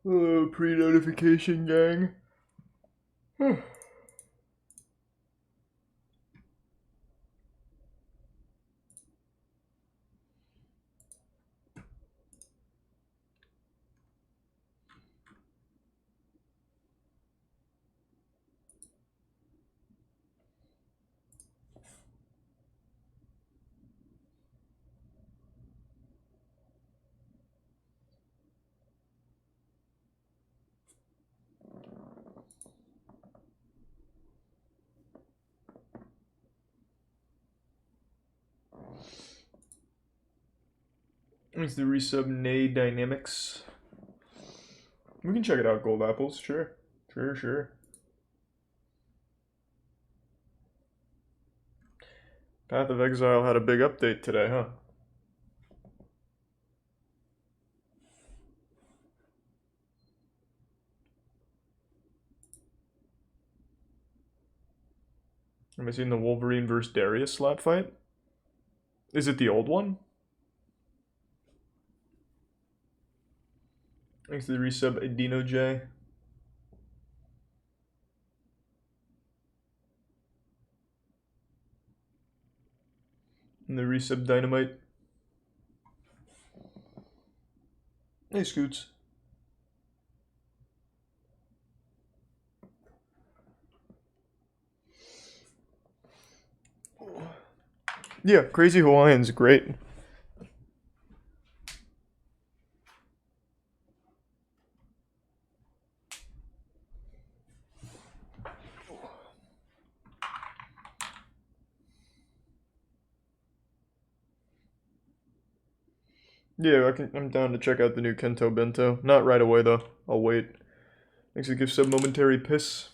Oh, pre-notification gang. It's the resub Nay Dynamics. We can check it out, Gold Apples. Sure. Sure. Path of Exile had a big update today, huh? Have I seen the Wolverine vs. Darius slap fight? Is it the old one? Thanks to the resub Adino J. And the resub Dynamite. Hey, Scoots. Yeah, Crazy Hawaiian's great. Yeah, I'm down to check out the new Kento Bento. Not right away, though. I'll wait. Thanks for the gift sub Momentary Piss.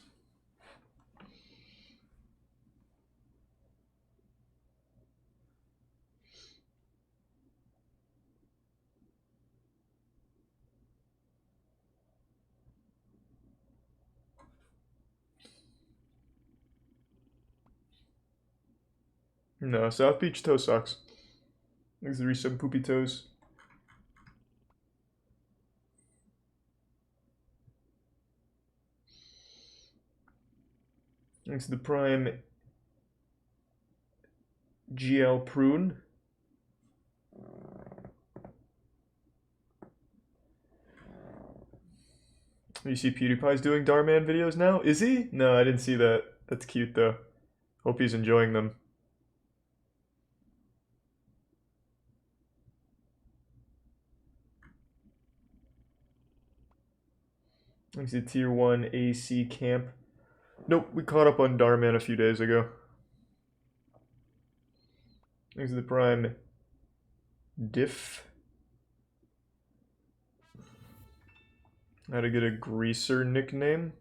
No, South Beach Toe sucks. Thanks for the resub Poopy Toes. Thanks to the Prime GL Prune. You see PewDiePie's doing Darman videos now? Is he? No, I didn't see that. That's cute, though. Hope he's enjoying them. Thanks to Tier 1 AC Camp. Nope, we caught up on Darman a few days ago. Thanks to the Prime Diff. How to get a greaser nickname?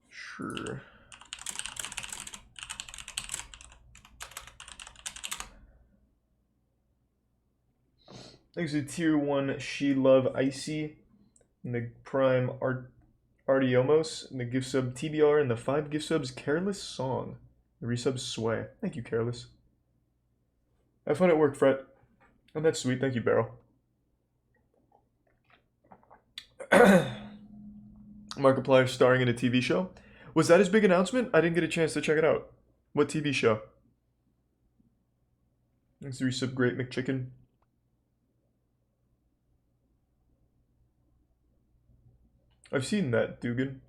Sure. Thanks to Tier 1 She Love Icy. And the Prime Artiomos. And the gift sub TBR. And the 5 gift subs Careless Song. The resub Sway. Thank you, Careless. Have fun at work, Fret. And that's sweet. Thank you, Barrel. Markiplier starring in a TV show. Was that his big announcement? I didn't get a chance to check it out. What TV show? Thanks to resub Great McChicken. I've seen that, Dugan.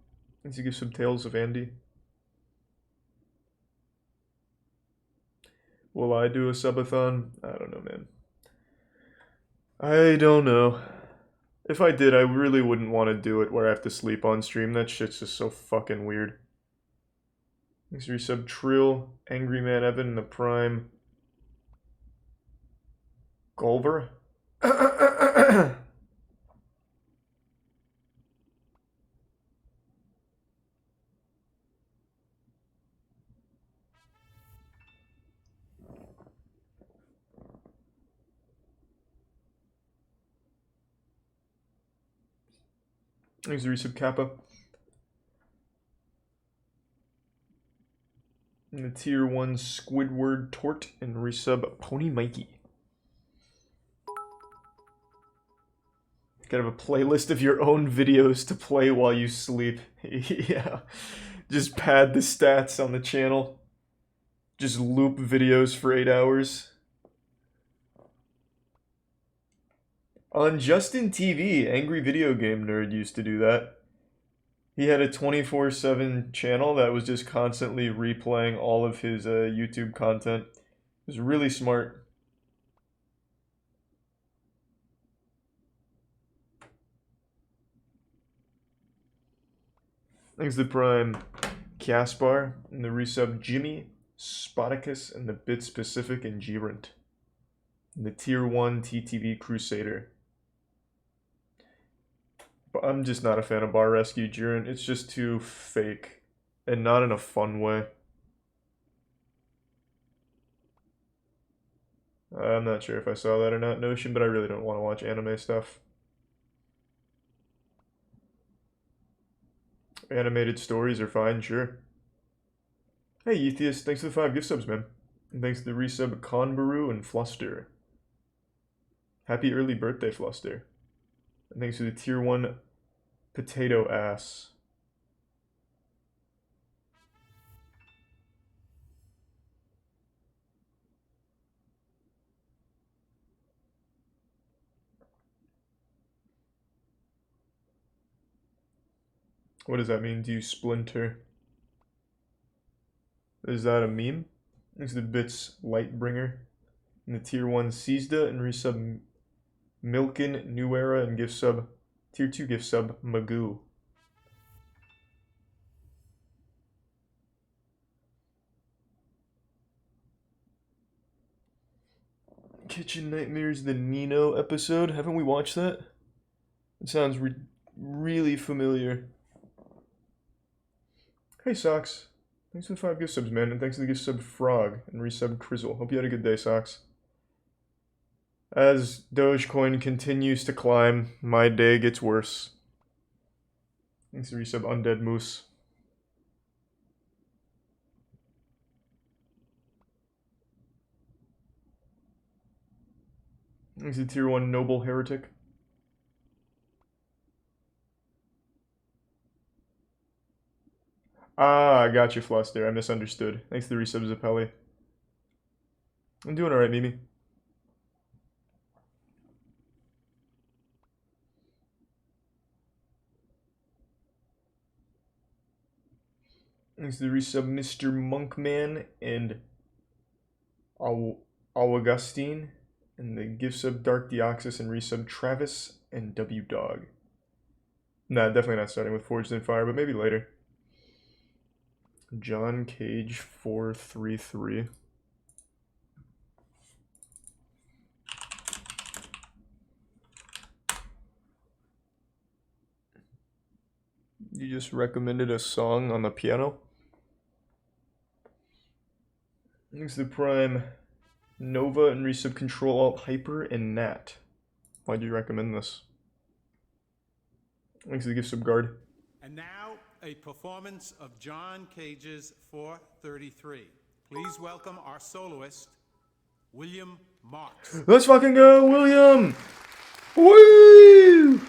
Thanks to give some Tales of Andy. Will I do a subathon? I don't know, man. I don't know. If I did, I really wouldn't want to do it where I have to sleep on stream. That shit's just so fucking weird. Thanks for resub Trill, Angry Man Evan, and the Prime Gulver. Thanks for resub Kappa. And the Tier 1 Squidward Tort and resub Pony Mikey. Gotta have a playlist of your own videos to play while you sleep. Yeah. Just pad the stats on the channel. Just loop videos for 8 hours. On Justin TV, Angry Video Game Nerd used to do that. He had a 24/7 channel that was just constantly replaying all of his YouTube content. It was really smart. Thanks to Prime Caspar and the resub Jimmy, Spoticus, and the Bit Specific and Gerant. And the Tier 1 TTV Crusader. But I'm just not a fan of Bar Rescue Gerant. It's just too fake. And not in a fun way. I'm not sure if I saw that or not, Notion, but I really don't want to watch anime stuff. Animated stories are fine, sure. Hey, Euthius, thanks for the 5 gift subs, man. And thanks to the resub Conbaru and Fluster. Happy early birthday, Fluster. And thanks to the Tier 1 Potato Ass. What does that mean? Do you splinter? Is that a meme? Thanks to the Bits Lightbringer. And the Tier 1 Seizda and resub Milkin, New Era, and gift sub Tier 2 gift sub Magoo. Kitchen Nightmares, the Nino episode. Haven't we watched that? It sounds really familiar. Hey, Socks. Thanks for the 5 gift subs, man. And thanks to the gift sub Frog and resub Crizzle. Hope you had a good day, Socks. As Dogecoin continues to climb, my day gets worse. Thanks to resub Undead Moose. Thanks to Tier 1 Noble Heretic. Ah, I got you, Fluster. I misunderstood. Thanks to the resub Zappelli. I'm doing alright, Mimi. Thanks to the resub Mr. Monkman and Augustine. And the gift sub Dark Deoxys and resub Travis and W Dog. Nah, definitely not starting with Forged in Fire, but maybe later. John Cage 433. You just recommended a song on the piano? Thanks to the Prime Nova and resub Control Alt Hyper and Nat. Why'd you recommend this? Thanks to the gift sub Guard. And now, a performance of John Cage's 433. Please welcome our soloist, William Marks. Let's fucking go, William! Woo!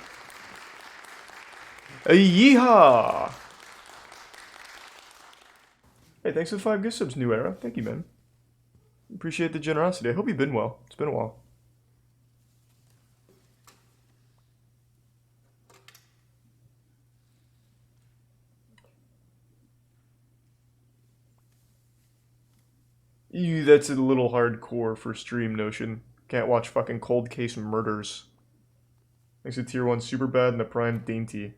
Yeehaw! Hey, thanks for the 5 gift subs, New Era. Thank you, man. Appreciate the generosity. I hope you've been well. It's been a while. That's a little hardcore for stream, Notion. Can't watch fucking Cold Case Murders. Thanks to Tier 1 Superbad and the Prime Dainty.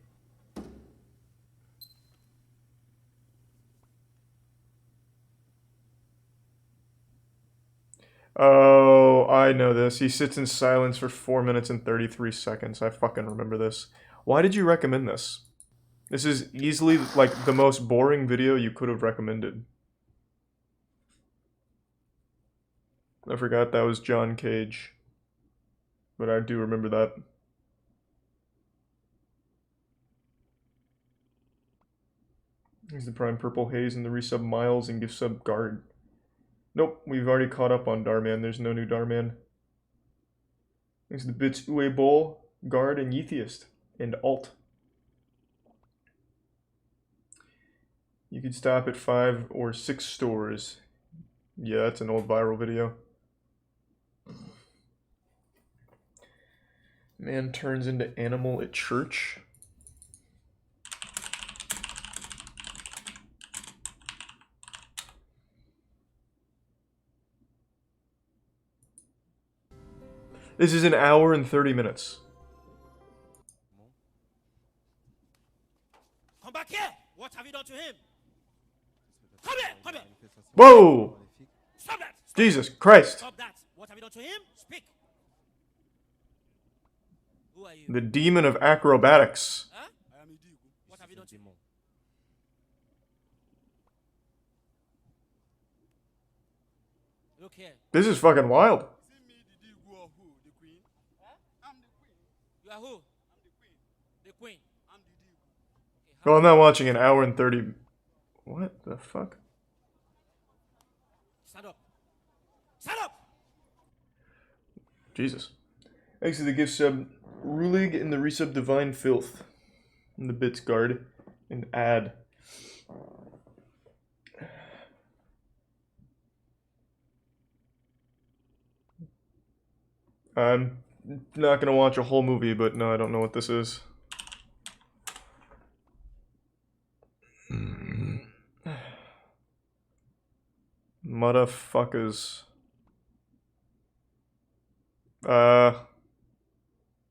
Oh, I know this. He sits in silence for 4 minutes and 33 seconds. I fucking remember this. Why did you recommend this? This is easily, like, the most boring video you could have recommended. I forgot that was John Cage. But I do remember that. Here's the Prime Purple Haze and the resub Miles and gift sub Guard. Nope, we've already caught up on Darman. There's no new Darman. Thanks to the Bits Uwe Bowl Guard, and Yeetheist, and Alt. You could stop at 5 or 6 stores. Yeah, that's an old viral video. Man turns into animal at church. This is an hour and 30 minutes. Come back here! What have you done to him? Come here! Come here! Whoa! Stop that! Stop Jesus Christ! Stop that! What have you done to him? Speak! Who are you? The demon of acrobatics. Huh? I am Idigo. What have you done to him? Look here. This is fucking wild. See me, Idigo, or who? The queen? Huh? I'm the queen. You are who? I'm the queen. The queen. I'm Idigo. Okay, Well, I'm not watching an hour and 30... What the fuck? stand up. Stand up! Jesus. Thanks to the gift sub Rulig and the resub Divine Filth. And the bits guard. And ad. I'm not gonna watch a whole movie, but no, I don't know what this is. Motherfuckers. I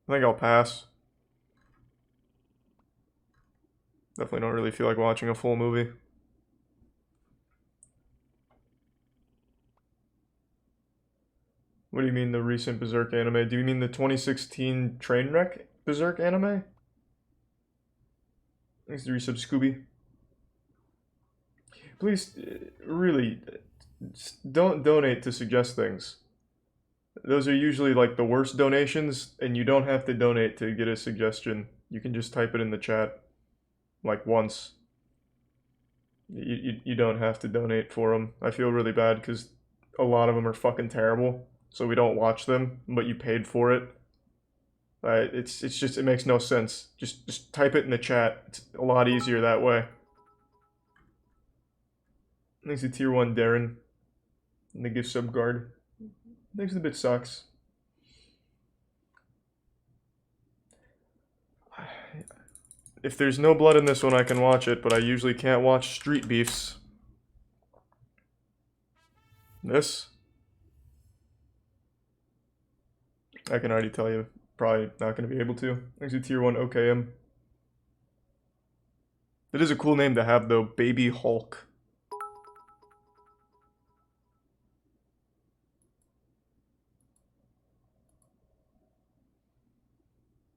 think I'll pass. Definitely don't really feel like watching a full movie. What do you mean the recent Berserk anime? Do you mean the 2016 Trainwreck Berserk anime? Thanks to resub Scooby. Please, really, don't donate to suggest things. Those are usually like the worst donations, and you don't have to donate to get a suggestion. You can just type it in the chat, like once. You don't have to donate for them. I feel really bad because a lot of them are fucking terrible, so we don't watch them, but you paid for it. It's just, it makes no sense. Just type it in the chat. It's a lot easier that way. Thanks to Tier 1 Darren. And the gift sub guard. Thanks to the bit sucks. If there's no blood in this one, I can watch it, but I usually can't watch street beefs. This? I can already tell you, probably not going to be able to. Thanks to Tier 1 OKM. It is a cool name to have, though. Baby Hulk.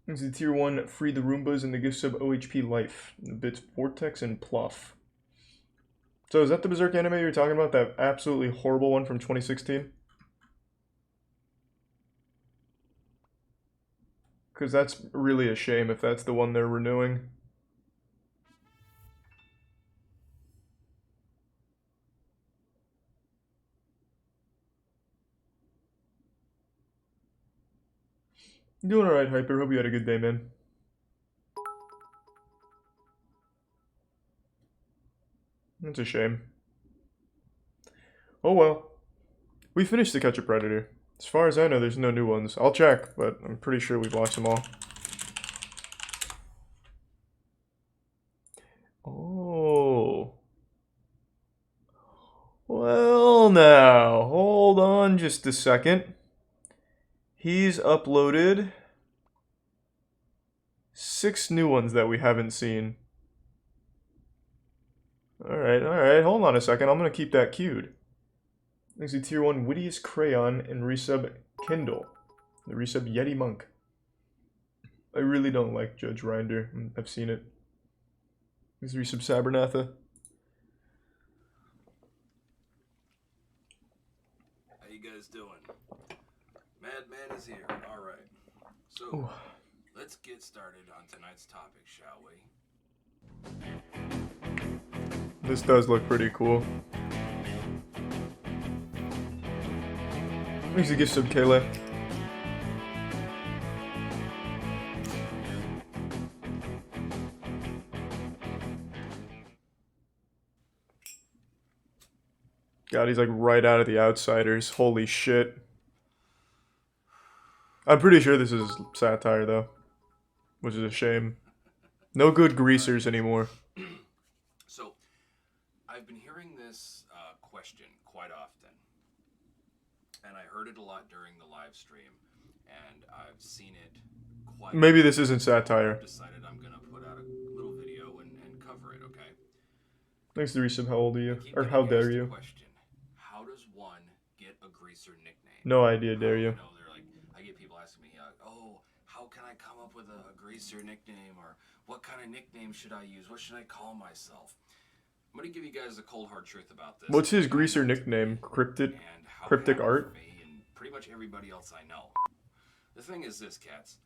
Thanks to Tier 1 Free the Roombas and the gift sub OHP Life. The bits Vortex and Pluff. So is that the Berserk anime you were talking about? That absolutely horrible one from 2016? Because that's really a shame if that's the one they're renewing. Doing alright, Hyper. Hope you had a good day, man. That's a shame. Oh well. We finished To Catch a Predator. As far as I know, there's no new ones. I'll check, but I'm pretty sure we've watched them all. Oh. Well now, hold on just a second. He's uploaded 6 new ones that we haven't seen. Alright, hold on a second. I'm gonna keep that queued. Thanks to Tier 1 Wittiest Crayon and resub Kindle. The resub Yeti Monk. I really don't like Judge Rinder. I've seen it. Thanks to resub Sabernatha. How you guys doing? Madman is here. Alright. So, Ooh. let's get started on tonight's topic, shall we? This does look pretty cool. Thanks to gift sub Kayla. God, he's like right out of The Outsiders. Holy shit. I'm pretty sure this is satire, though. Which is a shame. No good greasers anymore. So, I've been hearing this question quite often. And I heard it a lot during the live stream. And I've seen it quite... Maybe this isn't satire. I've decided I'm going to put out a little video and cover it, okay? Thanks to Resub, how old are you? I keep Or getting how asked dare the you? question, how does one get a greaser nickname? No idea, dare you. know, they're like, I get people asking me, oh, how can I come up with a greaser nickname? Or what kind of nickname should I use? What should I call myself? I'm going to give you guys the cold hard truth about this. What's his greaser nickname? Cryptic Art? Me and pretty much everybody else I know. The thing is this, cats.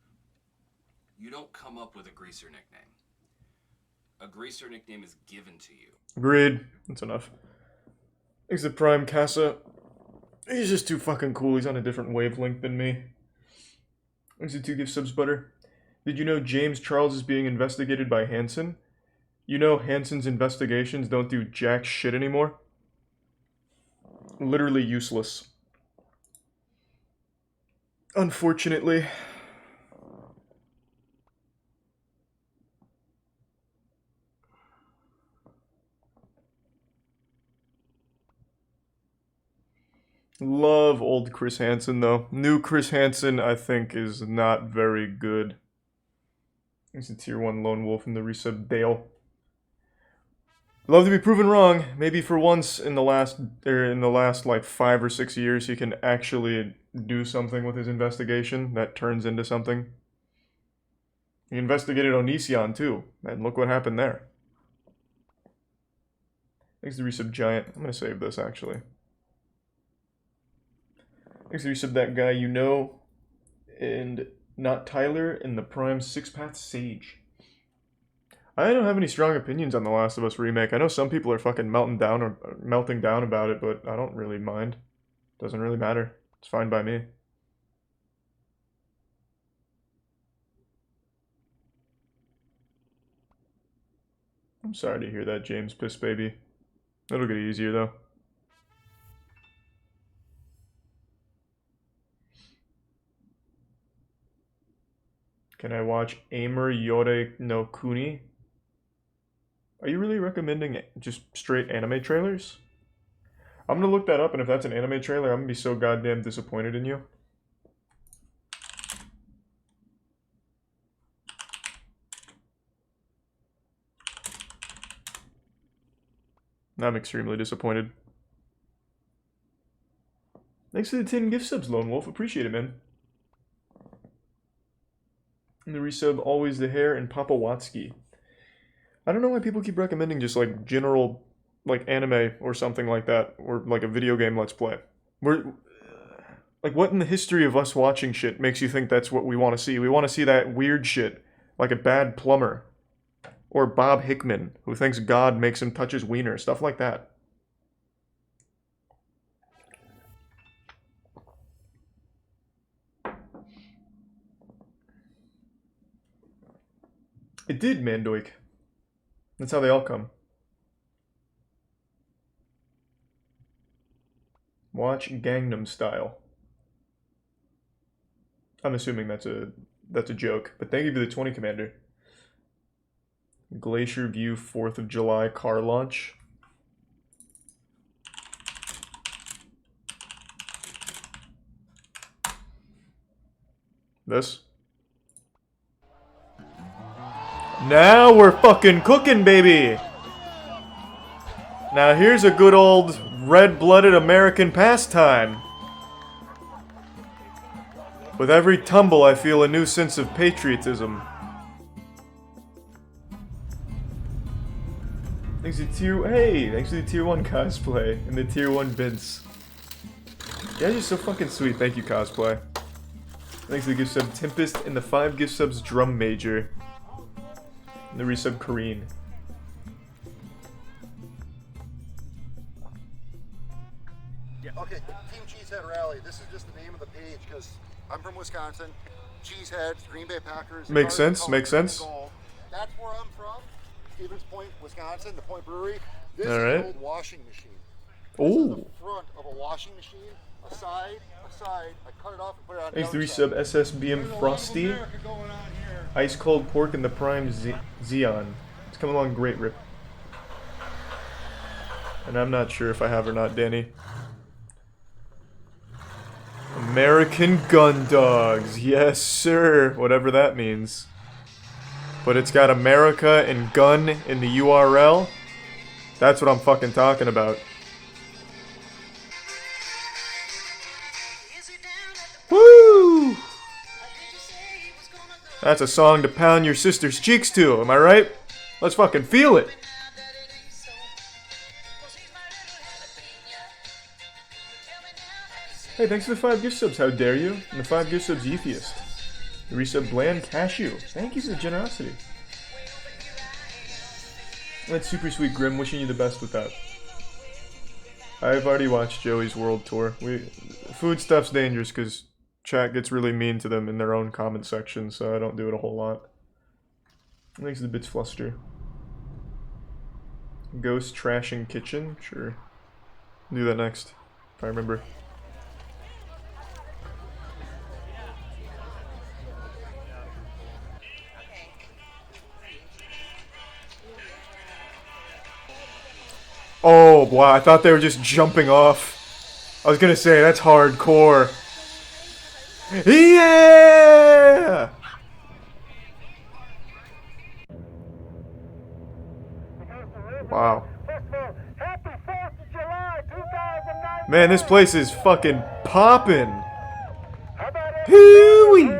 You don't come up with a greaser nickname. A greaser nickname is given to you. Agreed. That's enough. Thanks to Prime Casa. He's just too fucking cool. He's on a different wavelength than me. Thanks to 2 gift subs, Butter. Did you know James Charles is being investigated by Hansen? You know Hansen's investigations don't do jack shit anymore? Literally useless. Unfortunately. Love old Chris Hansen, though. New Chris Hansen, I think, is not very good. He's a tier 1 lone wolf in the resub Dale. Love to be proven wrong. Maybe for once in the last like 5 or 6 years, he can actually do something with his investigation that turns into something. He investigated Onision too, and look what happened there. Thanks to resub Giant. I'm gonna save this actually. Thanks to resub that guy you know, and not Tyler in the Prime 6-path Sage. I don't have any strong opinions on The Last of Us remake. I know some people are fucking melting down about it, but I don't really mind. Doesn't really matter. It's fine by me. I'm sorry to hear that, James Piss Baby. It'll get easier though. Can I watch Aimer Yore no Kuni? Are you really recommending just straight anime trailers? I'm gonna look that up, and if that's an anime trailer, I'm gonna be so goddamn disappointed in you. I'm extremely disappointed. Thanks for the 10 gift subs, Lone Wolf. Appreciate it, man. And the resub, Always the Hair, and Papa Watsky. I don't know why people keep recommending just like general, like anime or something like that, or like a video game Let's Play. Like, what in the history of us watching shit makes you think that's what we want to see? We want to see that weird shit, like a bad plumber, or Bob Hickman, who thinks God makes him touch his wiener, stuff like that. It did, Mandoik. That's how they all come. Watch Gangnam Style. I'm assuming that's a joke, but thank you for the 20, Commander. Glacier View 4th of July car launch. This. Now we're fucking cooking, baby! Now here's a good old red-blooded American pastime. With every tumble, I feel a new sense of patriotism. Thanks to thanks to the tier 1 cosplay and the tier 1 bits. You guys are so fucking sweet. Thank you, cosplay. Thanks to the gift sub Tempest and the 5 gift subs Drum Major. And the resub Kareen. Yeah. Okay, Team Cheesehead Rally. This is just the name of the page because I'm from Wisconsin. Cheesehead, Green Bay Packers. Makes sense, makes sense. That's where I'm from. Stevens Point, Wisconsin, the Point Brewery. This is All right. an old washing machine. This is Oh. the front of a washing machine. A side. I cut it off and put it on the Thanks to other resub side. SSBM Frosty. Ice Cold Pork and the Prime Xeon. It's coming along great, Rip. And I'm not sure if I have or not, Danny. American Gun Dogs. Yes, sir. Whatever that means. But it's got America and gun in the URL. That's what I'm fucking talking about. Woo! That's a song to pound your sister's cheeks to, am I right? Let's fucking feel it. Hey, thanks for the 5 gift subs, how dare you? And the 5 gift subs, Atheist. The resub, Bland Cashew. Thank you for the generosity. That's super sweet, Grim. Wishing you the best with that. I've already watched Joey's World Tour. Food stuff's dangerous because chat gets really mean to them in their own comment section, so I don't do it a whole lot. Thanks to the bits fluster. Ghost trashing kitchen? Sure. Do that next, if I remember. Oh, wow, I thought they were just jumping off. I was gonna say, that's hardcore. Yeah! Wow. Man, this place is fucking poppin'. Hooey!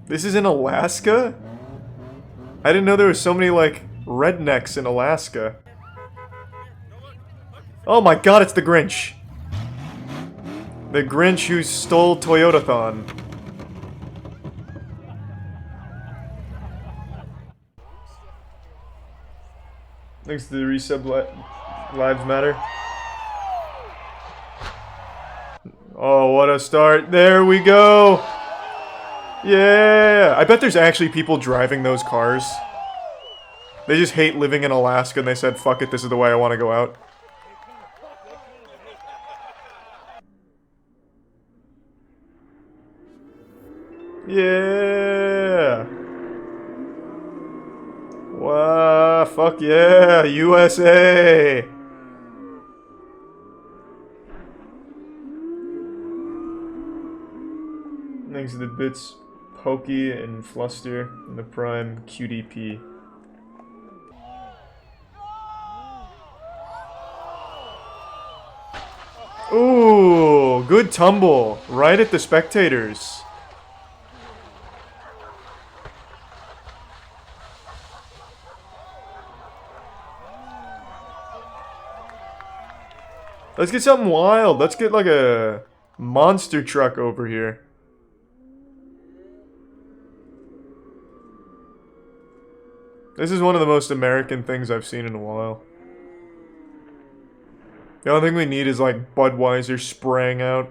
This is in Alaska? I didn't know there were so many, like, rednecks in Alaska. Oh my god, it's the Grinch. The Grinch who stole Toyotathon. Thanks to the resub Lives Matter. Oh, what a start. There we go. Yeah. I bet there's actually people driving those cars. They just hate living in Alaska and they said, fuck it, this is the way I want to go out. Yeah. Wow, fuck yeah, USA. Thanks to the bits, Pokey and Fluster and the Prime QDP. Ooh, good tumble. Right at the spectators. Let's get something wild. Let's get like a monster truck over here. This is one of the most American things I've seen in a while. The only thing we need is like Budweiser spraying out.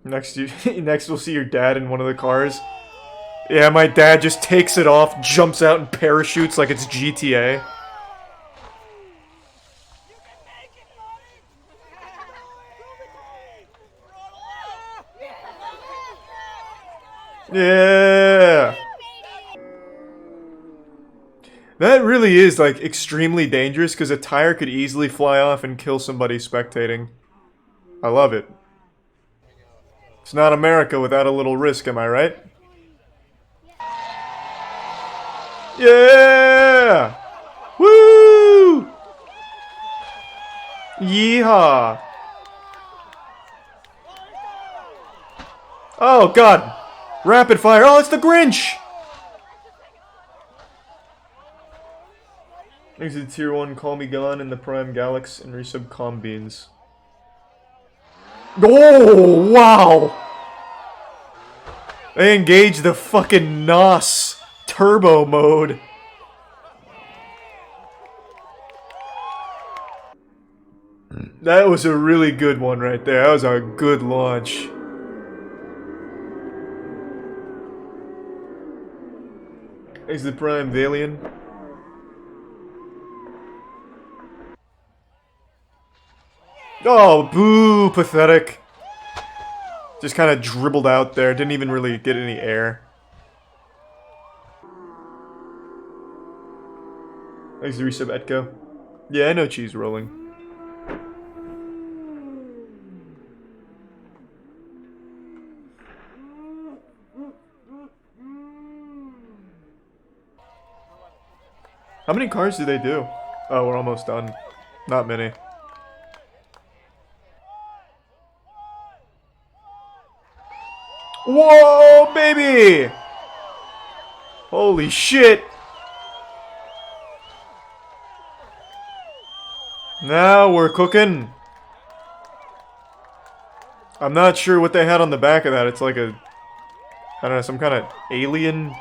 Next we'll see your dad in one of the cars. Yeah, my dad just takes it off, jumps out and parachutes like it's GTA. Yeah. That really is, like, extremely dangerous because a tire could easily fly off and kill somebody spectating. I love it. It's not America without a little risk, am I right? Yeah! Woo! Yeehaw! Oh, God! Rapid fire! Oh, it's the Grinch! Thanks to Tier 1 Call Me Gone and the Prime Galax and resub Combeans. Oh, wow! They engaged the fucking NOS turbo mode. That was a really good one right there. That was a good launch. Is the Prime Valian? Oh, boo! Pathetic. Just kind of dribbled out there. Didn't even really get any air. Thanks to resub Etko. Yeah, I know cheese rolling. How many cars do they do? Oh, we're almost done. Not many. Whoa, baby! Holy shit! Now we're cooking. I'm not sure what they had on the back of that. It's like a... I don't know, some kind of alien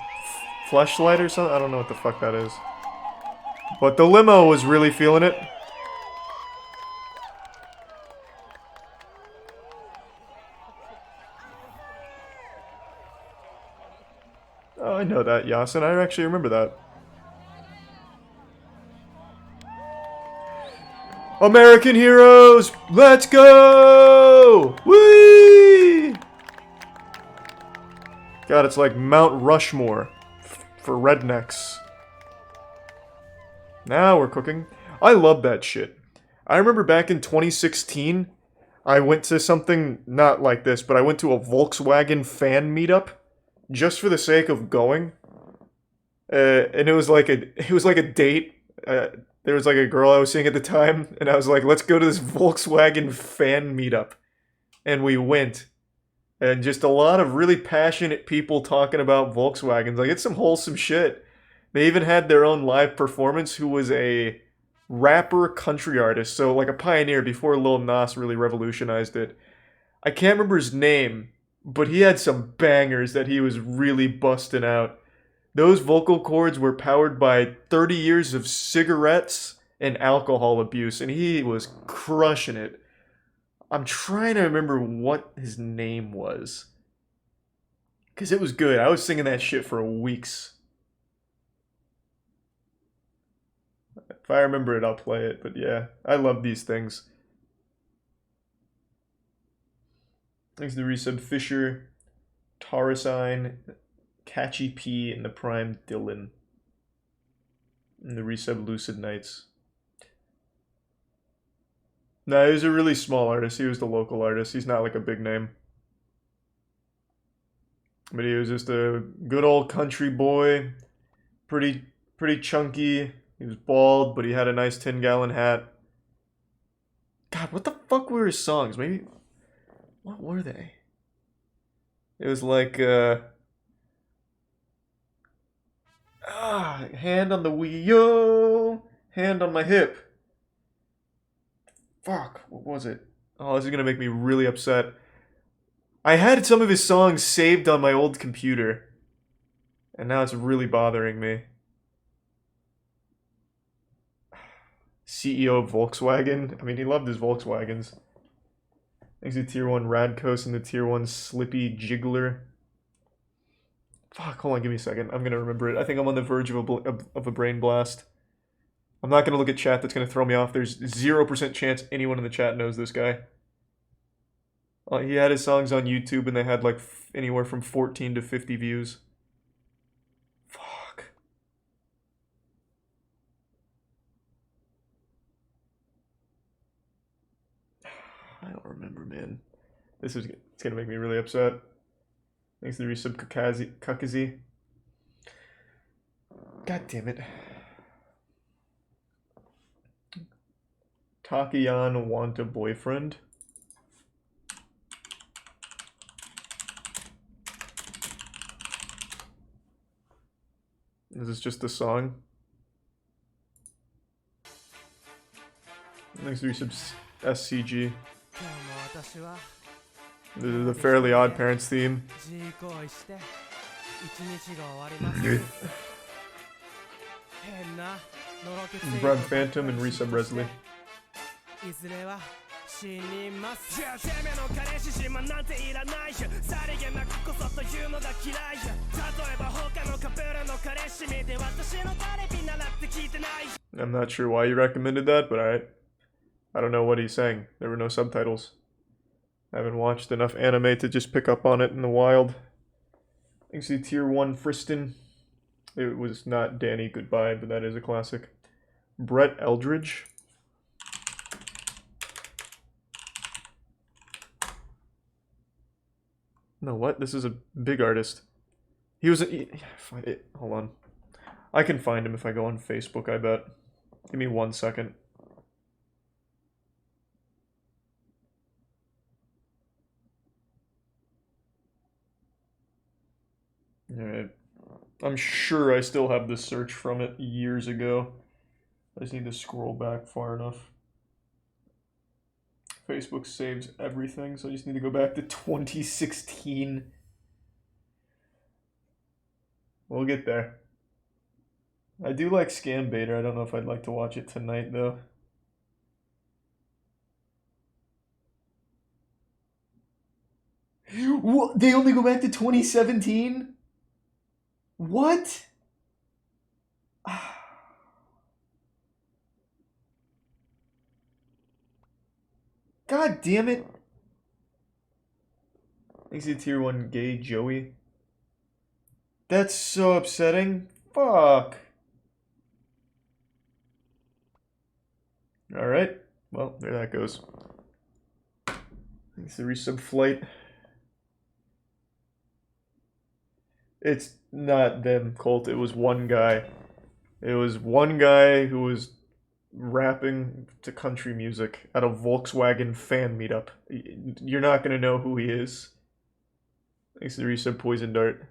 fleshlight or something? I don't know what the fuck that is. But the limo was really feeling it. Oh, I know that, Yasin. I actually remember that. American heroes! Let's go! Whee! God, it's like Mount Rushmore for rednecks. Now we're cooking. I love that shit. I remember back in 2016, I went to something not like this, but I went to a Volkswagen fan meetup just for the sake of going. And it was like a date. There was like a girl I was seeing at the time, and I was like, let's go to this Volkswagen fan meetup. And we went. And just a lot of really passionate people talking about Volkswagens. Like, it's some wholesome shit. They even had their own live performance who was a rapper country artist. So, like a pioneer before Lil Nas really revolutionized it. I can't remember his name, but he had some bangers that he was really busting out. Those vocal cords were powered by 30 years of cigarettes and alcohol abuse, and he was crushing it. I'm trying to remember what his name was. Because it was good. I was singing that shit for weeks. If I remember it, I'll play it. But yeah, I love these things. Thanks to the resub Fisher, Taurusine, Catchy P, and the Prime Dylan. And the resub Lucid Nights. No, he was a really small artist. He was the local artist. He's not like a big name. But he was just a good old country boy. Pretty chunky. He was bald, but he had a nice 10-gallon hat. God, what the fuck were his songs? Maybe... What were they? It was like, hand on the wheel, hand on my hip. Fuck, what was it? Oh, this is gonna make me really upset. I had some of his songs saved on my old computer. And now it's really bothering me. CEO of Volkswagen. I mean, he loved his Volkswagens. Thanks to Tier 1 Radkos and the Tier 1 Slippy Jiggler. Fuck, hold on, give me a second. I'm gonna remember it. I think I'm on the verge of a brain blast. I'm not gonna look at chat, that's gonna throw me off. There's 0% chance anyone in the chat knows this guy. He had his songs on YouTube and they had like anywhere from 14 to 50 views. Fuck. I don't remember, man. It's gonna make me really upset. Thanks to the resub Kakazi. God damn it. Takayan want a boyfriend. Is this just the song? Thanks to resub SCG. The Fairly Odd Parents theme. Brad Phantom and resub Resley. 死にますじゃあてめえの彼氏自慢なんていらないやさりげなくこそというのが嫌いや例えば他のカップルの彼氏見て私のテレビ習って聞いてない I'm not sure why you recommended that, but I don't know what he's saying. There were no subtitles. I haven't watched enough anime to just pick up on it in the wild. Thanks to Tier 1 Friston. It was not Danny Goodbye, but that is a classic. Brett Eldridge. No, what? This is a big artist. He was find it. Hold on. I can find him if I go on Facebook, I bet. Give me 1 second. Alright. I'm sure I still have the search from it years ago. I just need to scroll back far enough. Facebook saves everything, so I just need to go back to 2016. We'll get there. I do like Scam Baiter. I don't know if I'd like to watch it tonight, though. What? They only go back to 2017? What? God damn it. Thanks to Tier 1 Gay Joey. That's so upsetting. Fuck. Alright. Well, there that goes. Thanks to Resub Flight. It's not them, Colt. It was one guy. It was one guy who was rapping to country music at a Volkswagen fan meetup. You're not gonna know who he is. Thanks to the resub Poison Dart.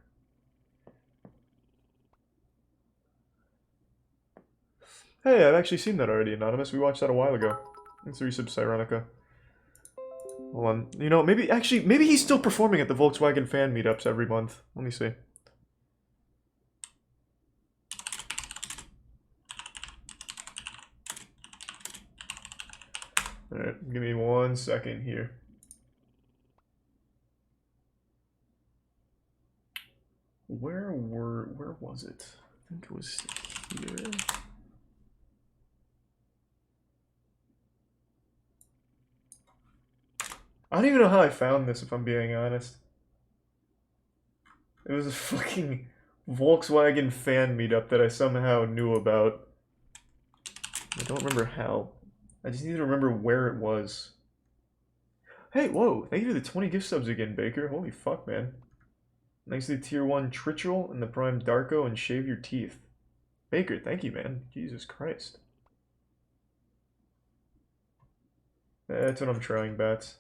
Hey, I've actually seen that already, Anonymous. We watched that a while ago. Thanks to the resub Cyronica. Hold on. You know, maybe he's still performing at the Volkswagen fan meetups every month. Let me see. Alright, give me 1 second here. Where was it? I think it was here. I don't even know how I found this, if I'm being honest. It was a fucking Volkswagen fan meetup that I somehow knew about. I don't remember how. I just need to remember where it was. Hey, whoa! Thank you for the 20 gift subs again, Baker. Holy fuck, man. Thanks to the Tier 1 Trichel and the Prime Darko and Shave Your Teeth. Baker, thank you, man. Jesus Christ. That's what I'm trying, Bats.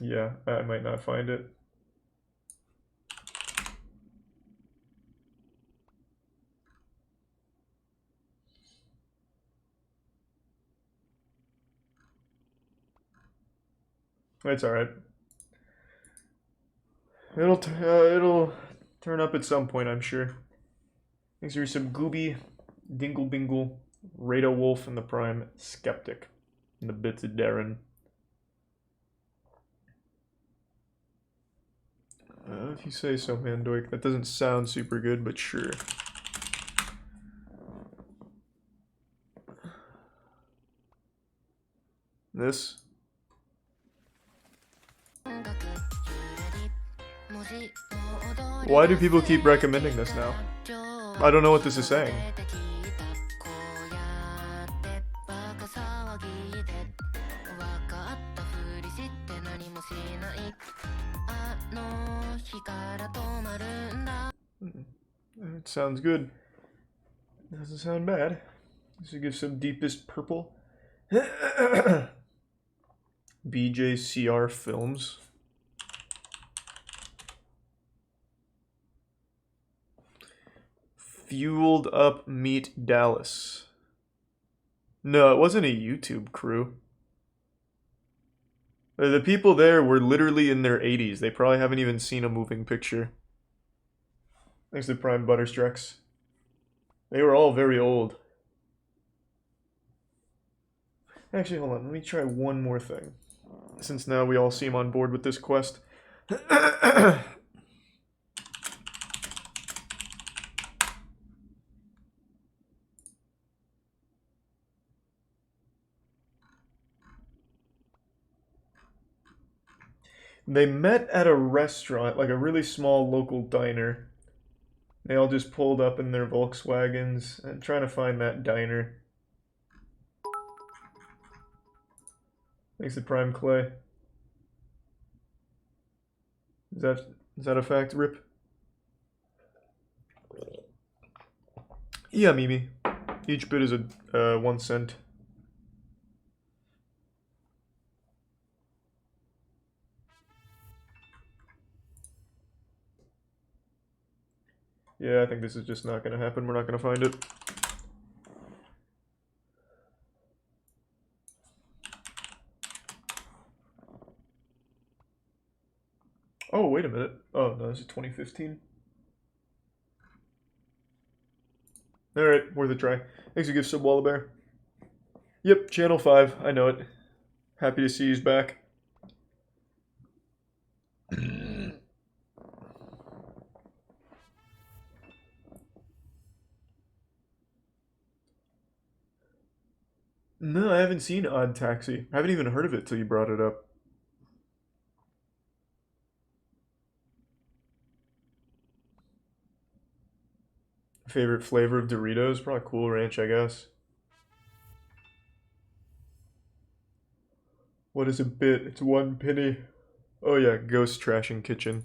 Yeah, I might not find it. It's alright. It'll turn up at some point, I'm sure. Thanks for some Gooby, Dingle Bingle, Rado Wolf, and the Prime Skeptic. And the bits of Darren. If you say so, Mandoik. That doesn't sound super good, but sure. This? Why do people keep recommending this now? I don't know what this is saying. It sounds good. It doesn't sound bad. This will give some deepest purple. BJCR Films. Fueled Up Meet Dallas. No, it wasn't a YouTube crew. The people there were literally in their 80s. They probably haven't even seen a moving picture. Thanks to Prime Butterstrex. They were all very old. Actually, hold on. Let me try one more thing. Since now we all seem on board with this quest. They met at a restaurant, like a really small local diner. They all just pulled up in their Volkswagens and trying to find that diner. Thanks to Prime Clay. Is that a fact, Rip? Yeah, Mimi. Each bit is a 1 cent. Yeah, I think this is just not gonna happen. We're not gonna find it. Oh, wait a minute. Oh, no, this is 2015. Alright, worth a try. Thanks for gift sub, Wallabear. Yep, Channel 5. I know it. Happy to see he's back. No, I haven't seen Odd Taxi. I haven't even heard of it till you brought it up. Favorite flavor of Doritos? Probably Cool Ranch, I guess. What is a bit? It's 1 penny. Oh yeah, Ghost Trashing Kitchen.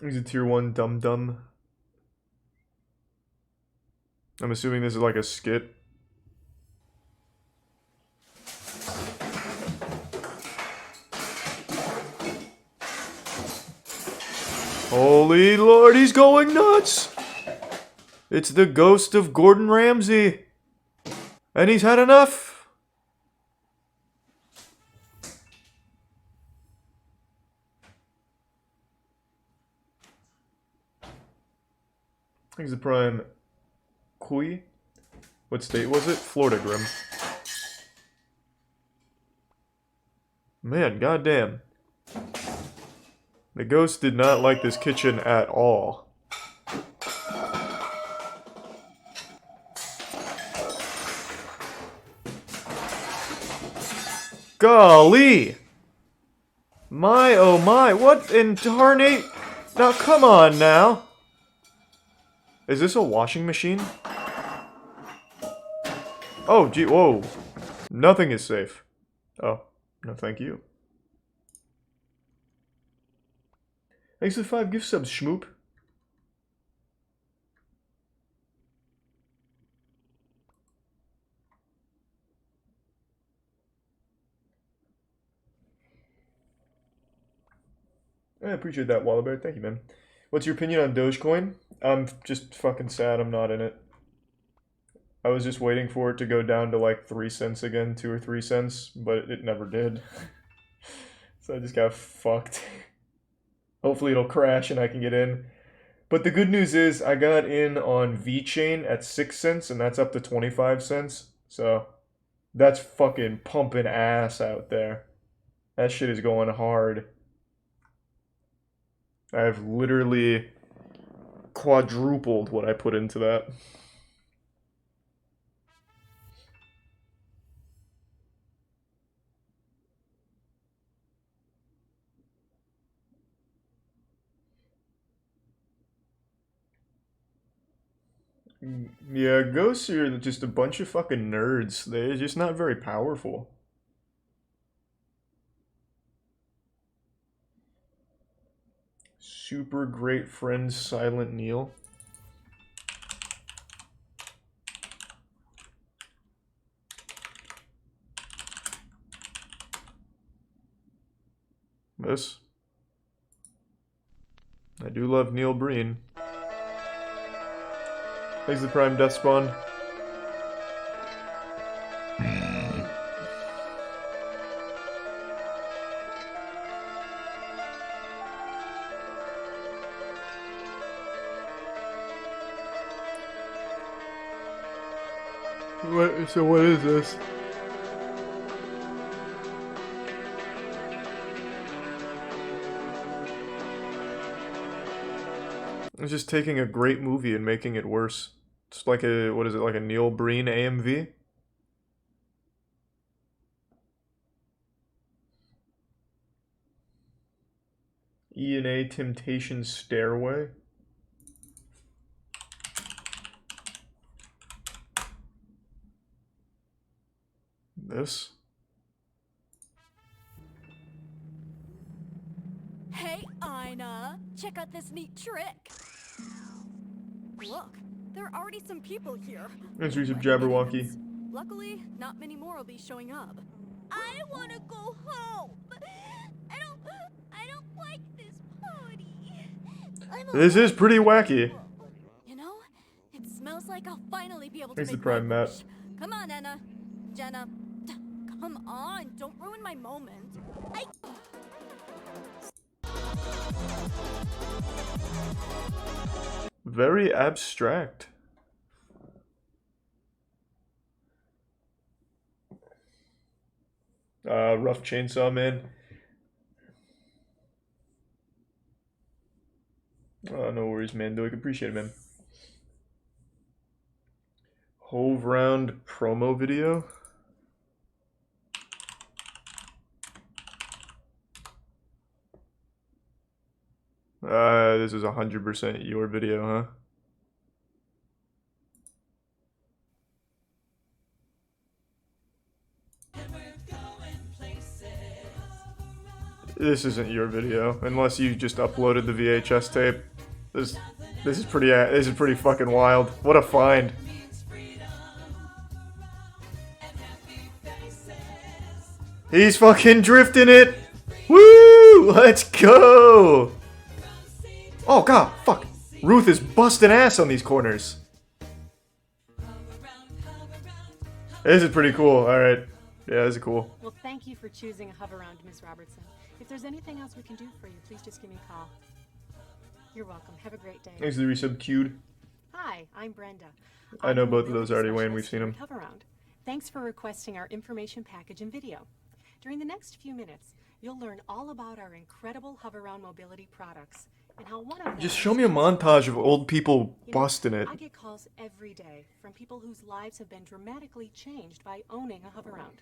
He's a tier 1 Dum Dum. I'm assuming this is like a skit. Holy Lord, he's going nuts! It's the ghost of Gordon Ramsay. And he's had enough. He's the Prime Kui. What state was it? Florida Grim. Man, goddamn. The ghost did not like this kitchen at all. Golly! My oh my, what in tarnate? Now come on now! Is this a washing machine? Oh gee, whoa. Nothing is safe. Oh, no thank you. Thanks for the 5 gift subs, Schmoop. I appreciate that, Wallabear. Thank you, man. What's your opinion on Dogecoin? I'm just fucking sad I'm not in it. I was just waiting for it to go down to like 3 cents again, 2 or 3 cents, but it never did. So I just got fucked. Hopefully it'll crash and I can get in. But the good news is I got in on VeChain at 6 cents and that's up to 25 cents. So that's fucking pumping ass out there. That shit is going hard. I've literally quadrupled what I put into that. Yeah, ghosts are just a bunch of fucking nerds. They're just not very powerful. Super great friend Silent Neil. This. I do love Neil Breen. Thanks to the Prime Death Spawn. So what is this? It's just taking a great movie and making it worse. It's like a, what is it, like a Neil Breen AMV? E&A Temptation Stairway? This? Hey, Ina! Check out this neat trick! Look, there are already some people here. Let's read some Jabberwocky. Luckily, not many more will be showing up. I want to go home! I don't like this party. This is pretty wacky. You know, it smells like I'll finally be able to Thanks make to Prime Matt. wish. Come on, Anna. Jenna. Come on, don't ruin my moment. Very abstract. Rough Chainsaw Man. No worries, man. Do I appreciate it, man. Hove Round promo video. This is 100% your video, huh? This isn't your video, unless you just uploaded the VHS tape. This is pretty fucking wild. What a find. He's fucking drifting it. Woo! Let's go. Oh god, fuck. Ruth is busting ass on these corners. This is pretty cool. Alright. Yeah, this is cool. Well, thank you for choosing a hover round, Ms. Robertson. If there's anything else we can do for you, please just give me a call. You're welcome. Have a great day. Thanks to the resub queued. Hi, I'm Brenda. I know I'm both a of those mobility already, Wayne. We've specialist seen here them. at Hoveround. Thanks for requesting our information package and video. During the next few minutes, you'll learn all about our incredible Hoveround mobility products and how one of them Just show me a montage of old people You know, busting it. I get calls every day from people whose lives have been dramatically changed by owning a Hoveround.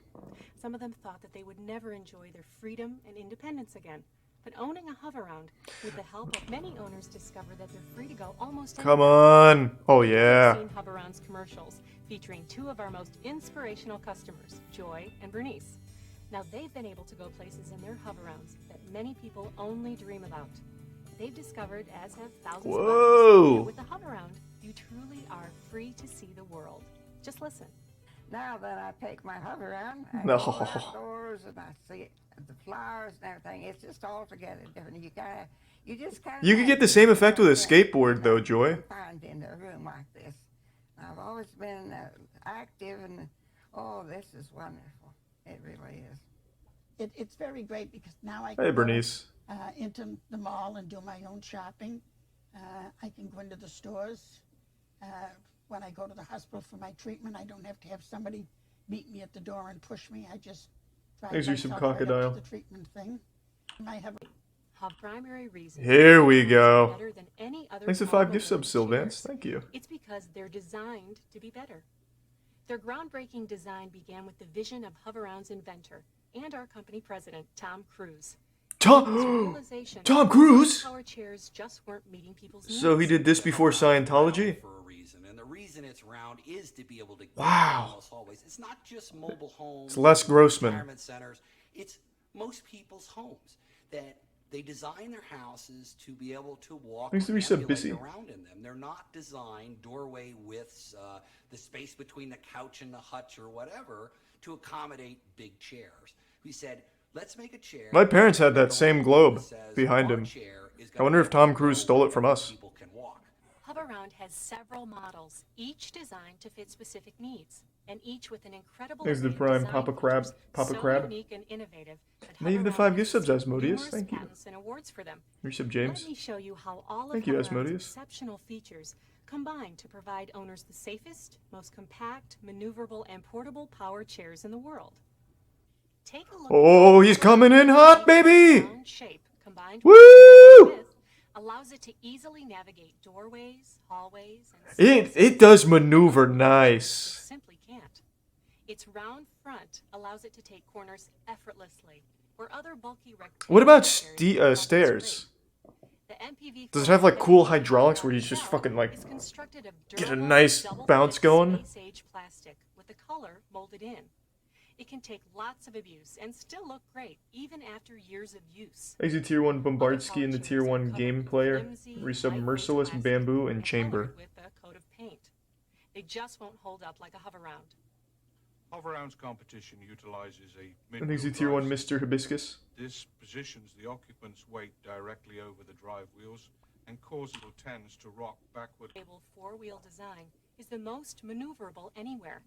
Some of them thought that they would never enjoy their freedom and independence again. But owning a Hoveround, with the help of many owners, discover that they're free to go almost Come anywhere. on. Oh You've yeah. seen Hoveround's commercials featuring two of our most inspirational customers, Joy and Bernice. Now they've been able to go places in their Hoverounds that many people only dream about. They've discovered, as have thousands of Whoa. others, that with a Hoveround, you truly are free to see the world. Just listen. Now that I take my hover around, I No. go outdoors and I see the flowers and everything. It's just altogether different. You just kind of. You could get the same effect with a skateboard, though, Joy. Find in a room like this. I've always been active, and oh, this is wonderful. It really is. It's very great because now I Hey, can go Bernice. into the mall and do my own shopping. I can go into the stores. When I go to the hospital for my treatment, I don't have to have somebody meet me at the door and push me. I just drive Thanks, you some myself right up crocodile. to the treatment thing. I have How primary reason. Here we go. Better than any other Thanks to car 5 gift subs, mobility Sylvance. chairs. Thank you. It's because they're designed to be better. Their groundbreaking design began with the vision of Hoveround's inventor and our company president, Tom Cruise. His Tom realization Tom that Cruise? power chairs just weren't meeting people's needs. So he did this before Scientology? For a reason, and the reason it's round is to be able to get Wow. around those hallways. It's not just mobile homes. It's Les Grossman. Retirement centers. It's most people's homes that they design their houses to be able to walk Thanks to and be so ambulate busy. around in them. They're not designed doorway widths, the space between the couch and the hutch or whatever to accommodate big chairs. We said, let's make a chair. My parents had that same globe that says behind our him. chair is I gonna wonder if be Tom able to Cruise go stole it from wherever us. people can walk. Hoveround has several models, each designed to fit specific needs, and each with an incredible Thanks to the array of Prime, design Papa Crab, features Papa so Crab. unique and innovative that Thank you for the Hoveround 5 has gift subs, received Asmodeus. numerous Thank you. patents and awards for them. Resub Let James. me show you how all of Thank you, Hoveround's Asmodeus. exceptional features combine to provide owners the safest, most compact, maneuverable, and portable power chairs in the world. Take a look. Oh, he's coming in hot, baby! Round shape combined Woo! with width allows it to easily navigate doorways, hallways, and It does maneuver nice. simply can't. Its round front allows it to take corners effortlessly, where other bulky What about stairs? The MPV does it have like cool hydraulics where you just fucking like get a nice bounce going? Space-age plastic with the color molded in. It can take lots of abuse and still look great, even after years of use. Exit Tier 1 Bombardsky and the Tier 1 Game Player. Resub Merciless Bamboo and Chamber. With a coat of paint. They just won't hold up like a hover-round. Hover-rounds competition utilizes a And Exit Tier 1 Mr. Hibiscus. This positions the occupant's weight directly over the drive wheels and causes it tends to rock backward. Stable four-wheel design is the most maneuverable anywhere.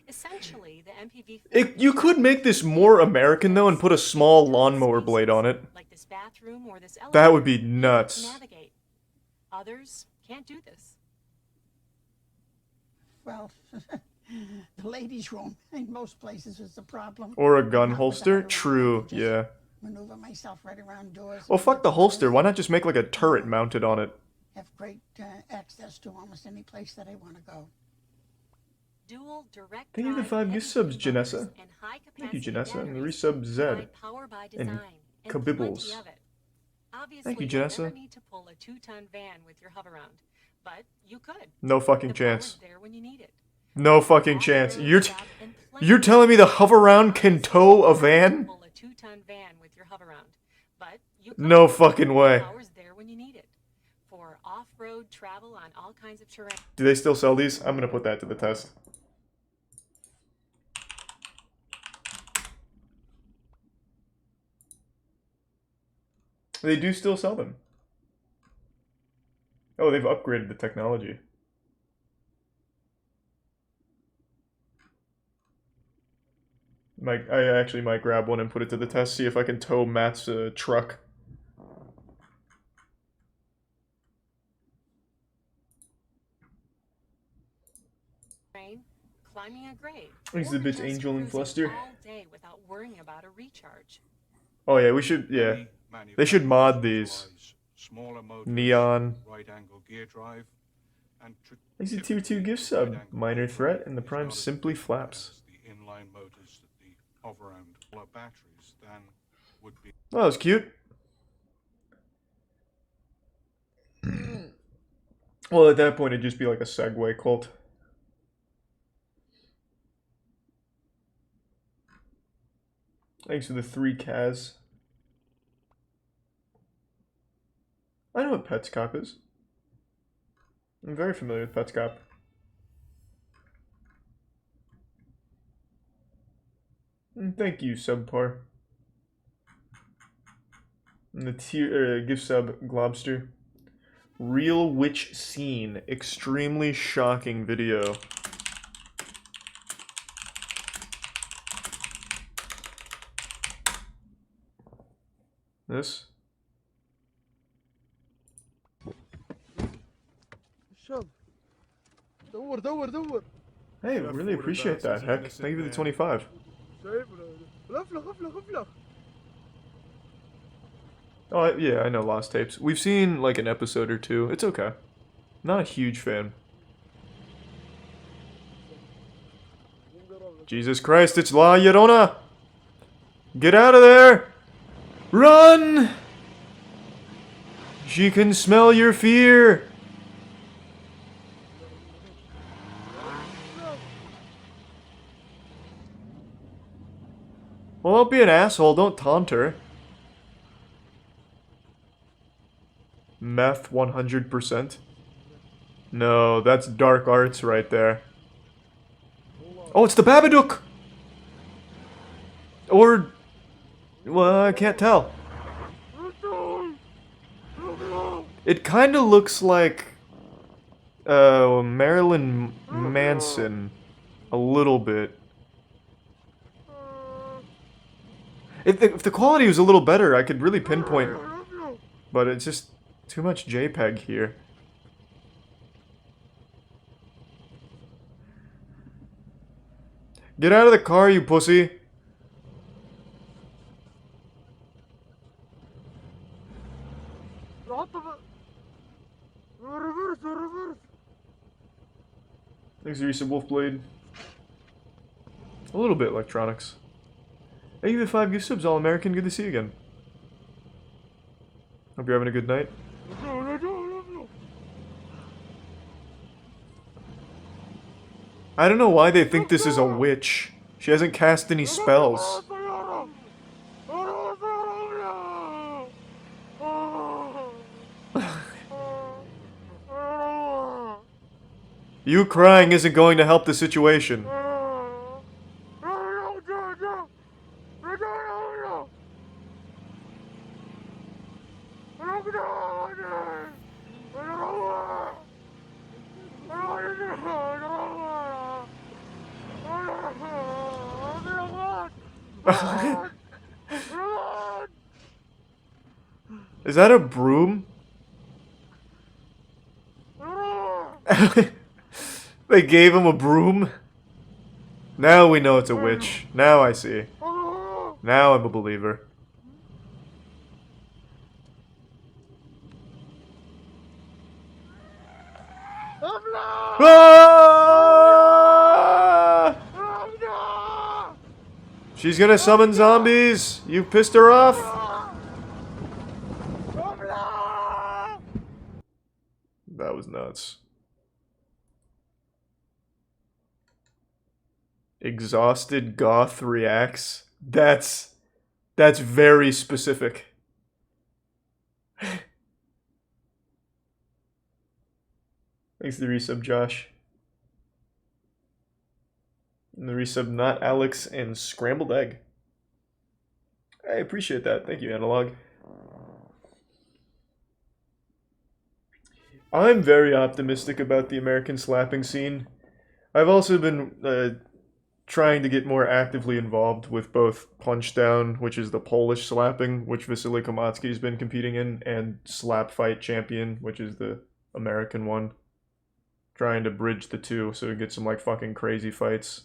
Essentially, the MPV. You could make this more American though and put a small lawnmower blade on it. Like this bathroom or this that would be nuts. Navigate. Others can't do this. Well, the ladies' room in most places is the problem. Or a gun holster? True, yeah. Maneuver myself right around doors. Well, fuck the holster. Why not just make like a turret mounted on it? Have great access to almost any place that I want to go. Dual direct Thank you for the 5 gift subs, Janessa. Thank you, Janessa. And the resub Zed. And Kabibbles. Thank you, Janessa. You need to pull a 2-ton van with your hover-round, but you could. No fucking chance. There when you need it. No fucking chance. You're telling me the hover-round can tow a van? Pull a 2-ton van with your hover-round, but you could. No fucking way. Power's there when you need it. For off-road travel on all kinds of terrain. Do they still sell these? I'm gonna put that to the test. They do still sell them. Oh, they've upgraded the technology. I actually might grab one and put it to the test, see if I can tow Matt's truck. Climbing a grade. Exhibit Angel and Fluster. All day without worrying about a recharge. Oh yeah, we should, yeah. They should mod these. Neon. Right-angle gear drive and Exit Tier 2 gift sub. Minor Threat and the Prime Simply Flaps. the inline motors that the hover-round batteries then would be. Oh, that was cute. Well, at that point, it'd just be like a Segway cult. Thanks for the 3 Kaz. I know what Petscop is. I'm very familiar with Petscop. And thank you, Subpar. And the gift sub, Globster. Real witch scene. Extremely shocking video. This? Hey, really appreciate that, Heck. Thank you for the 25. Oh, yeah, I know Lost Tapes. We've seen, like, an episode or two. It's okay. Not a huge fan. Jesus Christ, it's La Llorona! Get out of there! Run! She can smell your fear! Well, don't be an asshole, don't taunt her. Meth 100%. No, that's dark arts right there. Oh, it's the Babadook! Or... well, I can't tell. It kinda looks like... Marilyn Manson. A little bit. If the quality was a little better, I could really pinpoint... but it's just too much JPEG here. Get out of the car, you pussy. Thanks, Risa Wolfblade. A little bit electronics. Thank you for the 5 gift subs, All American. Good to see you again. Hope you're having a good night. I don't know why they think this is a witch. She hasn't cast any spells. You crying isn't going to help the situation. Is that a broom? They gave him a broom? Now we know it's a witch. Now I see. Now I'm a believer. Ah! She's gonna summon zombies! You pissed her off? That was nuts. Exhausted goth reacts. That's very specific. Thanks for the resub, Josh. And the resub, not Alex and Scrambled Egg. I appreciate that. Thank you, Analog. I'm very optimistic about the American slapping scene. I've also been trying to get more actively involved with both Punchdown, which is the Polish slapping, which Vasily Komatsky's been competing in, and Slap Fight Champion, which is the American one. Trying to bridge the two so we get some like fucking crazy fights.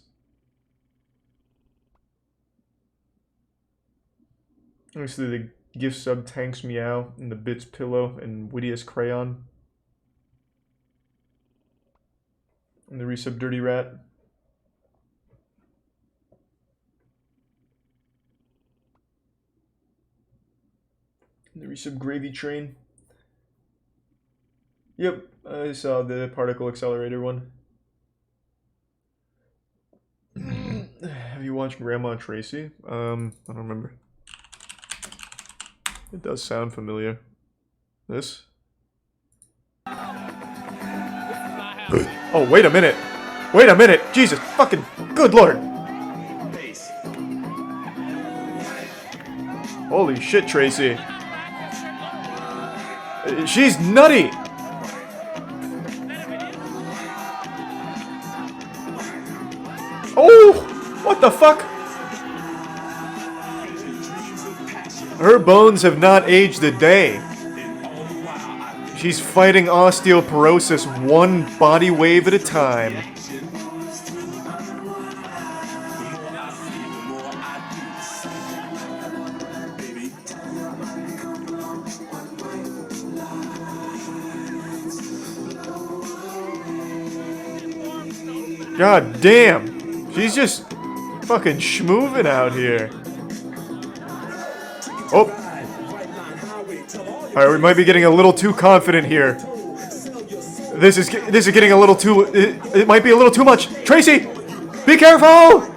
Obviously the gift sub Tanks Meow and the Bits Pillow and Wittiest Crayon. And the resub Dirty Rat. And the resub Gravy Train. Yep, I saw the Particle Accelerator one. Have you watched Grandma Tracy? I don't remember. It does sound familiar. This? Oh, wait a minute! Wait a minute! Jesus fucking good lord! Holy shit, Tracy. She's nutty! Oh! What the fuck? Her bones have not aged a day. She's fighting osteoporosis one body wave at a time. God damn! She's just fucking schmoovin' out here. Oh! Alright, we might be getting a little too confident here. This is getting a little too... It might be a little too much. Tracy! Be careful!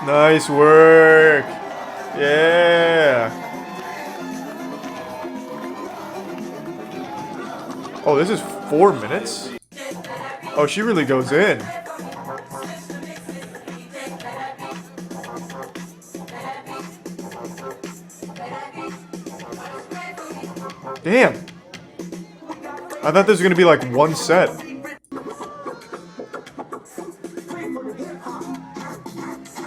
Nice work. Yeah. Oh, this is 4 minutes? Oh, she really goes in. Damn. I thought this was gonna be like one set.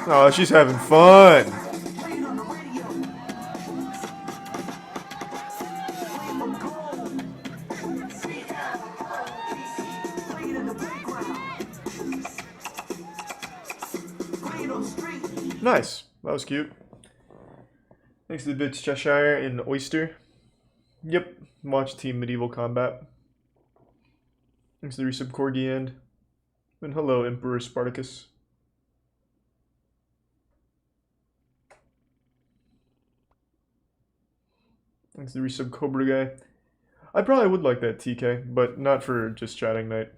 Oh, she's having fun. Nice. That was cute. Thanks to the bits Cheshire and Oyster. Yep. Watch Team Medieval Combat. Thanks to the resub Corgi and hello, Emperor Spartacus. Thanks to the resub Cobra Guy. I probably would like that TK, but not for just chatting night.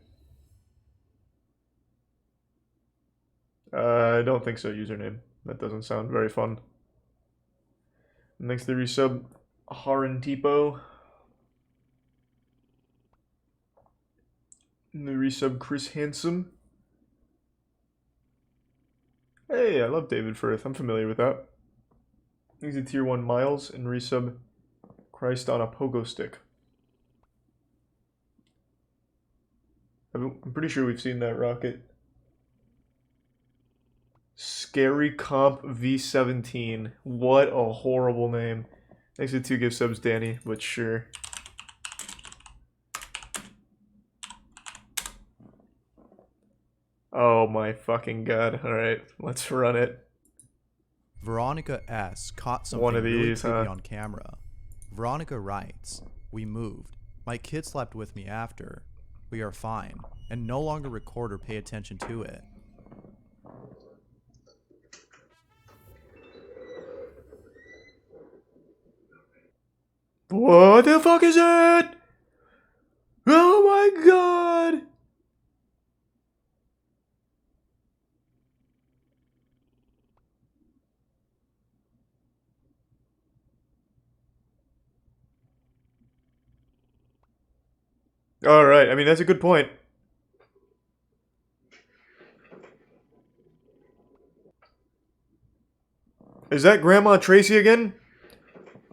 I don't think so, username. That doesn't sound very fun. And thanks to the resub Haran Tipo. And the resub Chris Handsome. Hey, I love David Firth. I'm familiar with that. Thanks to tier 1 Miles and resub Christ on a pogo stick. I'm pretty sure we've seen that rocket. Scary Comp V17. What a horrible name. Thanks to 2 gift subs, Danny, but sure. Oh my fucking god. Alright, let's run it. Veronica S. caught something One of really these, creepy on camera. Veronica writes, "We moved. My kid slept with me after. We are fine, and no longer record or pay attention to it." What the fuck is that? Oh my god! Alright, I mean, that's a good point. Is that Grandma Tracy again?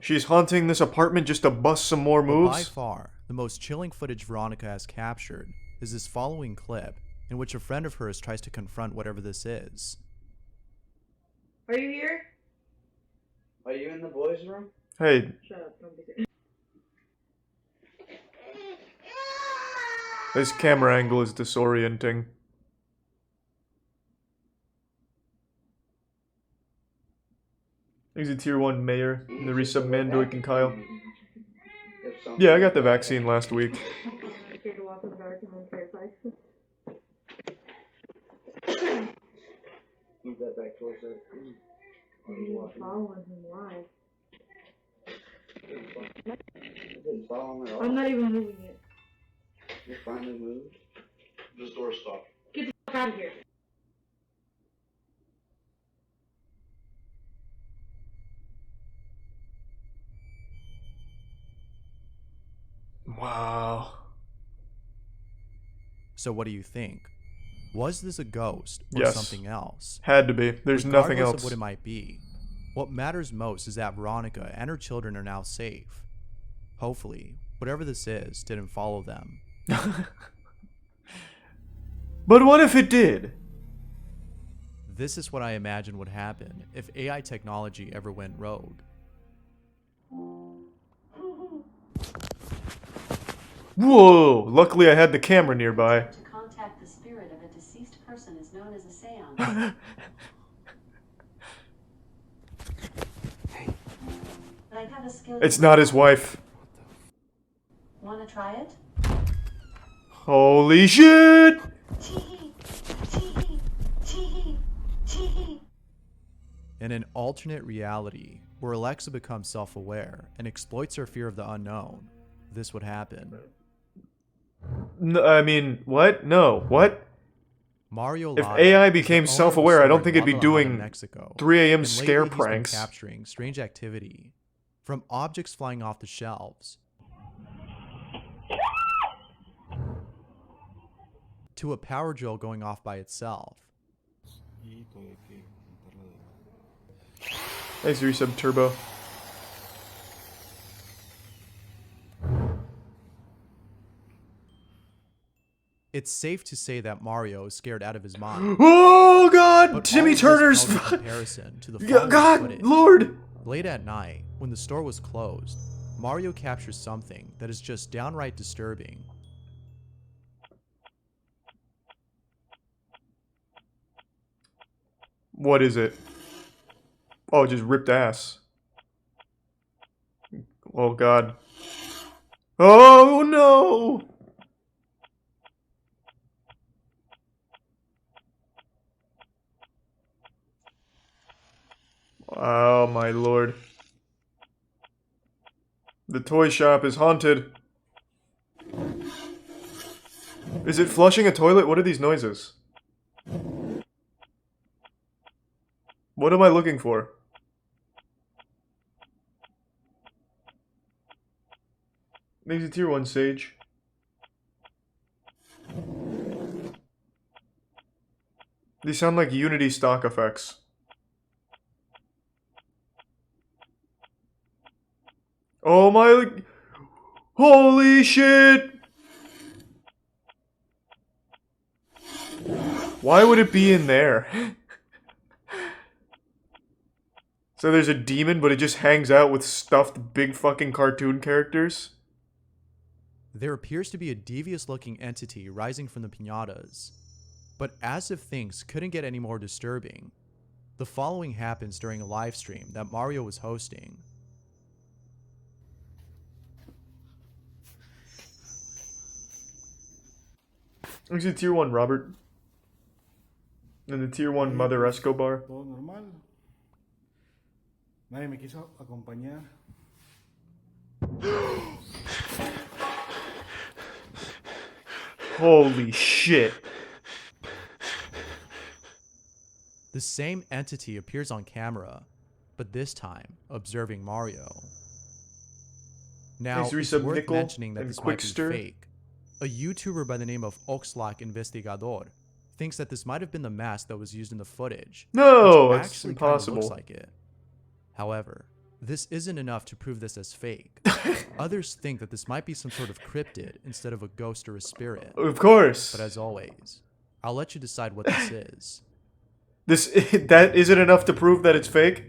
She's haunting this apartment just to bust some more moves? But by far, the most chilling footage Veronica has captured is this following clip, in which a friend of hers tries to confront whatever this is. Are you here? Are you in the boys' room? Hey. Shut up, don't be serious. This camera angle is disorienting. He's a tier 1 mayor, and the resub Mandoik and Kyle. Yeah, I got the vaccine last week. Move that back towards that. You're following him live. Didn't follow him at all. I'm not even moving it. You finally moved? This door's stopped. Get the fuck out of here. Wow. So what do you think? Was this a ghost or Yes. something else? Had to be. There's nothing Regardless else. of what it might be, what matters most is that Veronica and her children are now safe. Hopefully, whatever this is didn't follow them. But what if it did? This is what I imagine would happen if AI technology ever went rogue. Whoa! Luckily I had the camera nearby. To contact the spirit of a deceased person is known as a seance. But I have a skill. It's not his wife. Wanna try it? Holy shit! In an alternate reality, where Alexa becomes self-aware and exploits her fear of the unknown, this would happen. No, I mean, what? No, what? Mario If Lotto, AI the became owner of self-aware, the I don't store think it'd be Guadalajara, doing Mexico, 3 a.m. and scare lately he's been pranks. capturing strange activity, from objects flying off the shelves to a power drill going off by itself. Thanks for resub Turbo. It's safe to say that Mario is scared out of his mind. Oh God! But Timmy all of this Turner's pales in comparison to the God, following footage. Lord! Late at night, when the store was closed, Mario captures something that is just downright disturbing. What is it? Oh, just ripped ass. Oh God. Oh no! Oh my lord. The toy shop is haunted. Is it flushing a toilet? What are these noises? What am I looking for? Maybe tier 1 sage. These sound like Unity stock effects. Oh my... Holy shit! Why would it be in there? So there's a demon, but it just hangs out with stuffed big fucking cartoon characters? There appears to be a devious-looking entity rising from the piñatas. But as if things couldn't get any more disturbing, the following happens during a live stream that Mario was hosting. Who's the tier 1 Robert? And the tier 1 Mother Escobar? Todo normal. Nadie me quiso acompañar. Holy shit. The same entity appears on camera, but this time observing Mario. Now, Thanks, it's Resub worth Nickel mentioning that and this might be Quickster. fake. A YouTuber by the name of Oxlack Investigador thinks that this might have been the mask that was used in the footage. No, which it's actually kinda impossible. looks like it. However, this isn't enough to prove this as fake. Others think that this might be some sort of cryptid instead of a ghost or a spirit. Of course. But as always, I'll let you decide what this is. That isn't enough to prove that it's fake?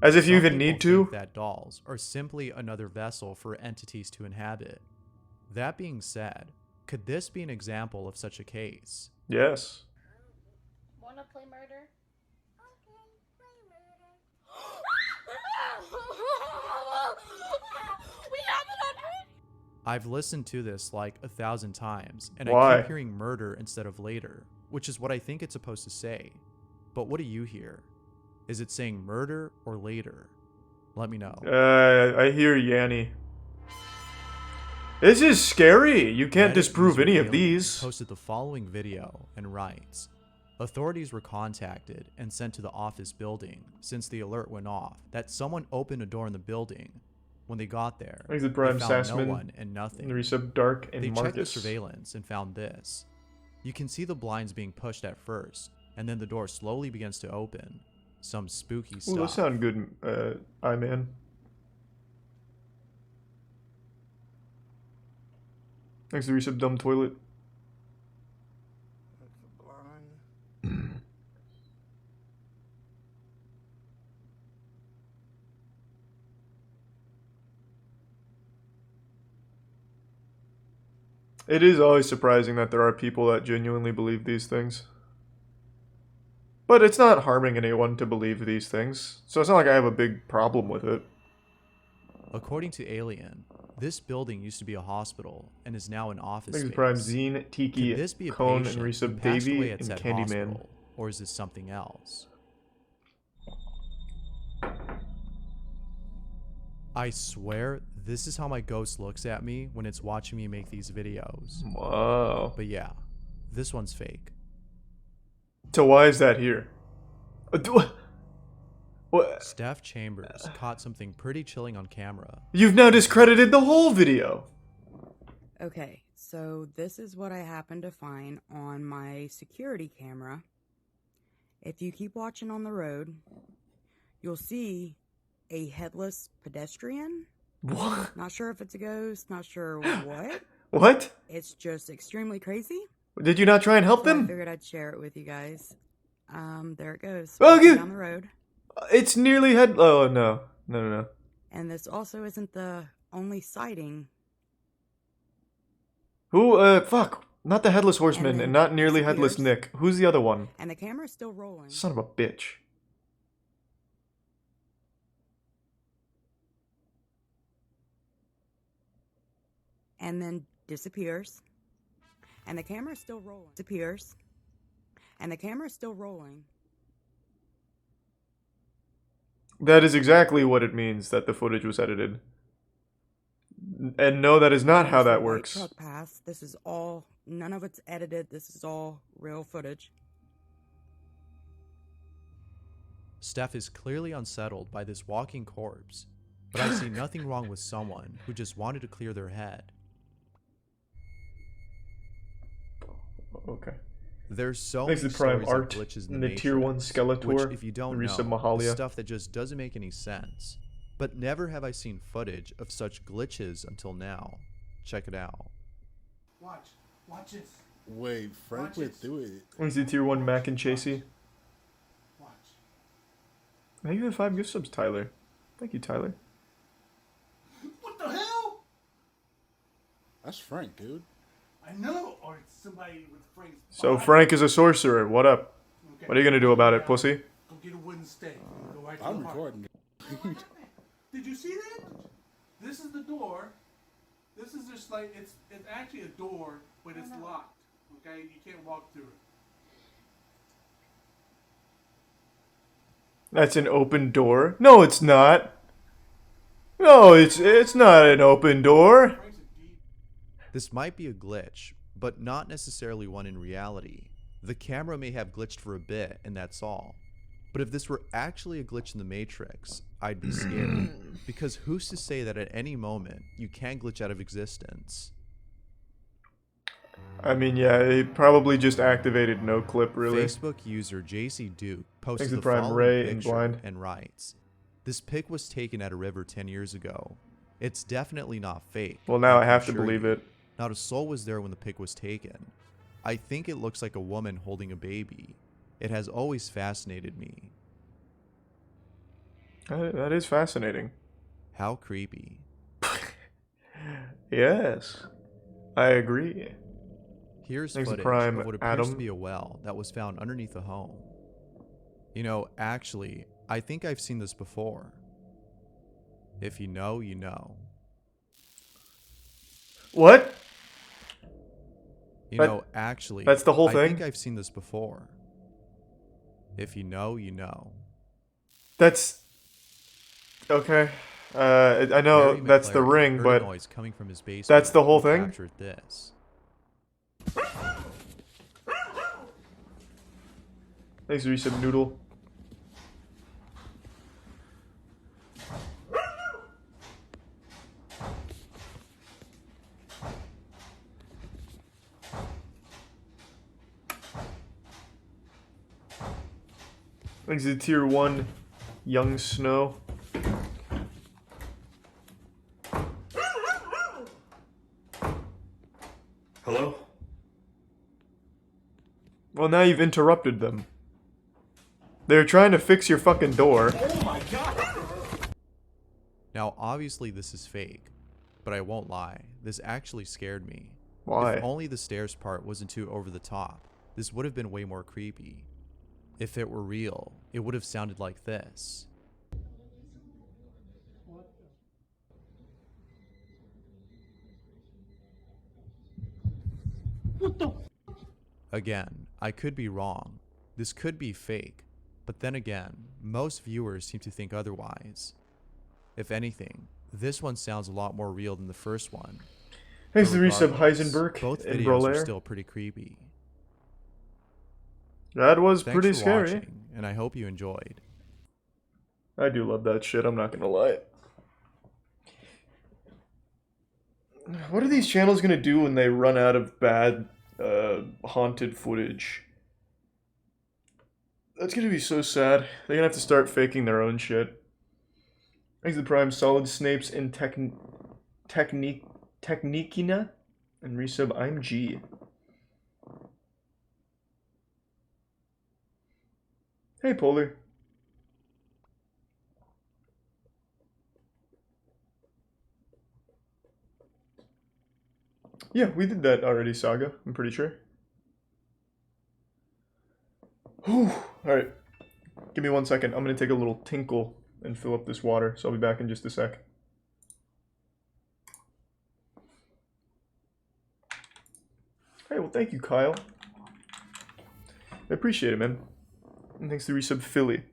As if you Some even people need to? think that dolls are simply another vessel for entities to inhabit. That being said, could this be an example of such a case? Yes. Wanna play murder? I've listened to this like 1,000 times, and I Why? keep hearing murder instead of later, which is what I think it's supposed to say. But what do you hear? Is it saying murder or later? Let me know. I hear Yanni. This is scary. You can't Reddit disprove user any of Alien these. Posted the following video and writes, authorities were contacted and sent to the office building since the alert went off that someone opened a door in the building. When they got there, Thanks to they Prime found Sassman, no one and nothing. and Resub Dark, and they checked the Marcus. surveillance and found this. You can see the blinds being pushed at first, and then the door slowly begins to open. Some spooky Ooh, stuff. those sound good, I-Man. Thanks to Resub Dumb Toilet. It is always surprising that there are people that genuinely believe these things. But it's not harming anyone to believe these things, so it's not like I have a big problem with it. According to Alien, this building used to be a hospital and is now an office Thanks space. Prime Zine, Tiki, Could this be a Cone, and patient who Resub passed Davey, away at and said Candyman. hospital, or is this something else? I swear, this is how my ghost looks at me when it's watching me make these videos. Wow. But yeah, this one's fake. So why is that here? What? Steph Chambers caught something pretty chilling on camera. You've now discredited the whole video. Okay, so this is what I happened to find on my security camera. If you keep watching on the road, you'll see a headless pedestrian. What? Not sure if it's a ghost, not sure what. What? It's just extremely crazy. Did you not try and help So I them? figured I'd share it with you guys. There it goes. Oh, Walking good. down the road. It's nearly head. Oh no, no. And this also isn't the only sighting. Who? Fuck. Not the headless horseman, and not nearly headless disappears. Nick. Who's the other one? And the camera's still rolling. Son of a bitch. And then disappears. And the camera's still rolling. Disappears. And the camera's still rolling. That is exactly what it means that the footage was edited. And no, that is not how that works. Truck pass. This is all, none of it's edited. This is all real footage. Steph is clearly unsettled by this walking corpse, but I see nothing wrong with someone who just wanted to clear their head. Okay. There's so Thanks many to Prime stories of Art glitches in and the the Tier 1 Matrix, Skeletor, which, if you don't Risa know, Mahalia. is stuff that just doesn't make any sense. But never have I seen footage of such glitches until now. Check it out. Watch. Watch this. Wait, Frank went through it. Thanks to Tier 1 Mac and Chasey. Watch. Thank you for the 5 gift subs, Tyler. Thank you, Tyler. What the hell? That's Frank, dude. I know. Or it's somebody with Frank's So body. Frank is a sorcerer. What up? Okay. What are you gonna do about it, pussy? Go get a wooden stake. Go right to I'm the heart. recording. Did you see that? This is the door. This is just like it's actually a door, but it's locked. Okay, you can't walk through it. That's an open door. No, it's not. No, it's not an open door. This might be a glitch, but not necessarily one in reality. The camera may have glitched for a bit, and that's all. But if this were actually a glitch in the Matrix, I'd be scared. Because who's to say that at any moment you can glitch out of existence? I mean, yeah, it probably just activated no clip, really. Facebook user JC Duke posted Thanks to the Prime following Ray and picture Blind. and writes, "This pic was taken at a river 10 years ago. It's definitely not fake. Well, now I can have to assure believe you. it. Not a soul was there when the pic was taken. I think it looks like a woman holding a baby. It has always fascinated me." That is fascinating. How creepy. Yes, I agree. Here's Thanks to footage Prime of what appears to Adam. be a well that was found underneath a home. You know, actually, I think I've seen this before. If you know, you know. What? You That- know, actually, that's the whole I thing? think I've seen this before. If you know, you know. That's okay. I know Mary that's the McClary ring, heard but a noise coming from his basement that's the whole and thing? captured this. Thanks, Resub Noodle. Thanks to Tier 1 Young Snow. Hello? Well, now you've interrupted them. They're trying to fix your fucking door. Oh my god! Now, obviously this is fake, but I won't lie, this actually scared me. Why? If only the stairs part wasn't too over the top, this would have been way more creepy. If it were real, it would have sounded like this. What the? Again, I could be wrong. This could be fake, but then again, most viewers seem to think otherwise. If anything, this one sounds a lot more real than the first one. Thanks But to Resub regardless, Heisenberg both and videos are Brolaire. still pretty creepy. That was Thanks pretty for scary. watching, and I hope you enjoyed. I do love that shit, I'm not gonna lie. What are these channels gonna do when they run out of bad haunted footage? That's gonna be so sad. They're gonna have to start faking their own shit. Thanks to the Prime Solid Snapes and Techniquina. And resub, I'm G. Hey, Polar. Yeah, we did that already, Saga. I'm pretty sure. Whew. Alright. Give me 1 second. I'm gonna take a little tinkle and fill up this water, so I'll be back in just a sec. Hey, well, thank you, Kyle. I appreciate it, man. And thanks to resub Philly.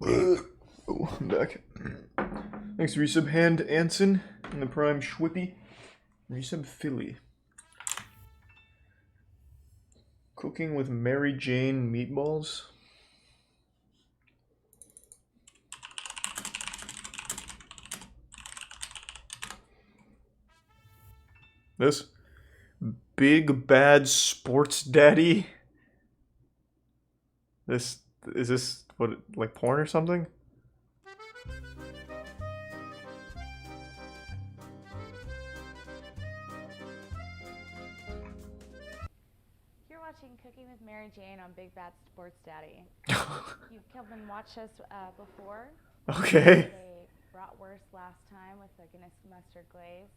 Oh, I'm back. Thanks, resub Hand Anson and the Prime Schwippy. Resub Philly. Cooking with Mary Jane meatballs. This big bad sports daddy. This is this what, like porn or something? You're watching Cooking with Mary Jane on Big Bad Sports Daddy. You've come and watched us before. Okay. They bratwurst last time with the Guinness mustard glaze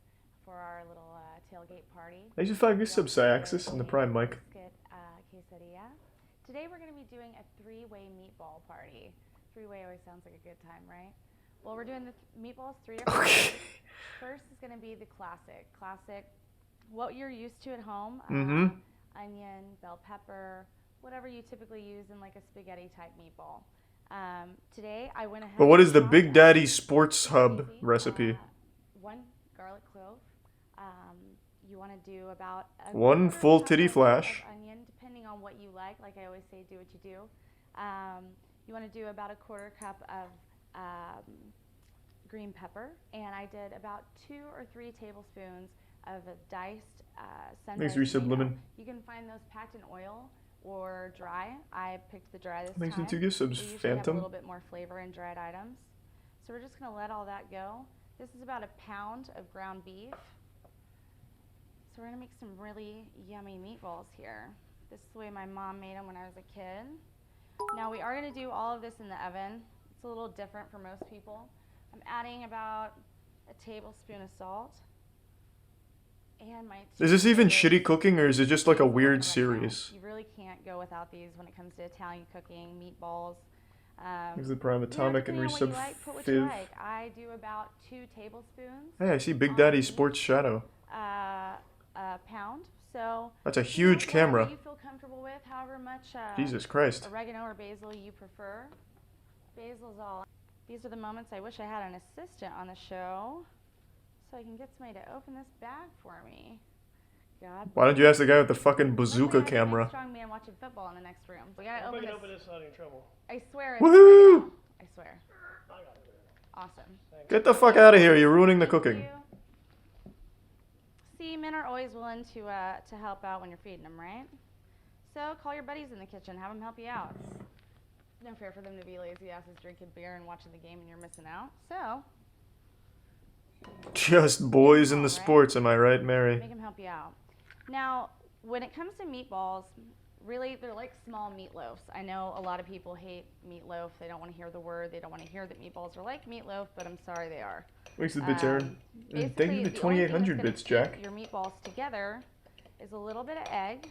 for our little tailgate party. Thanks for 5 gift subs, Syaxis and the Prime Mic. Quesadilla. Today we're going to be doing a three-way meatball party. Three-way always sounds like a good time, right? Well, we're doing the meatballs 3 different ways. First is going to be the classic, what you're used to at home. Onion, bell pepper, whatever you typically use in like a spaghetti type meatball. Today I went ahead. But what is the Big Daddy Sports Hub recipe? 1 garlic clove. You want to do about 1 full titty flash. Onion, depending on what you like. Like I always say, do what you do. You want to do about a 1/4 cup of green pepper, and I did about 2 or 3 tablespoons of a diced sun-dried resub Lemon. You can find those packed in oil or dry. I picked the dry this Thanks time. for 2 gift subs, We usually Phantom. have a little bit more flavor in dried items. So we're just going to let all that go. This is about 1 pound of ground beef. So we're going to make some really yummy meatballs here. This is the way my mom made them when I was a kid. Now we are going to do all of this in the oven. It's a little different for most people. I'm adding about a tablespoon of salt, and my Is this even favorite shitty cooking or is it just like a basil weird and oregano. series? You really can't go without these when it comes to Italian cooking, meatballs. Here's the Prime You know, Atomic and depending on what you Resub like, put what you Fiv. like. I do about 2 tablespoons. Hey, I see Big Daddy Sports Shadow. A pound. So That's a you know, huge whatever camera. you feel comfortable with, however much Jesus Christ. oregano or basil you prefer. Basil's all. These are the moments I wish I had an assistant on the show, so I can get somebody to open this bag for me. God. Why don't you ask the guy with the fucking Looks bazooka like I have a big, camera? strong man watching football in the next room. We gotta If I open can this. open this without any trouble. I swear. It's Woohoo! right now. I swear. Awesome. Get the fuck out of here, you're ruining the cooking. You. See, men are always willing to help out when you're feeding them, right? So call your buddies in the kitchen, have them help you out. It's no fair for them to be lazy asses drinking beer and watching the game and you're missing out. So Just boys in the sports, am I right, Mary? make them help you out. Now, when it comes to meatballs, really, they're like small meatloafs. I know a lot of people hate meatloaf. They don't want to hear the word. They don't want to hear that meatballs are like meatloaf, but I'm sorry they are. Thanks for the bits, Aaron. And thank you for Basically, the only thing 2,800 that's bits, gonna Jack. keep your meatballs together is a little bit of egg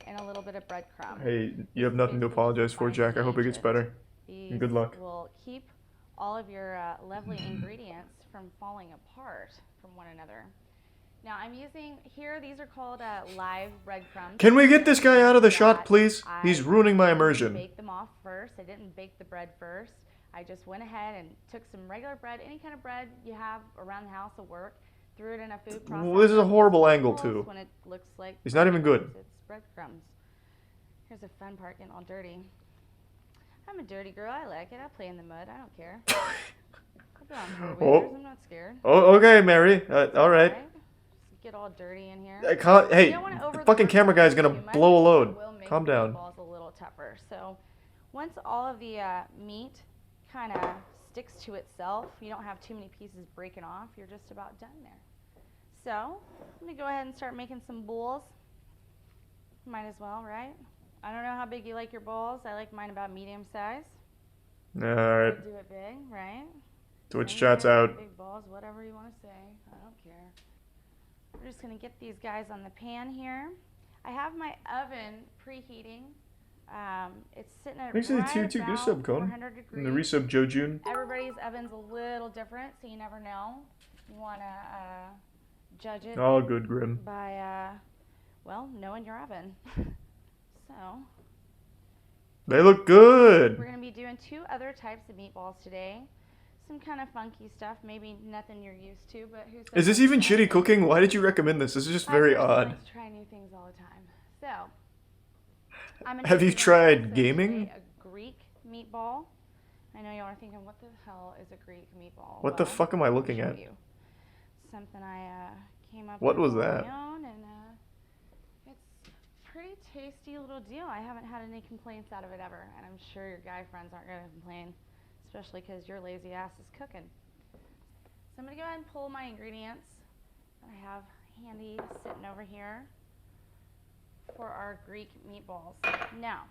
and a little bit of breadcrumb. Hey, you have nothing to apologize for, Jack. I hope it gets better. These And good luck. will keep all of your lovely ingredients from falling apart from one another. Now I'm using here, these are called live breadcrumbs. Can we get this guy out of the shot, please? He's ruining my I immersion. baked them off first. I didn't bake the bread first. I just went ahead and took some regular bread, any kind of bread you have around the house will work, threw it in a food processor. Well, this is a horrible angle, too. When it looks like It's not even good. It's breadcrumbs. Here's a fun part, getting all dirty. I'm a dirty girl. I like it. I play in the mud. I don't care. I've been on 4 wheelers. I'm not scared. Oh, okay, Mary. All right. Just get all dirty in here. I can't, hey, You don't wanna the over fucking the camera guy's gonna too much, blow a it load. will make Calm the down. meatballs a little tougher. So once all of the meat kind of sticks to itself, you don't have too many pieces breaking off, you're just about done there. So I'm gonna go ahead and start making some bowls. Might as well, right? I don't know how big you like your bowls. I like mine about medium size. All right. Do it big, right? Twitch Same chat's here, out. Big balls, whatever you want to say. I don't care. We're just gonna get these guys on the pan here. I have my oven preheating. It's sitting at Thanks for the right tier 2 about gift sub, Cone. 400 And the degrees. resub, Joe June. Everybody's oven's a little different, so you never know. You wanna judge it. All good, Grim. By well, knowing your oven. So They look good. we're gonna be doing 2 other types of meatballs today. Some kind of funky stuff, maybe nothing you're used to, but who says Is this it's even not? shitty cooking? Why did you recommend this? This is just My very person odd. likes to try new things all the time. So, I'm gonna Have be you doing tried also gaming? today a Greek meatball. I know y'all are thinking, what the hell is a Greek meatball? What the Well, fuck am I I'll looking show at? you. Something I came up What with was on that? my own, and it's a pretty tasty little deal. I haven't had any complaints out of it ever, and I'm sure your guy friends aren't gonna complain, especially because your lazy ass is cooking. So I'm gonna go ahead and pull my ingredients that I have handy sitting over here for our Greek meatballs. Now,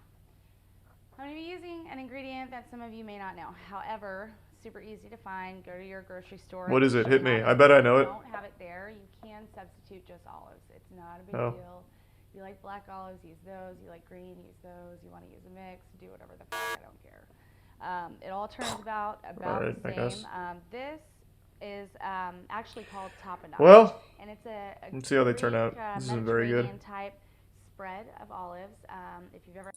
I'm going to be using an ingredient that some of you may not know. However, super easy to find. Go to your grocery store. What is it? Should Hit me. have I bet I know If it. you don't have it there, you can substitute just olives. It's not a big Oh. deal. If you like black olives, use those. You like green, use those. You want to use a mix, do whatever the fuck, I don't care. It all turns about Alright, the I guess. same. This is actually called tapenade. Well, and it's a let's see how they turn Greek, out. This isn't very good. Mediterranean type spread of olives. If you've ever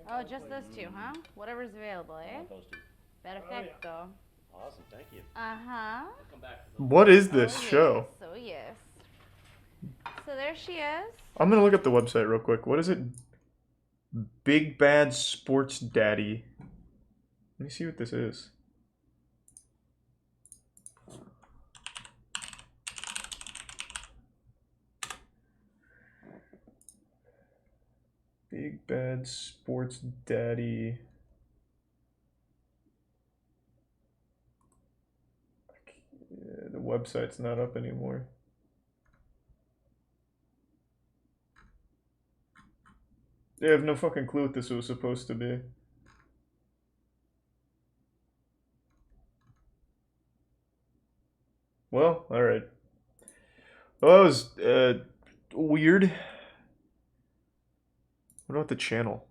Oh, just those 2, huh? Whatever's available, eh? Those 2. Perfecto. Awesome, thank you. Uh-huh. Come back. What is this show? So yes. So there she is. I'm gonna look up the website real quick. What is it? Big Bad Sports Daddy. Let me see what this is. Big Bad Sports Daddy. Yeah, the website's not up anymore. I have no fucking clue what this was supposed to be. Well, alright. Well, that was weird. What about the channel?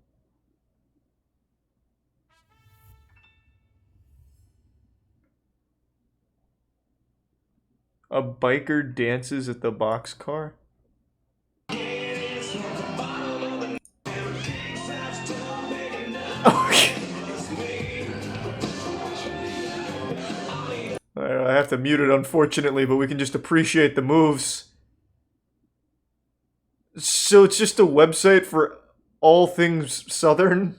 A biker dances at the boxcar? I have to mute it, unfortunately, but we can just appreciate the moves. So it's just a website for all things Southern?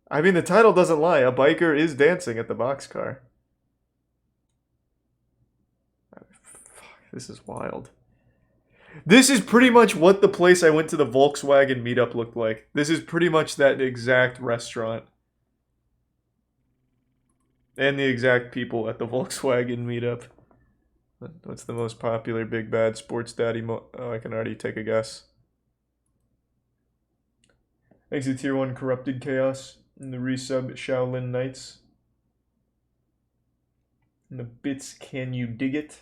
I mean, the title doesn't lie. A biker is dancing at the boxcar. Fuck, this is wild. This is pretty much what the place I went to the Volkswagen meetup looked like. This is pretty much that exact restaurant. And the exact people at the Volkswagen meetup. What's the most popular big bad sports daddy oh, I can already take a guess. Thanks to Tier 1 Corrupted Chaos. And the resub Shaolin Knights. And the bits Can You Dig It?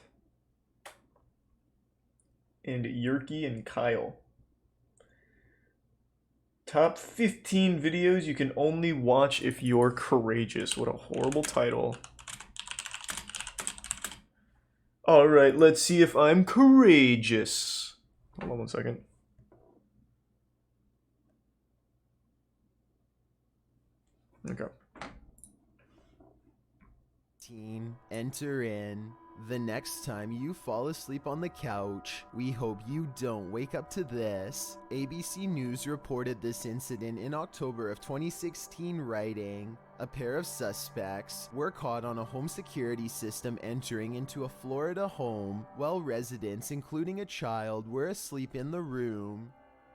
And Yerky and Kyle. Top 15 videos you can only watch if you're courageous. What a horrible title. Alright, let's see if I'm courageous. Hold on one second. Okay. Enter in. The next time you fall asleep on the couch, we hope you don't wake up to this. ABC News reported this incident in October of 2016, writing, a pair of suspects were caught on a home security system entering into a Florida home while residents, including a child, were asleep in the room.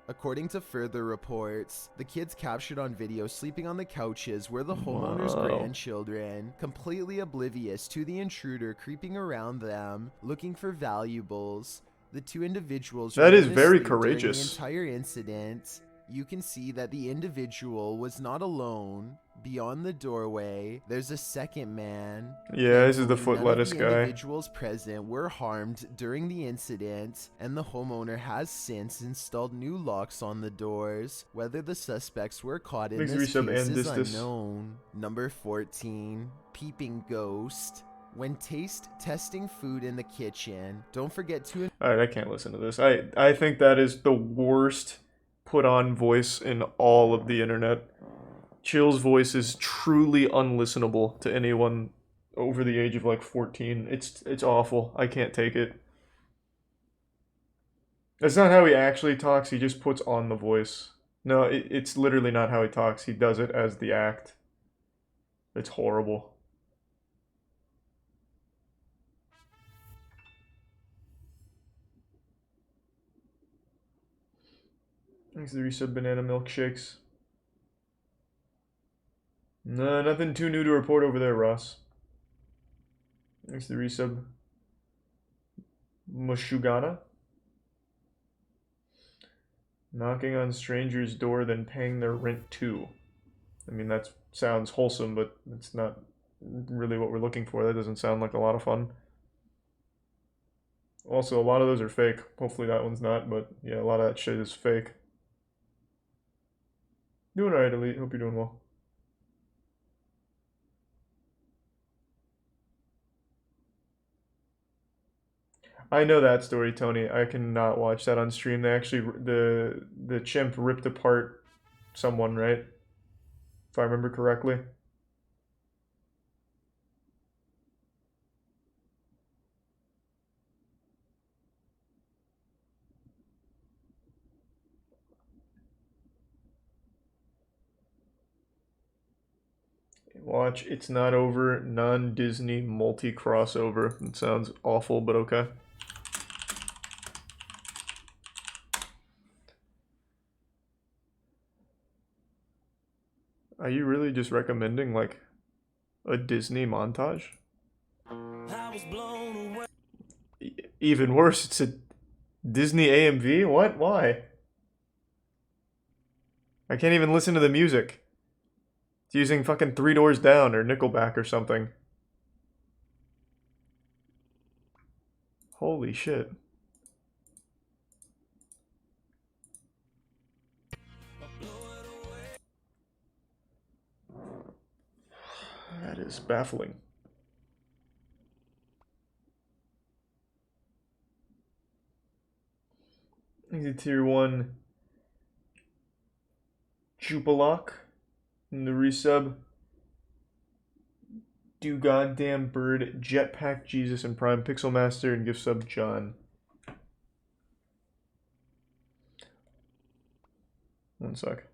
According to further reports, the kids captured on video sleeping on the couches were the homeowner's grandchildren, completely oblivious to the intruder creeping around them, looking for valuables. The two individuals that is remained very asleep during courageous. the entire incident. You can see that the individual was not alone. Beyond the doorway, there's a second man. Yeah, this is the foot None lettuce of the guy. Individuals present were harmed during the incident, and the homeowner has since installed new locks on the doors. Whether the suspects were caught in Thanks, this resub case and is Distus. unknown. Number 14, Peeping Ghost. When taste testing food in the kitchen, don't forget to... Alright, I can't listen to this. I think that is the worst put on voice in all of the internet. Chill's voice is truly unlistenable to anyone over the age of like 14. It's awful. I can't take it. That's not how he actually talks. He just puts on the voice. No, it's literally not how he talks. He does it as the act. It's horrible. Thanks to the resub banana milkshakes. No, nothing too new to report over there, Ross. Thanks to the resub. Mushugana. Knocking on strangers' door, then paying their rent too. I mean, that sounds wholesome, but it's not really what we're looking for. That doesn't sound like a lot of fun. Also, a lot of those are fake. Hopefully that one's not, but yeah, a lot of that shit is fake. Doing alright, Elite. Hope you're doing well. I know that story, Tony. I cannot watch that on stream. They actually, the chimp ripped apart someone, right? If I remember correctly. Watch It's Not Over, non-Disney multi-crossover. It sounds awful, but okay. Are you really just recommending, like, a Disney montage? Even worse, it's a Disney AMV? What? Why? I can't even listen to the music. It's using fucking 3 Doors Down or Nickelback or something. Holy shit. That is baffling. He's a tier 1 Jupalock in the resub. Do Goddamn Bird, Jetpack Jesus, and Prime Pixel Master, and gift sub John. One sec.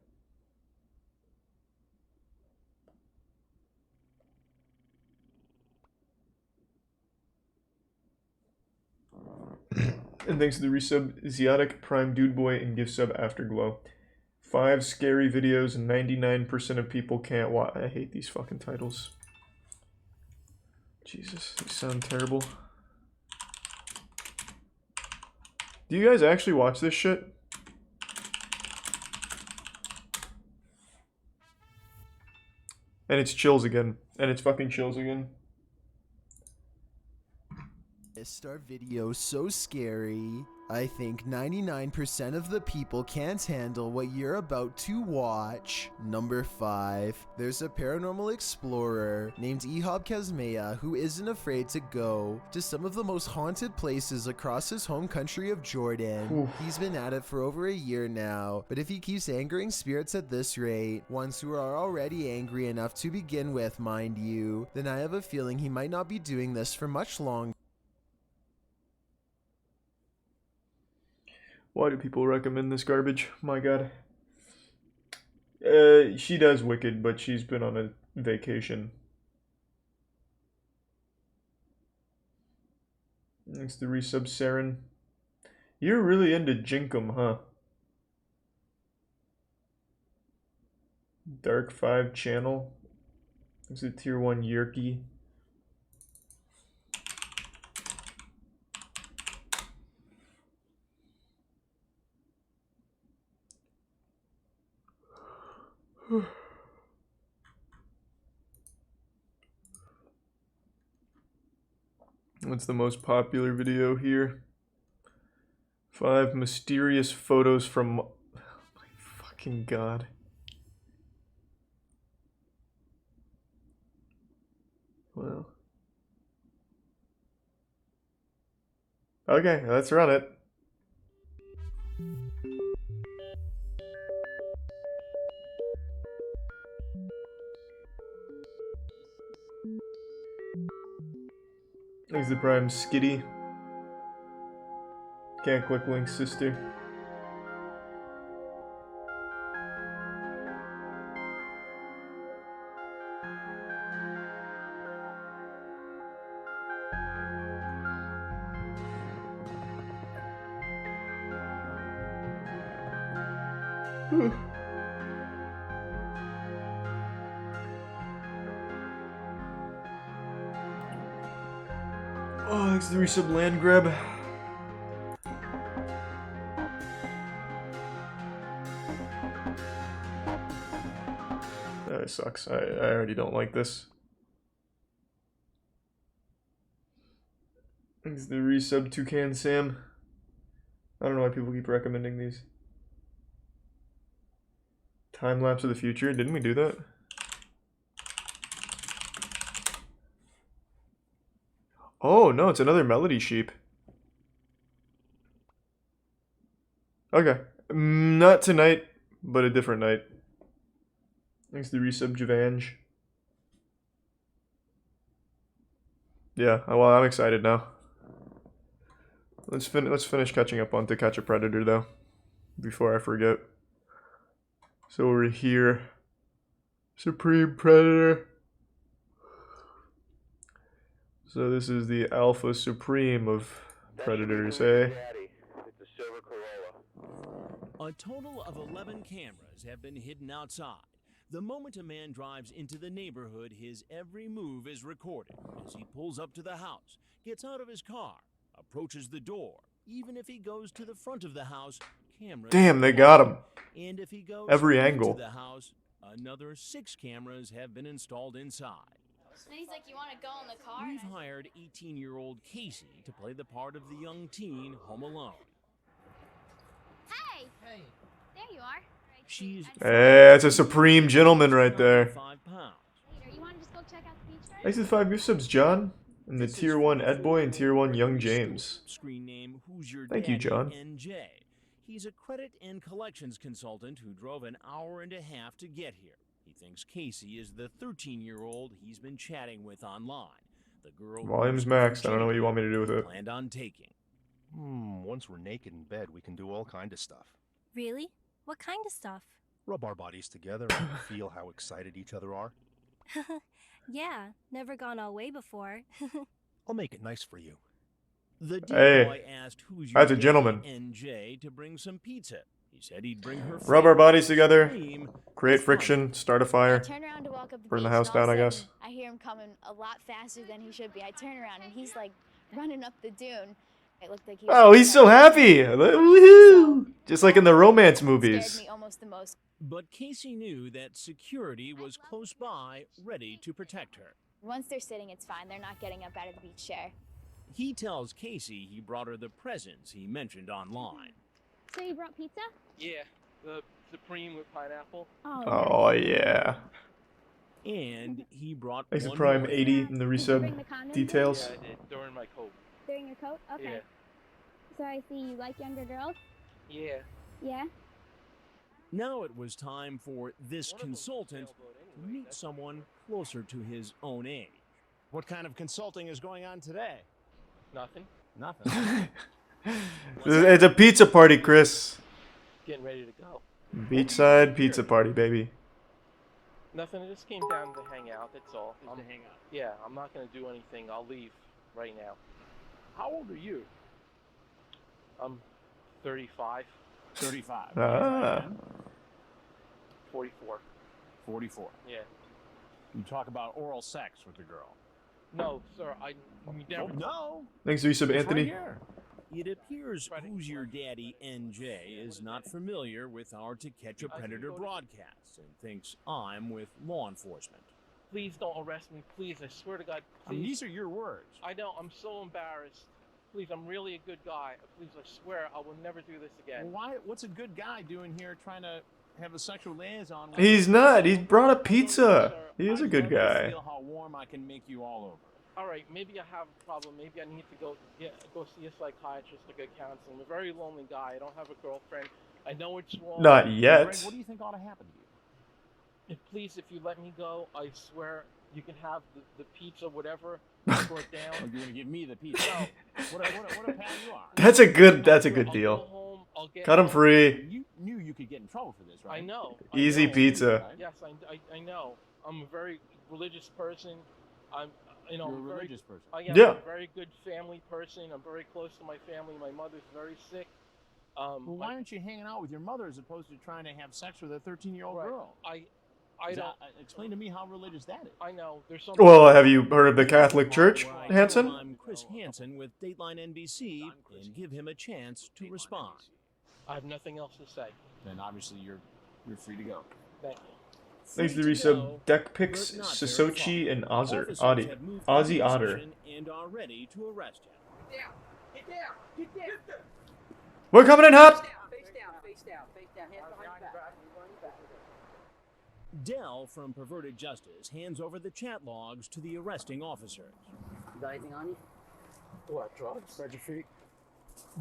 And thanks to the resub, Ziatic, Prime Dude Boy, and gift sub Afterglow. 5 scary videos, and 99% of people can't watch. I hate these fucking titles. Jesus, these sound terrible. Do you guys actually watch this shit? And it's chills again. And it's fucking chills again. Our video so scary. I think 99% of the people can't handle what you're about to watch. Number 5. There's a paranormal explorer named Ihab Kazmea who isn't afraid to go to some of the most haunted places across his home country of Jordan. Oof. He's been at it for over a year now, but if he keeps angering spirits at this rate, ones who are already angry enough to begin with, mind you, then I have a feeling he might not be doing this for much longer. Why do people recommend this garbage? My god. She does Wicked, but she's been on a vacation. Thanks to resub Saren. You're really into Jinkum, huh? Dark 5 channel. Thanks to tier 1 Yerky. What's the most popular video here? 5 mysterious photos from... Oh my fucking god. Well. Okay, let's run it. Thanks to Prime Skitty. Can't click link, sister. Oh, thanks to the resub land grab. That sucks. I already don't like this. Thanks to the resub Toucan Sam. I don't know why people keep recommending these. Time lapse of the future. Didn't we do that? Oh, no, it's another Melody Sheep. Okay. Not tonight, but a different night. Thanks to the resub Javange. Yeah, well, I'm excited now. Let's finish catching up on To Catch a Predator, though, before I forget. So we're here. Supreme Predator. So this is the Alpha Supreme of Predators, eh? A total of 11 cameras have been hidden outside. The moment a man drives into the neighborhood, his every move is recorded as he pulls up to the house, gets out of his car, approaches the door. Even if he goes to the front of the house, cameras. Damn, they got him. And if he goes every into angle. The house, another 6 cameras have been installed inside. And he's like, you want to go in the car? We've hired 18-year-old Casey to play the part of the young teen home alone. Hey! Hey. There you are. She's Hey, that's a supreme gentleman right there. 5 pounds. You want to just go check out the beach? Thanks for the 5 gift subs, John. And the Tier 1 Ed Boy and Tier 1 Young James. Screen name Who's Your Thank you, Daddy, John. NJ. He's a credit and collections consultant who drove an hour and a half to get here. He thinks Casey is the 13-year-old he's been chatting with online. The girl Volume's maxed. I don't know what you want me to do with it. planned on taking. Once we're naked in bed, we can do all kind of stuff. Really? What kind of stuff? Rub our bodies together and feel how excited each other are. Yeah, never gone all way before. I'll make it nice for you. The Hey, boy asked Who's Your that's a Daddy, gentleman. NJ, to bring some pizza. He said he'd bring her Rub our bodies together, cream. create friction, start a fire, I turn around to walk up the burn the beach, house and all down, of I a guess. sudden, I hear him coming a lot faster than he should be. I turn around and he's like running up the dune. It looked like he was Oh, he's so happy! Woohoo! Just like in the romance movies. scared me almost the most. But Casey knew that security was close by, ready to protect her. Once they're sitting, it's fine. They're not getting up out of the beach chair. He tells Casey he brought her the presents he mentioned online. So you brought pizza? Yeah, the supreme with pineapple. Oh, yeah. And he brought Thanks to one Prime more. 80 in the resub details. Yeah, I did. During my coat. During your coat? Okay. Yeah. So I see you like younger girls? Yeah. Yeah? Now it was time for this consultant to meet someone closer to his own age. What kind of consulting is going on today? Nothing. Nothing. It's a pizza party, Chris. Getting ready to go. Beachside pizza party, baby. Nothing. I just came down to hang out. That's all. To hang out. Yeah, I'm not gonna do anything. I'll leave right now. How old are you? I'm 35. 35. Ah. 44. 44. Yeah. You talk about oral sex with the girl. No, sir. We never. No. Thanks to resub, It's Anthony. Right here. It appears Who's Your Daddy, NJ, is not familiar with our To Catch a Predator broadcasts and thinks I'm with law enforcement. Please don't arrest me. Please, I swear to God. I mean, Please. these are your words. I know. I'm so embarrassed. Please, I'm really a good guy. Please, I swear, I will never do this again. Well, what's a good guy doing here trying to have a sexual liaison with He's not. He brought a pizza. He is a good guy. Feel how warm I can make you all over. All right, maybe I have a problem. Maybe I need to go see a psychiatrist to get counseling. I'm a very lonely guy. I don't have a girlfriend. I know it's wrong. Not yet. Greg, what do you think ought to happen to you? Please, if you let me go, I swear you can have the pizza, whatever. Throw it down. Oh, you're gonna give me the pizza? What a pal you are. That's a good deal. Cut him free. You knew you could get in trouble for this, right? I know. Easy pizza. Yes, I know. I'm a very religious person. You're a religious person. I'm Yeah. a very good family person. I'm very close to my family. My mother's very sick. Well, why aren't you hanging out with your mother as opposed to trying to have sex with a 13-year-old Right. girl? I don't. Explain to me how religious that is. I know. There's some. Well, have you heard of the Catholic Church, Hanson? I'm Chris Hansen with Dateline NBC and give him a chance to respond. I have nothing else to say. Then obviously you're free to go. Thank you. Thanks to the resub, Deck Picks, Sisochi, and Ozzy Otter. And are ready to arrest him. Get down! Get down! We're coming in hot! Face down, face down, face down. Hands behind your back. Dell from Perverted Justice hands over the chat logs to the arresting officers. You got anything on you? What, drugs? Spread your feet.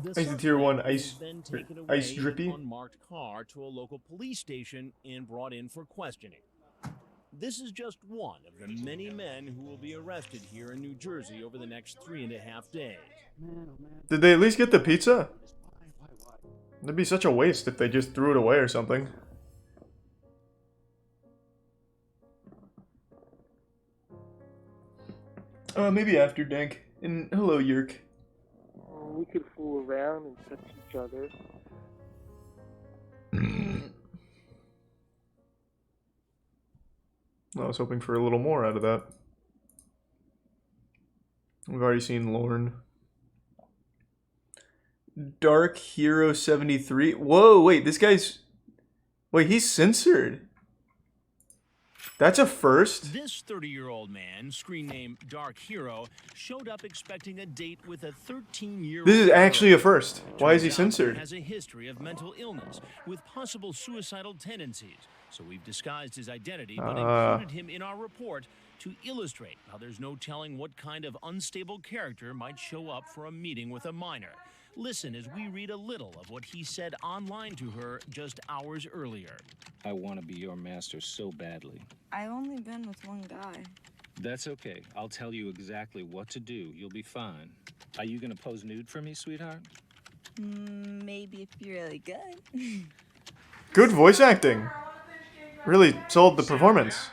The Thanks to Tier 1 suspect Ice, is then taken ice away Drippy. in an unmarked car to a local police station and brought in for questioning. This is just one of the many men who will be arrested here in New Jersey over the next 3.5 days. Did they at least get the pizza? That'd be such a waste if they just threw it away or something. Maybe after Dank. And hello, Yerk. We could fool around and touch each other. I was hoping for a little more out of that. We've already seen Lorne. Dark Hero 73. Whoa, wait, this guy's... Wait, he's censored. That's a first. This 30-year-old man, screen name Dark Hero, showed up expecting a date with a 13-year-old. This is actually a first. Why is he Turns out censored? Has a history of mental illness with possible suicidal tendencies. So we've disguised his identity, but included him in our report to illustrate how there's no telling what kind of unstable character might show up for a meeting with a minor. Listen as we read a little of what he said online to her just hours earlier. I want to be your master so badly. I've only been with one guy. That's okay. I'll tell you exactly what to do. You'll be fine. Are you going to pose nude for me, sweetheart? Maybe if you're really good. Good voice acting. Really sold the performance.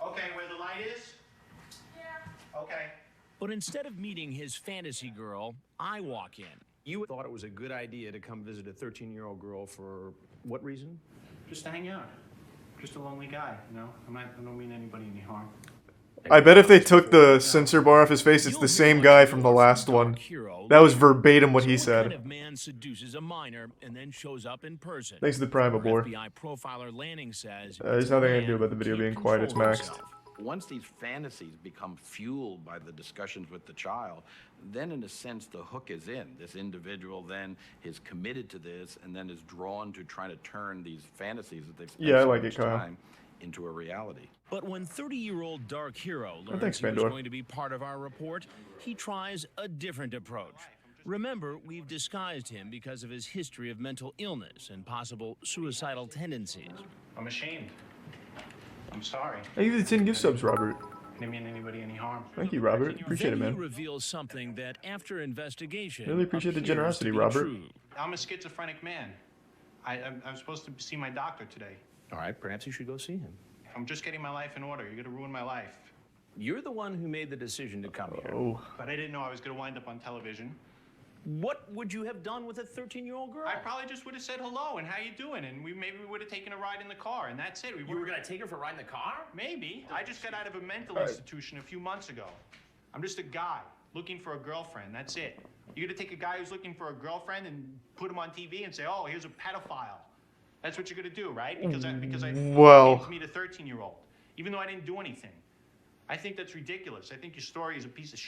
Okay, where the light is? Yeah. Okay. But instead of meeting his fantasy girl, I walk in. You thought it was a good idea to come visit a 13-year-old girl for what reason? Just to hang out. Just a lonely guy, you know? I don't mean anybody any harm. I bet if they took the censor bar off his face, it's the same guy from the last one. That was verbatim what he said. What kind of man seduces a minor and then shows up in person? Thanks to the Prime Abor. FBI profiler Lanning says There's nothing I can do about the video being quiet, it's maxed. Once these fantasies become fueled by the discussions with the child, then in a sense the hook is in. This individual then is committed to this and then is drawn to try to turn these fantasies that they've spent so much time into a reality. But when 30-year-old Dark Hero learns thanks, he was Pandora. going to be part of our report, he tries a different approach. Remember, we've disguised him because of his history of mental illness and possible suicidal tendencies. I'm ashamed. I'm sorry. Thank you for the 10 gift subs, Robert. I didn't mean anybody any harm. Thank you, Robert. Appreciate it, Then man. he reveals something that, after investigation, Really appreciate the appears generosity, to be Robert. true. I'm a schizophrenic man. I'm supposed to see my doctor today. All right, perhaps you should go see him. I'm just getting my life in order. You're gonna ruin my life. You're the one who made the decision to come here. Oh. But I didn't know I was gonna wind up on television. What would you have done with a 13-year-old girl? I probably just would have said hello and how you doing, and maybe we would have taken a ride in the car, and that's it. You were gonna take her for a ride in the car? Maybe. I just got out of a mental institution a few months ago. I'm just a guy looking for a girlfriend. That's it. You're gonna take a guy who's looking for a girlfriend and put him on TV and say, "Oh, here's a pedophile." That's what you're gonna do, right? Because I Well. came to meet a 13-year-old, even though I didn't do anything. I think that's ridiculous. I think your story is a piece of shit.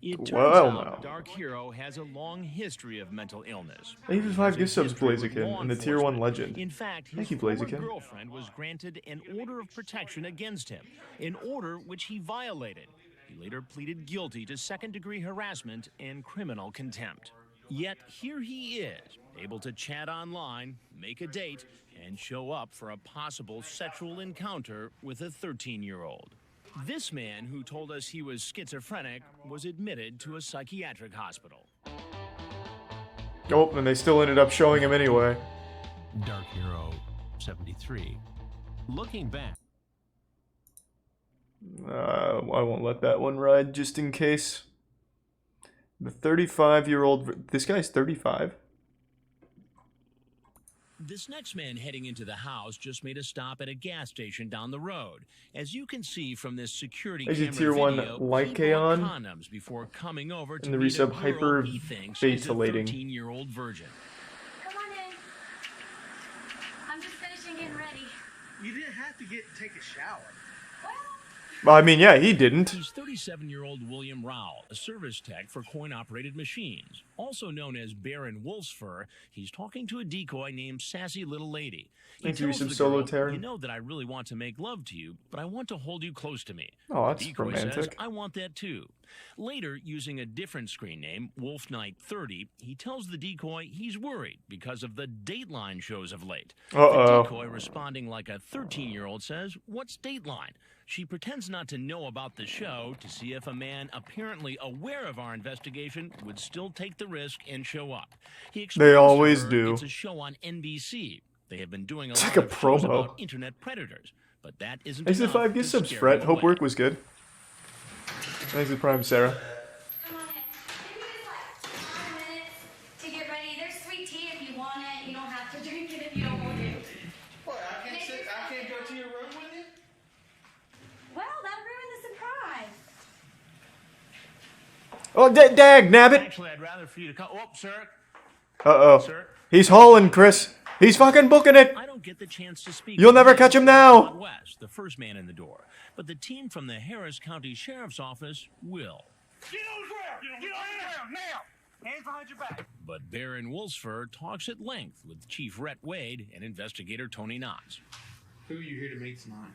It turns Well, out no. Dark Hero has a long history of mental illness. Thank you for 5 gift subs, Blaziken, and the tier 1 legend. In fact, his Thank you, former Blaziken. girlfriend was granted an order of protection against him, an order which he violated. He later pleaded guilty to second-degree harassment and criminal contempt. Yet here he is, able to chat online, make a date, and show up for a possible sexual encounter with a 13-year-old. This man, who told us he was schizophrenic, was admitted to a psychiatric hospital. Oh, and they still ended up showing him anyway. Dark Hero 73. Looking back. I won't let that one ride just in case. The 35-year-old... This guy's 35? This next man heading into the house just made a stop at a gas station down the road. As you can see from this security There's a camera tier 1 video, he Lycaon. bought condoms before coming over to And the meet a resub girl he thinks is a hyperventilating. 13-year-old virgin. Come on in. I'm just finishing getting ready. You didn't have to take a shower. Well, I mean, yeah, he didn't. He's 37-year-old William Rowell, a service tech for coin-operated machines. Also known as Baron Wolfsfur, he's talking to a decoy named Sassy Little Lady. He Thank you, tells some the solo girl, Terran. "You know that I really want to make love to you, but I want to hold you close to me." Oh, that's The decoy says, romantic. "I want that too." Later, using a different screen name, Wolf Knight 30, he tells the decoy he's worried because of the Dateline shows of late. Uh-oh. The decoy, responding like a 13-year-old, says, "What's Dateline?" She pretends not to know about the show to see if a man apparently aware of our investigation would still take the risk and show up. He explains to always her do. It's a show on NBC. They have been doing a It's lot like a of shows promo. about internet predators, but that isn't Thanks for the enough 5 gift to subs, scare Fred. him Hope away. work was good. Thanks for the Prime, Sarah. To get ready, there's sweet tea if you want it. You don't have to drink it if you don't want to. What, I can't go to your room with you? Well, that ruined the surprise. Oh, dag, nabbit! Actually, I'd rather for you to come. Oh, sir. Uh-oh. Sir? He's hauling, Chris. He's fucking booking it! I don't get the chance to speak. You'll with never him catch him or now. Todd West, the first man in the door, but the team from the Harris County Sheriff's Office will. Get on the ground! Get on the ground now! Hands behind your back. But Baron Wolfsford talks at length with Chief Rhett Wade and investigator Tony Knotts. Who are you here to meet tonight?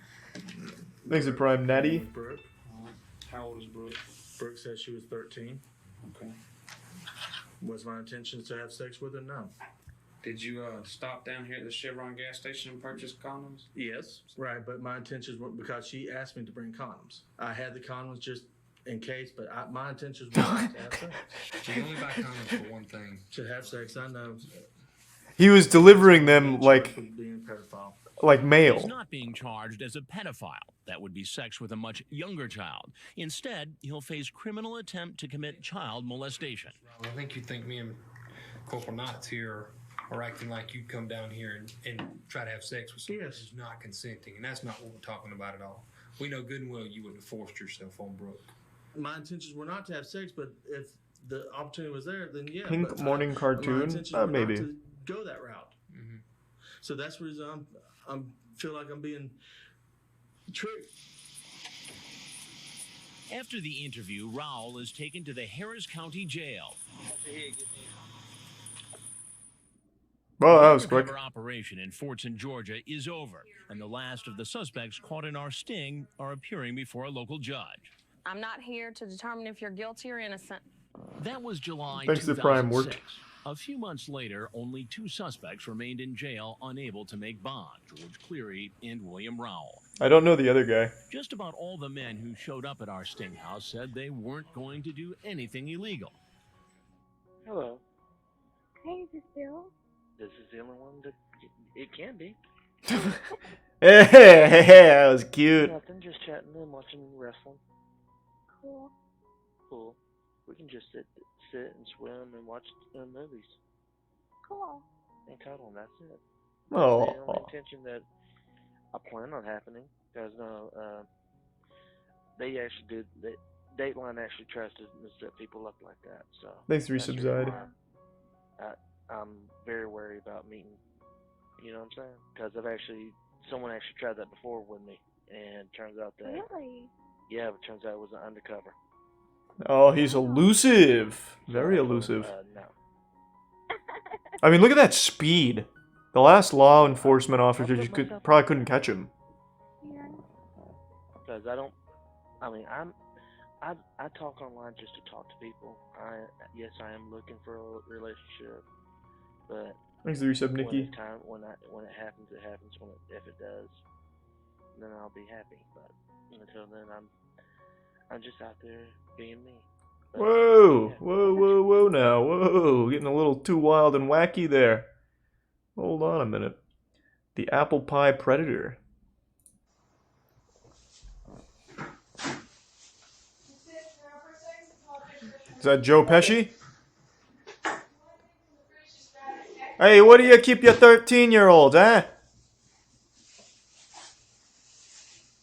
Thanks to Prime Natty. Brooke. How old is Brooke? Brooke said she was 13. Okay. Was my intention to have sex with her? No. Did you stop down here at the Chevron gas station and purchase condoms? Yes. Right, but my intentions were because she asked me to bring condoms. I had the condoms just in case, but my intentions were not to have sex. You only buy condoms for one thing. To have sex, I know. He was delivering them like Being a pedophile. like He's mail. not being charged as a pedophile. That would be sex with a much younger child. Instead, he'll face criminal attempt to commit child molestation. I think you think me and Corporal Knotts here are acting like you'd come down here and try to have sex with someone who's not consenting, and that's not what we're talking about at all. We know good and well you wouldn't have forced yourself on Brooke. My intentions were not to have sex, but if the opportunity was there, then yeah. Pink but morning my cartoon? intentions were not Maybe. to go that route. Mm-hmm. So that's the reason I'm feel like I'm being tricked. After the interview, Rowell is taken to the Harris County Jail. Well, that was The quick. undercover operation in Fortson, Georgia is over, and the last of the suspects caught in our sting are appearing before a local judge. I'm not here to determine if you're guilty or innocent. That was July Thanks to 2006. Prime work. A few months later, only two suspects remained in jail unable to make bond, George Cleary and William Rowell. I don't know the other guy. Just about all the men who showed up at our sting house said they weren't going to do anything illegal. Hello. Hey, is this Bill? This is the only one that it can be. Hey, that was cute. Nothing, just chatting and watching wrestling. Cool. Cool. We can just sit and swim and watch movies. Cool. And cuddle, and that's it. Oh. The only intention that I plan on happening, because they actually did. Dateline actually tries to set people up like that. So Thanks for that's the resubside. reason why I'm very wary about meeting. You know what I'm saying? Because someone actually tried that before with me, and it turns out that Really? yeah, but it turns out it was an undercover. Oh, he's elusive. Very elusive. No. I mean, look at that speed. The last law enforcement officer just probably couldn't catch him. Yeah. Because I talk online just to talk to people. Yes, I am looking for a relationship, but Thanks for the resub, Nikki. when it happens, it happens. If it does, then I'll be happy. But until then, I'm just out there being me. But, Whoa, yeah. whoa now, whoa. Getting a little too wild and wacky there. Hold on a minute. The Apple Pie Predator. Is that Joe Pesci? Hey, what do you keep your 13-year-old, eh?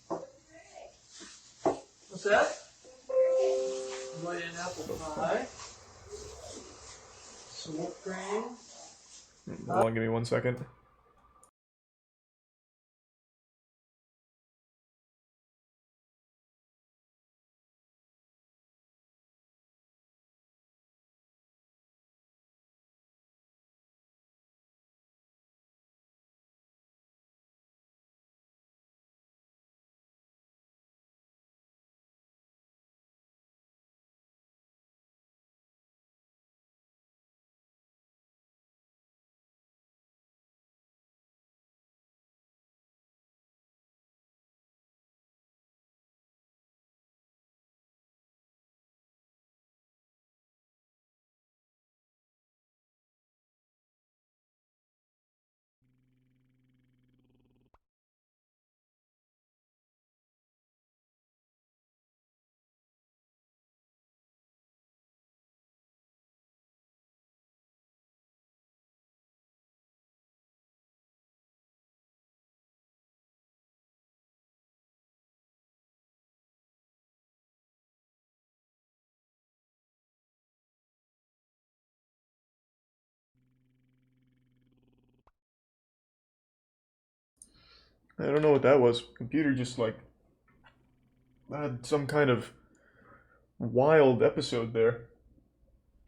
What's that? Light an apple pie. Some whipped cream. Hold on, give me 1 second. I don't know what that was. Computer just like had some kind of wild episode there.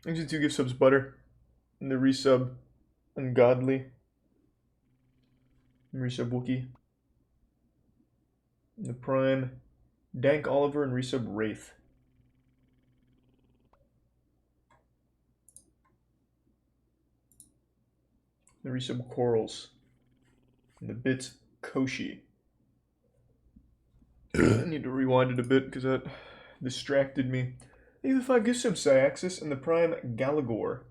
Thanks to 2 gift subs, Butter. And the resub, Ungodly. And resub, Wookie. And the Prime, Dank Oliver, and resub, Wraith. The resub, Corals. And the bits, Koshi. I need to rewind it a bit because that distracted me. Thank you for the 5 gift subs, Syaxis, and the Prime, Galagor.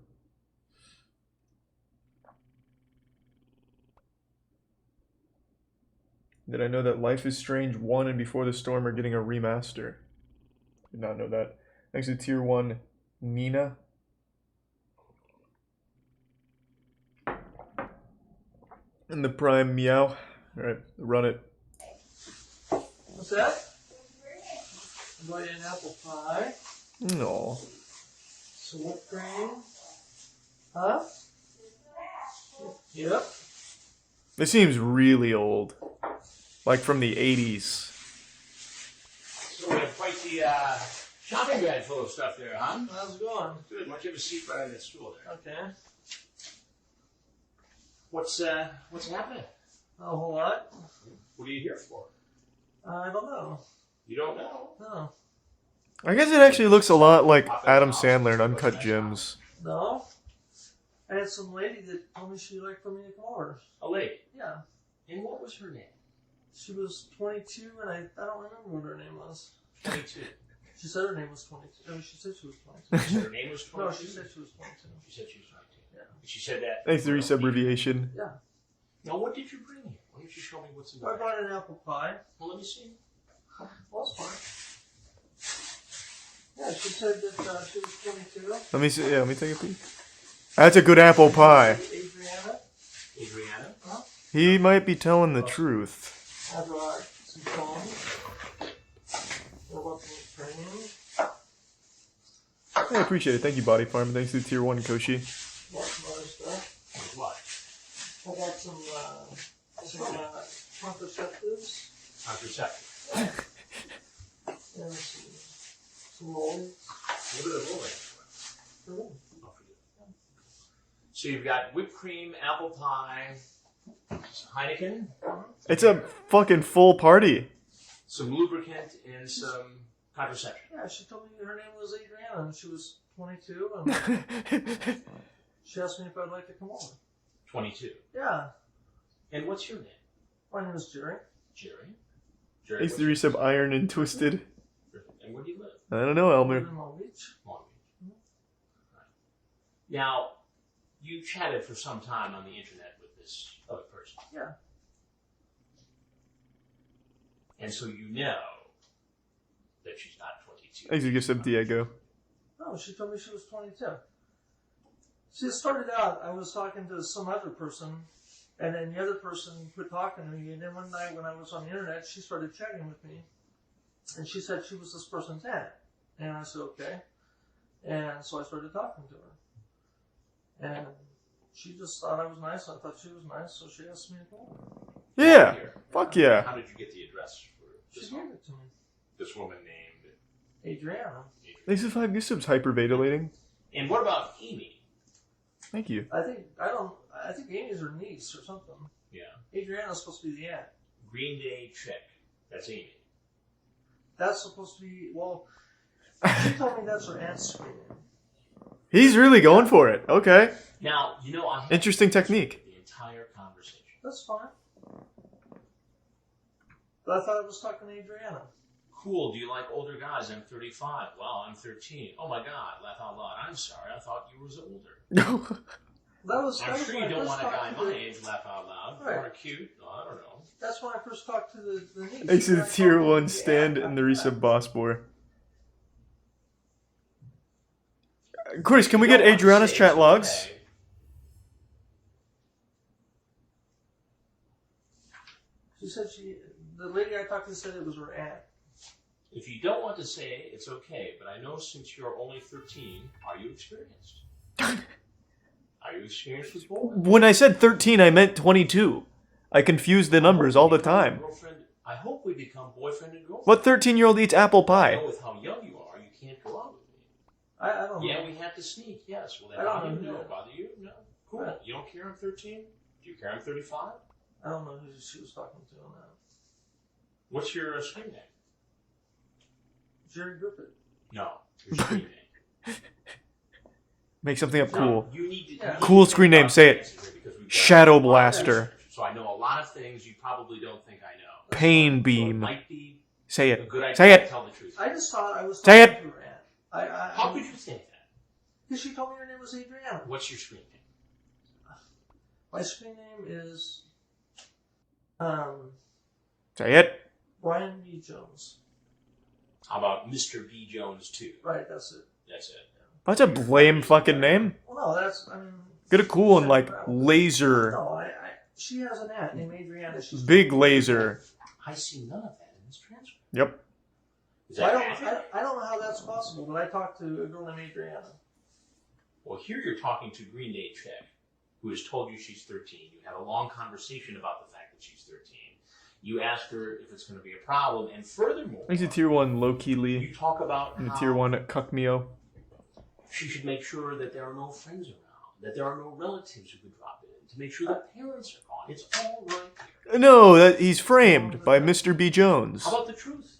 Did I know that Life is Strange 1 and Before the Storm are getting a remaster? Did not know that. Thanks to Tier 1, Nina. And the Prime, Meow. Alright, run it. What's that? I'm going to an apple pie. No. Some whipped cream. Huh? Yep. This seems really old. Like from the 80s. So we have quite the shopping bag full of stuff there, huh? How's it going? Good. Why don't you have a seat right on that stool there? Okay. What's happening? Not a whole lot. What are you here for? I don't know. You don't know? No. I guess it actually looks a lot like Adam Sandler in Uncut Gems. No. I had some lady that told me she'd like for me to come over. A lady? Yeah. And what was her name? She was 22, and I don't remember what her name was. 22. She said her name was 22. I mean, she said she was 22. She said her name was 22? No, she said she was 22. She said she was 22. Yeah. She said that. Thanks to resub abbreviation. Yeah. Now, what did you bring here? Why don't you show me what's in I there? brought an apple pie. Well, let me see. Well, that's fine. Yeah, she said that she was 22. Let me see. Yeah, let me take a peek. That's a good apple pie. Adriana. Adriana? Huh? He might be telling the truth. I brought some corn. I brought some cream. I appreciate it. Thank you, Body Farm. Thanks to Tier 1, Koshi. Brought some other stuff. What? I got some contraceptives. Contraceptive. And some rolls. What are the rolling? For me. So you've got whipped cream, apple pie, Heineken, It's a fucking full party. some lubricant, and some contraception. Yeah, she told me her name was Adriana, and she was 22, and she asked me if I'd like to come over. 22. Yeah. And what's your name? My name is Jerry. Jerry? Jerry, Thanks to what's resub Iron and Twisted. your- and where do you live? I don't know, I Elmer. live in Long Beach. Long Beach. Right. Now, you chatted for some time on the internet with this other person. Yeah. And so you know that she's not 22. Thanks to gift sub Diego. No, she told me she was 22. See, it started out, I was talking to some other person, and then the other person quit talking to me, and then one night when I was on the internet, she started chatting with me, and she said she was this person's aunt. And I said, okay. And so I started talking to her. And she just thought I was nice, I thought she was nice, so she asked me to go over. Yeah. Here. Fuck yeah. How did you get the address for She this gave woman? it to me. This woman named... Adriana. Thanks to 5 gift subs, hyperventilating. And what about Amy? Thank you. I think Amy's her niece or something. Yeah. Adriana's supposed to be the aunt. Green Day Chick. That's Amy. That's supposed to be, well, she told me that's her aunt's screen name. He's really going for it. Okay. Now, you know, I had Interesting technique. the entire conversation. That's fine. But I thought I was talking to Adriana. Cool. Do you like older guys? I'm 35. Well, I'm 13. Oh my God. Laugh out loud. I'm sorry. I thought you was older. that I'm was sure when you I don't first want a guy talked to my the- age. Laugh out loud. Right. Or cute. No, I don't know. That's when I first talked to the niece. Thanks to And the I Tier told her 1 the stand aunt and the after resub Boss Boy. Chris, can we get You don't want to Adriana's say chat it's logs? okay. She said the lady I talked to said it was her aunt. If you don't want to say it's okay, but I know since you're only 13, are you experienced? Are you experienced with bowling? When I said 13, I meant 22. I confuse the numbers all the time. Girlfriend, I hope we become boyfriend and girlfriend. What 13-year-old eats apple I know pie? with how young you are, you can't go out with me. I don't know. Yeah, we have to sneak, yes. Will that I don't bother you? know. No. Bother you? No. Cool. Right. You don't care I'm 13? Do you care I'm 35? I don't know who she was talking to on that. What's your screen name? Jerry Griffith. No, your screen name. Make something up cool. You need to, Cool screen name, say it. Shadow Blaster. So I know a lot of things you probably don't think I know. Pain So Beam. it might be Say a it. good idea Say to it. tell the truth. I just thought I was Say talking it. to her aunt. How could you say that? Because she told me her name was Adriana. What's your screen name? My screen name is Say it. Brian B. Jones. How about Mr. B. Jones 2? Right, that's it. That's it. That's a lame fucking name. Well, no, that's, I mean... Get a cool one like Laser. No, she has an aunt named Adriana. She's Big Laser. I see none of that in this transcript. Yep. I don't know how that's possible, but I talked to a girl named Adriana. Well, here you're talking to Green Day Chick, who has told you she's 13. You had a long conversation about the fact that she's 13. You asked her if it's going to be a problem, and furthermore, He's a tier 1 low-key you Lee. talk about And a how tier 1 Cuck Mio. she should make sure that there are no friends around, that there are no relatives who could drop in, to make sure that parents are gone. It's all right. No, he's framed by Mr. B. Jones. How about the truth?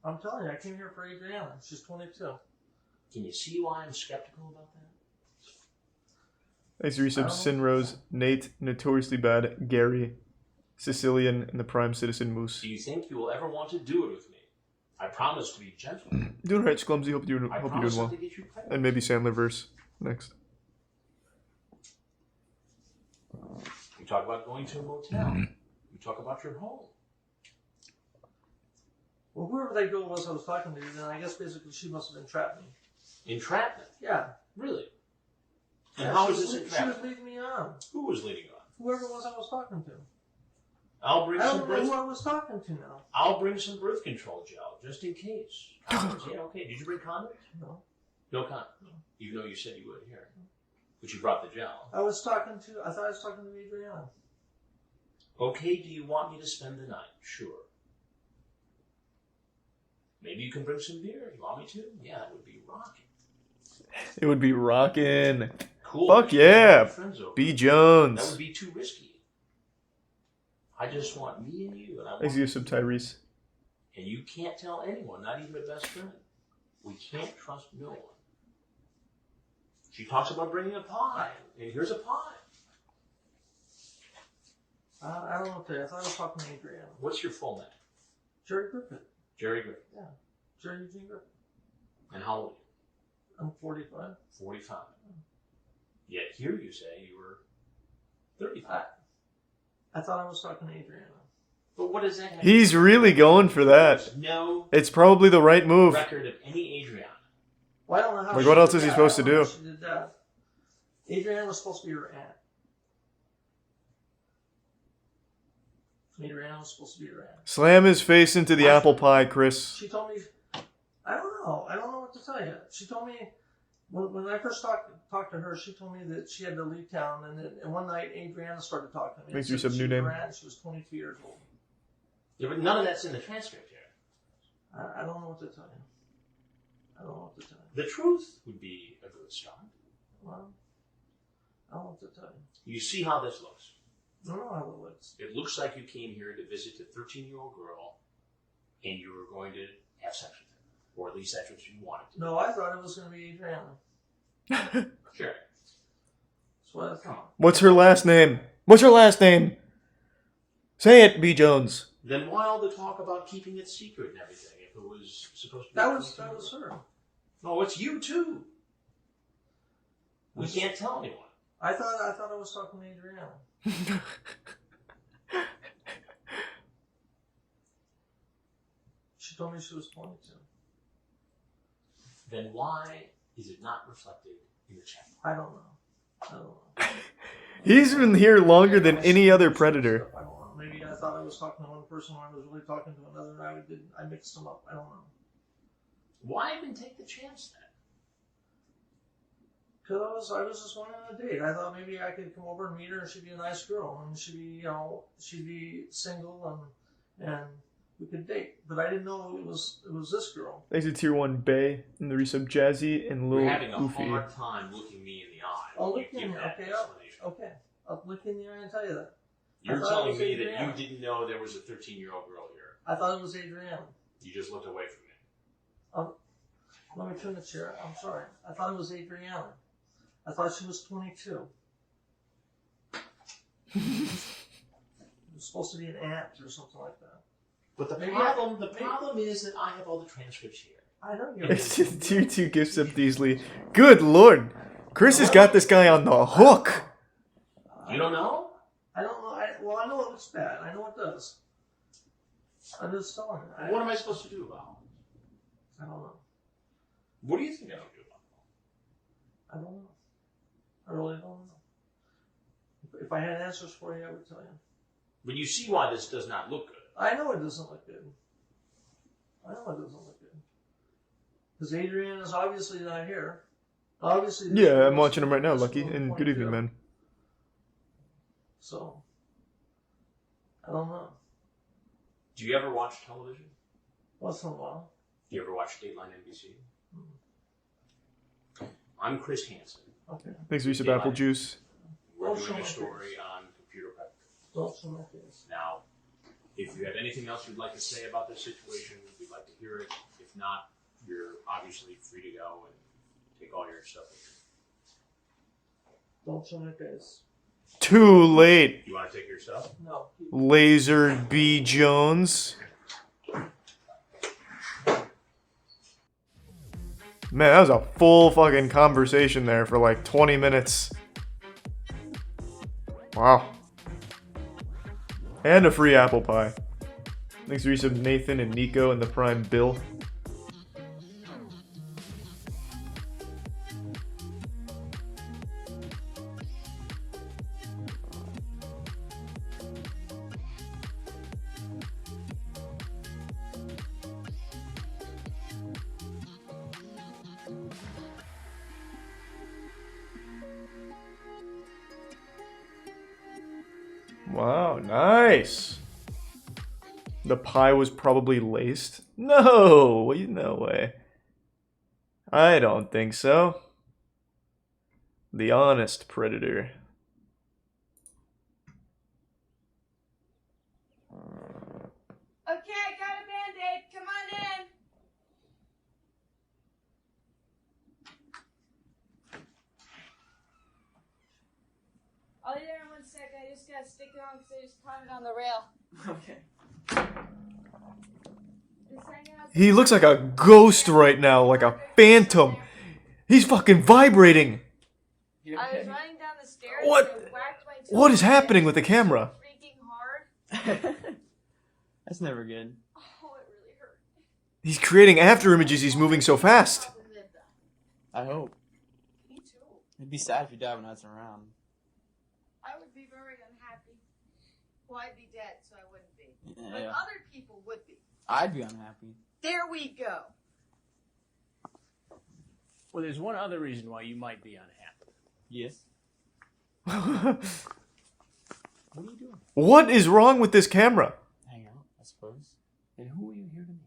I'm telling you, I came here for Adriana. She's 22. Can you see why I'm skeptical about that? Thanks to resub Sinrose, Nate, Notoriously Bad, Gary, Sicilian, and the Prime Citizen Moose. Do you think you will ever want to do it with me? I promise to be gentle. Doing alright, Clumsy. Hope you're I doing promise well. not to get you pregnant. And maybe Sandlerverse next. You talk about going to a motel. You talk about your home. Well, whoever that girl was I was talking to, then I guess basically she must have entrapped me. Entrapment? Yeah. Really? And Yeah, how she is was this She was entrapment? leading me on. Who was leading on? Whoever it was I was talking to. I'll bring I some don't know birth. who I was talking to now. I'll bring some birth control gel just in case. Condoms, yeah, okay. Did you bring condoms? No. No condoms. Even though you said you would here, but you brought the gel. I thought I was talking to Adriana. Okay. Do you want me to spend the night? Sure. Maybe you can bring some beer. You want me to? Yeah, that would be rocking. It would be rockin'. Cool. Fuck We should have yeah. our friends over. B. That Jones. would be too risky. I just want me and you, and I want Thanks to resub Tyrese. And you can't tell anyone, not even a best friend. We can't trust no one. She talks about bringing a pie, and here's a pie. I don't know what to tell you. I thought I was talking to Adriana. What's your full name? Jerry Griffith. Jerry Griffin. Yeah. Jerry Eugene Griffith. And how old are I'm 45. you? 45. Yet here you say you were 35. I thought I was talking to Adriana. But what does that have? He's really going for that. No It's probably the right move. record of any Adriana. Well, I don't know how Like, she what else did is he that. supposed to I don't know do? how she did that. Adriana was supposed to be her aunt. Adriana was supposed to be her aunt. Slam his face into the apple pie, Chris. She told me, I don't know what to tell you. She told me, when I first talked to her, she told me that she had to leave town, and one night Adriana started talking to me. Makes and you said some she new was name. her aunt, she was 22 years old. Yeah, but none of that's in the transcript here. I don't know what to tell you. I don't know what to tell you. The truth would be a good start. Well, I don't know what to tell you. You see how this looks. I don't know how it looks. It looks like you came here to visit a 13-year-old girl, and you were going to have sex with her. Or at least that's what you wanted to do. No, I thought it was going to be Adriana. Sure. That's what I thought. What's her last name? What's her last name? Say it, B. Jones. Then why all the talk about keeping it secret and everything if it was supposed to be... That was her. No, it's you too. We can't tell anyone. I thought I was talking to Adriana. She told me she was 22. Then why is it not reflected in the chat? I don't know. He's been here longer than any other Predator. I don't know. Maybe I thought I was talking to one person when I was really talking to another, and I mixed them up. I don't know. Why even take the chance then? Because I was just wanting a date. I thought maybe I could come over and meet her, and she'd be a nice girl, and she'd be, she'd be single, and we could date. But I didn't know it was this girl. Thanks to Tier 1 Bay and the resub Jazzy and Lil You're having a Goofy. hard time looking me in the eye. I'll when look you in give there. that Okay, explanation. okay. I'll look in there and tell you that. You're I thought it telling was me that Adriana. you didn't know there was a 13-year-old girl here. I thought it was Adriana. You just looked away from me. Let me turn the chair. I'm sorry. I thought it was Adriana. I thought she was 22. It was supposed to be an aunt or something like that. But the Maybe problem is that I have all the transcripts here. I know you. It's just Tier 2 gifts up Deasley. Good lord. Chris has got this guy on the hook. You don't know? I don't know. Well, I know it looks bad. I know it does. I'm just telling you. What am I supposed to do about it? I don't know. What do you think I should do about it? I don't know. I really don't know. If I had answers for you, I would tell you. But you see why this does not look good. I know it doesn't look good. I know it doesn't look good. Because Adrian is obviously not here. Obviously. Yeah, I'm watching him right now, Lucky. And good evening, man. So, I don't know. Do you ever watch television? Once in a while. Do you ever watch Dateline NBC? I'm Chris Hansen. Okay. Thanks, resub Apple Juice. We're doing a story on computer prep. Don't show my face. Now, if you have anything else you'd like to say about this situation, we'd like to hear it. If not, you're obviously free to go and take all your stuff with you. Don't show my face. Too late. You want to take your stuff? No. Laser B. Jones. Man, that was a full fucking conversation there for like 20 minutes. Wow. And a free apple pie. Thanks to resub Nathan and Nico and the Prime Bill. Wow, nice. The pie was probably laced? No, no way. I don't think so. The honest predator. Okay, I got a Band-Aid. Come on in. I'll be there in 1 sec. I just gotta stick it on because I just caught it on the rail. Okay. Just hang out. He looks like a ghost right now, like a phantom. He's fucking vibrating. I was running down the stairs. What? And I whacked my toe What is on the happening bench with the camera? freaking hard. That's never good. Oh, it really hurt. He's creating after images, he's moving so fast. I hope. Me too. It'd be sad if you died when I was around. I would be very unhappy. Well, I'd be dead, so I wouldn't be. But Yeah. other people would be. I'd be unhappy. There we go. Well, there's one other reason why you might be unhappy. Yes. What are you doing? What is wrong with this camera? Hang out, I suppose. And who are you here to meet?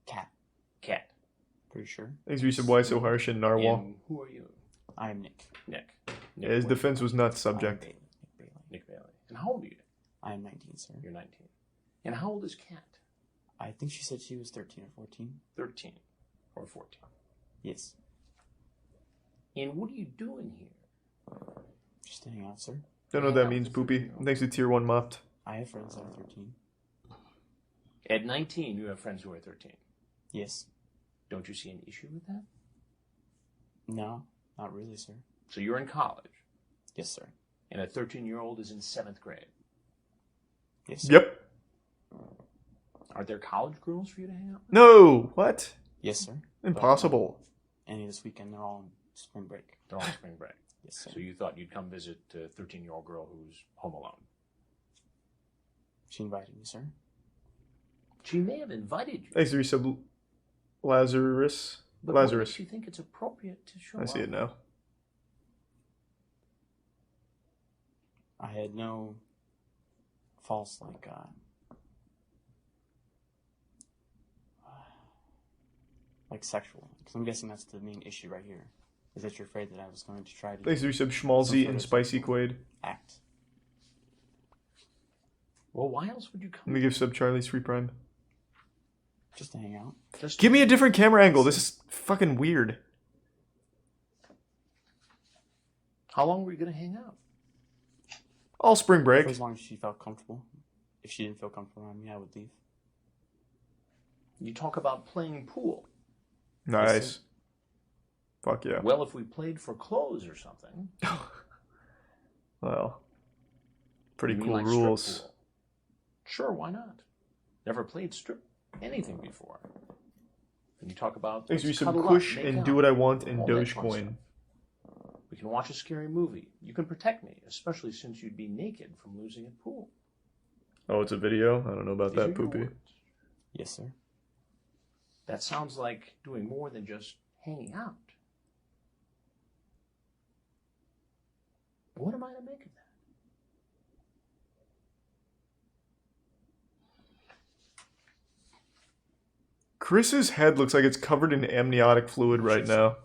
Cat. Cat. Pretty sure. Thanks, resub Why So Harsh and Narwhal. And who are you? I'm Nick. Nick. Yeah, his defense was not subject. Nick Bailey. And how old are you? I'm 19, sir. You're 19. And how old is Kat? I think she said she was 13 or 14. 13 or 14. Yes. And what are you doing here? Just hang out, sir. Don't know what that means, Poopy. Thanks to Tier 1 Mopped. I have friends that are 13. At 19, you have friends who are 13. Yes. Don't you see an issue with that? No, not really, sir. So you're in college. Yes, sir. And a 13-year-old is in 7th grade. Yes, sir. Yep. Are there college girls for you to hang out with? No! What? Yes, sir. Impossible. Any this weekend, they're all on spring break. They're on spring break. Yes, sir. So you thought you'd come visit a 13-year-old girl who's home alone. She invited me, sir. She may have invited you. Thanks to resub Lazarus. But why Lazarus. does she think it's appropriate to show I see up? it now. I had no false, like sexual. Because I'm guessing that's the main issue right here. Is that you're afraid that I was going to try to... Thanks to Resub Schmalzy and Spicy Quaid. Act. Well, why else would you come? Let me give sub Charlie's free prime. Just to hang out. Give me a different camera angle. This is fucking weird. How long were you going to hang out? All spring break. For as long as she felt comfortable. If she didn't feel comfortable around me, I would leave. You talk about playing pool. Nice. Fuck yeah. Well, if we played for clothes or something. Well, pretty You mean cool like strip rules. pool? Sure, why not? Never played strip anything before. And you talk about Thanks to let's Resub cuddle up, Kush make and out, Do What I Want and all that fun Dogecoin. stuff. We can watch a scary movie. You can protect me, especially since you'd be naked from losing at pool. Oh, it's a video? I don't know about These are that, your Poopy. words. Yes, sir. That sounds like doing more than just hanging out. What am I to make of that? Chris's head looks like it's covered in amniotic fluid right now.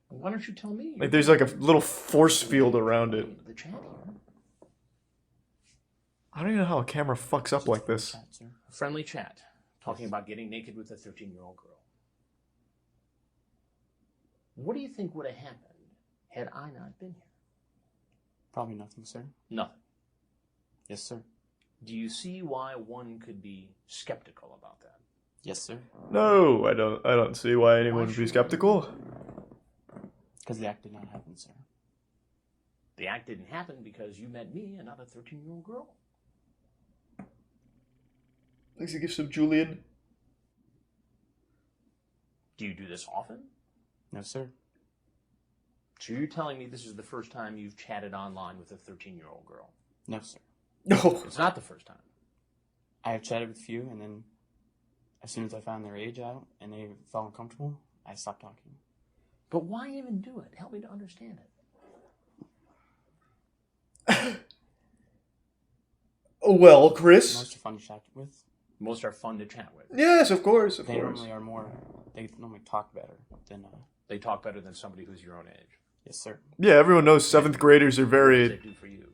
Why don't you tell me? Like there's like a little force field around it. The chat here. I don't even know how a camera fucks up like this. A friendly chat. Talking about getting naked with a 13-year-old girl. What do you think would have happened had I not been here? Probably nothing, sir. Nothing. Yes, sir. Do you see why one could be skeptical about that? Yes, sir. No, I don't see why anyone would be skeptical. Because the act did not happen, sir. The act didn't happen because you met me and not a 13-year-old girl. Thanks to gifts of Julian. Do you do this often? No, sir. So you're telling me this is the first time you've chatted online with a 13-year-old girl? No, sir. No. It's not the first time. I have chatted with a few, and then as soon as I found their age out and they felt uncomfortable, I stopped talking. But why even do it? Help me to understand it. Well, Chris. Most are fun to chat with. Most are fun to chat with. Yes, of course, of They course. normally are more. They normally talk better than. They talk better than somebody who's your own age. Yes, sir. Yeah, everyone knows 7th graders are What does very it do for you?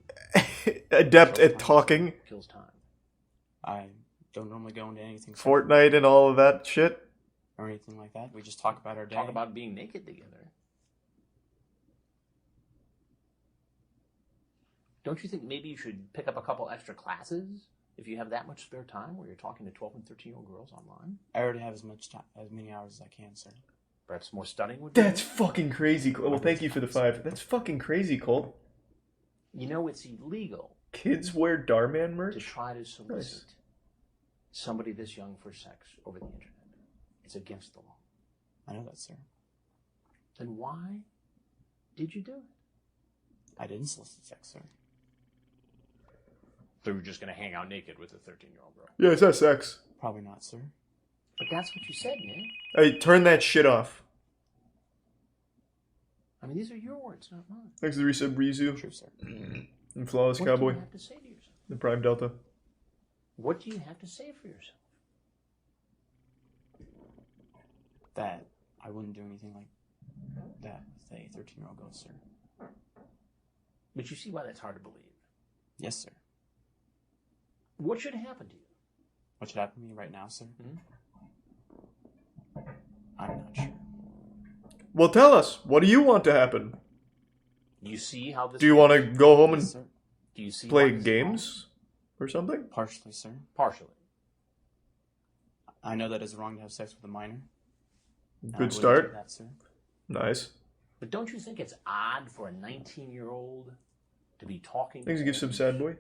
adept at talking. Kills time. I don't normally go into anything. Fortnite and all of that shit. Or anything like that. We just talk about our day. Talk about being naked together. Don't you think maybe you should pick up a couple extra classes if you have that much spare time where you're talking to 12 and 13-year-old girls online? I already have as many hours as I can, sir. Perhaps more studying would be. That's fucking crazy. Well, thank you for the 5. That's fucking crazy, Colt. You know, it's illegal Kids wear Darman merch? to try to solicit somebody this young for sex over the internet. It's against the law. I know that, sir. Then why did you do it? I didn't solicit sex, sir. So you're just going to hang out naked with a 13-year-old girl? Yeah, it's not sex. Probably not, sir. But that's what you said, man. Hey, turn that shit off. I mean, these are your words, not mine. Thanks to the resub Rizu. True, sir. And Flawless What Cowboy. do you have to say to yourself? The Prime Delta. What do you have to say for yourself? That I wouldn't do anything like that with a 13-year-old girl, sir. But you see why that's hard to believe. Yes, sir. What should happen to you? What should happen to me right now, sir? Hmm? I'm not sure. Well, tell us. What do you want to happen? You see how this... Do you want to go home and Yes, sir. Do you see play why this is games or something? Partially, sir. wrong? Partially. I know that it's wrong to have sex with a minor. and I Good wouldn't start. do that, sir. Nice. But don't you think it's odd for a 19-year-old to be talking Thanks to to give some sad boy.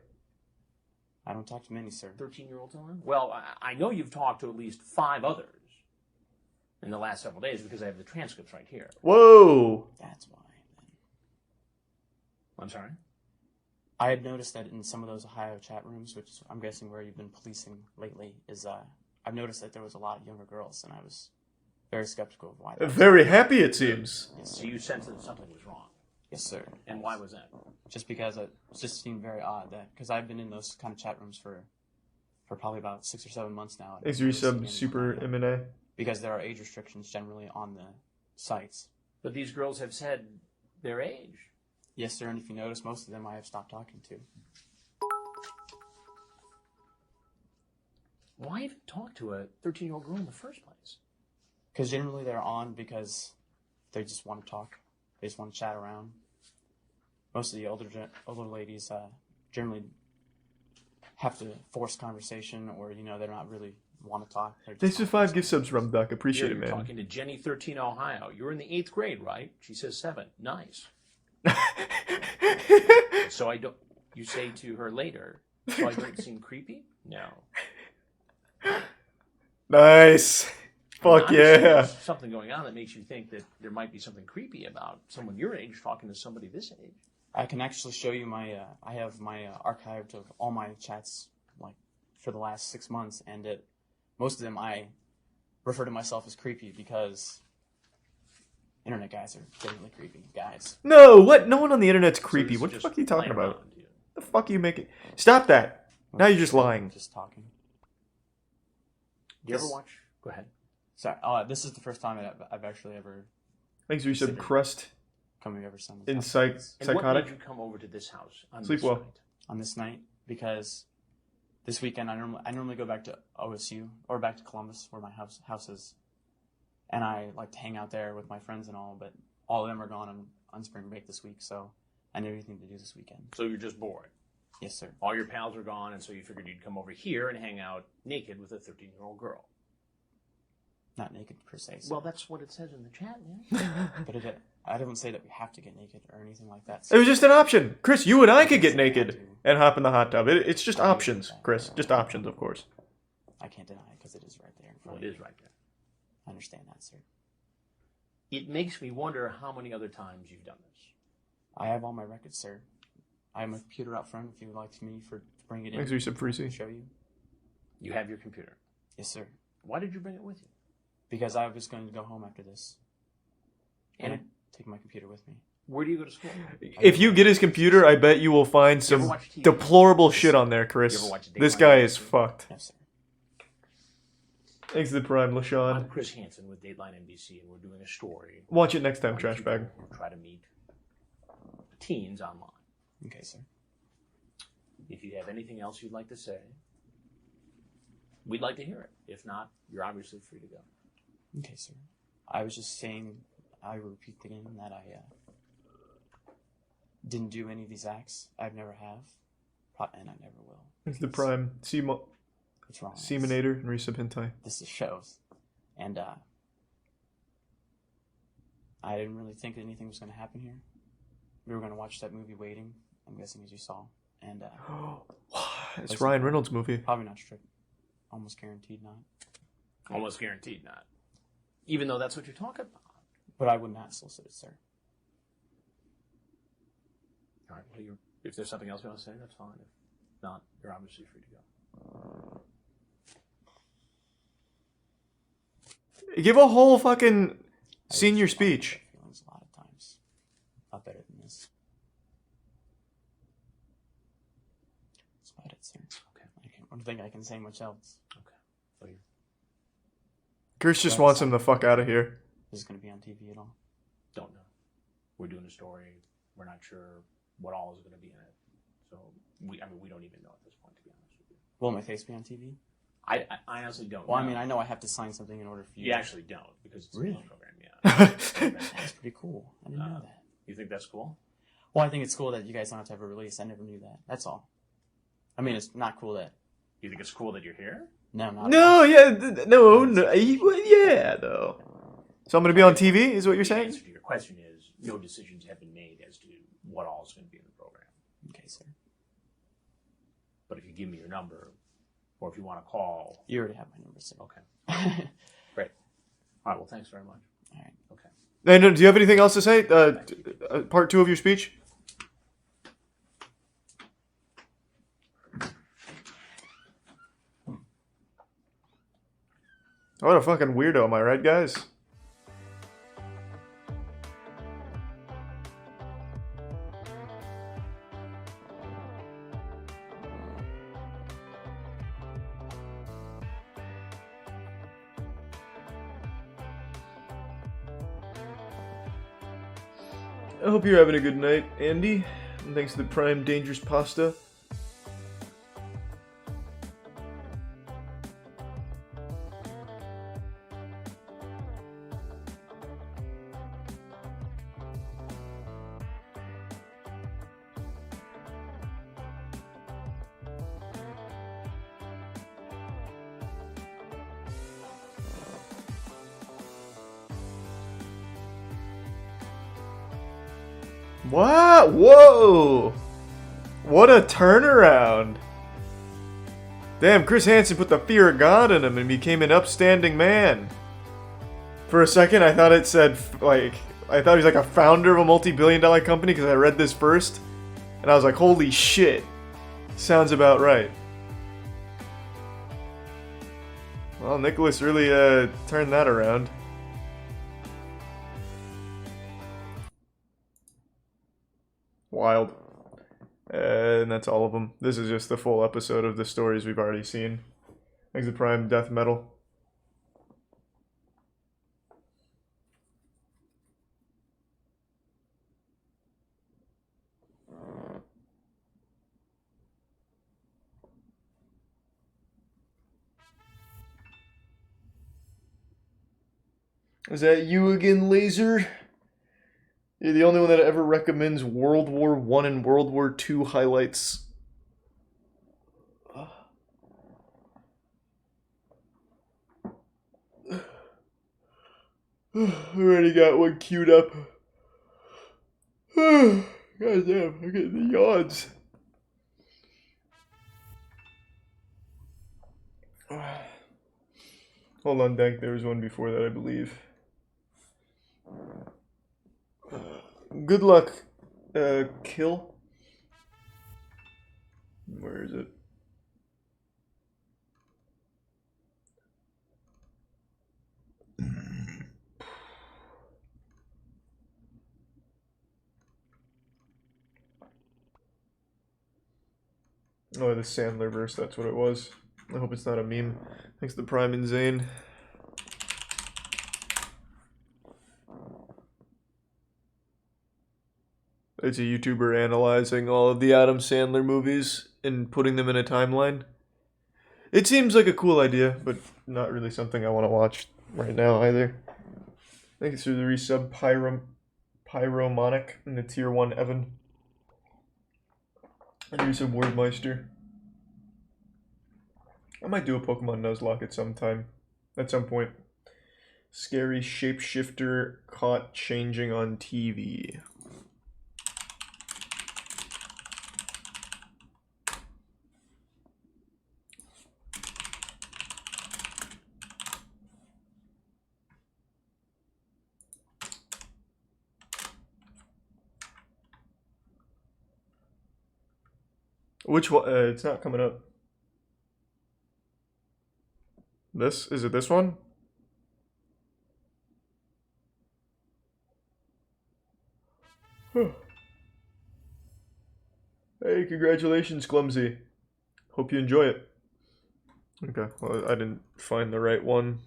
I don't talk to many, sir. 13-year-olds online? Well, I know you've talked to at least 5 others in the last several days because I have the transcripts right here. Whoa. That's why. I'm sorry? I had noticed that in some of those Ohio chat rooms, which is, I'm guessing where you've been policing lately, is I've noticed that there was a lot of younger girls, and I was very skeptical of why. That was. Very happy, it seems. Yes, So you sense that something was wrong? Yes, sir. And why was that? Just because it just seemed very odd that, because I've been in those kind of chat rooms for probably about 6 or 7 months now. Thanks for your sub, Super M&A. Because there are age restrictions generally on the sites. But these girls have said their age. Yes, sir, and if you notice, most of them I have stopped talking to. Why even talk to a 13-year-old girl in the first place? Because generally they're on because they just want to talk. They just want to chat around. Most of the older ladies generally have to force conversation, or they're not really want to talk. Thanks for 5 gift subs, Rum Duck. Appreciate You're it, man. talking to Jenny, 13, Ohio. You're in the 8th grade, right? She says 7. Nice. So I don't. You say to her later, so I don't seem creepy? No. Nice. Fuck yeah. There's something going on that makes you think that there might be something creepy about someone your age talking to somebody this age. I can actually show you my. I have my archived of all my chats, like for the last 6 months, and most of them I refer to myself as creepy because internet guys are genuinely creepy guys. No, what? No one on the internet's creepy. What the fuck are you talking about? The fuck are you making? Stop that. Now you're just lying. Just talking. Do you ever watch? Go ahead. Sorry. This is the first time I've actually ever. Thanks for your sub, Crust. Coming over some. In And psychotic. what made you come over to this house on Sleep this well. night? On this night, because this weekend I normally go back to OSU or back to Columbus where my house is, and I like to hang out there with my friends and all. But all of them are gone on spring break this week, so I need anything to do this weekend. So you're just bored. Yes, sir. All your pals are gone, and so you figured you'd come over here and hang out naked with a 13-year-old girl. Not naked per se. Sir. Well, that's what it says in the chat, man. But I don't say that we have to get naked or anything like that. It was just an option. Chris, you and I could get naked and hop in the hot tub. It's just options, Chris. Just options, of course. I can't deny it because it is right there. Well, it is right there. I understand that, sir. It makes me wonder how many other times you've done this. I have all my records, sir. I have my computer out front if you would like me to bring it in. Thanks for your sub, Freezy. Show you. You have your computer? Yes, sir. Why did you bring it with you? Because I was going to go home after this. And I'd take my computer with me. Where do you go to school? If you get his computer, I bet you will find some deplorable shit on there, Chris. This guy is fucked. Yes, sir. Thanks to the Prime, I'm LaShawn. Chris Hansen with Dateline NBC, and we're doing a story. Watch it next time, trash bag. We'll try to meet teens online. Okay, sir. If you have anything else you'd like to say, we'd like to hear it. If not, you're obviously free to go. Okay, sir. I was just saying, I repeat again that I didn't do any of these acts. I've never have, and I never will. Thanks to the Prime. What's wrong? Seminator and Resub Hentai. This is shows. And I didn't really think anything was going to happen here. We were going to watch that movie Waiting, I'm guessing, as you saw. And it's Ryan Reynolds' movie. Probably not strict. Almost guaranteed not. Almost guaranteed not. Even though that's what you're talking about. But I would not solicit it, sir. All right, well, if there's something else you want to say, that's fine. If not, you're obviously free to go. Give a whole fucking senior speech. Feelings a lot of times. Not better than this. That's about it, sir. Okay. I don't think I can say much else. Okay. So you're... Chris just wants him the fuck out of here. Is this going to be on TV at all? Don't know. We're doing a story. We're not sure what all is going to be in it. So, we don't even know at this point, to be honest with you. Will my face be on TV? I honestly don't know. I mean, I know I have to sign something in order for you. You actually don't, because it's really? a program, yeah. That's pretty cool. I didn't know that. You think that's cool? Well, I think it's cool that you guys don't have to have a release. I never knew that. That's all. I mean, it's not cool that... You think it's cool that you're here? No, not No, yeah, no, yeah, though. So I'm going to be on TV, is what you're The saying? answer to your question is, no decisions have been made as to what all is going to be in the program. Okay, sir. But if you give me your number, or if you want to call... You already have my number, sir. Okay. Great. All right, well, thanks very much. All right. Okay. And do you have anything else to say? Part 2 of your speech? What a fucking weirdo, am I right, guys? I hope you're having a good night, Andy. And thanks to the Prime Dangerous Pasta. What? Whoa! What a turnaround! Damn, Chris Hansen put the fear of God in him and became an upstanding man. For a second, I thought it said, like, I thought he was like a founder of a multi-billion-dollar company because I read this first. And I was like, holy shit. Sounds about right. Well, Nicholas really turned that around. Wild. And that's all of them. This is just the full episode of the stories we've already seen. Thanks to Prime Death Metal. Is that you again, Laser? You're the only one that ever recommends World War I and World War II highlights. Already got one queued up. God damn, I'm getting the yawns. Hold on, Dank, there was one before that, I believe. Good luck, Kill. Where is it? Oh, the Sandler verse, that's what it was. I hope it's not a meme. Thanks to Prime and Zane. It's a YouTuber analyzing all of the Adam Sandler movies and putting them in a timeline. It seems like a cool idea, but not really something I want to watch right now either. Thanks for the resub Pyromonic and the tier 1 Evan. And resub Wordmeister. I might do a Pokemon Nuzlocke at some point. Scary shapeshifter caught changing on TV. Which one? It's not coming up. This? Is it this one? Hey, congratulations, Clumsy. Hope you enjoy it. Okay, well, I didn't find the right one.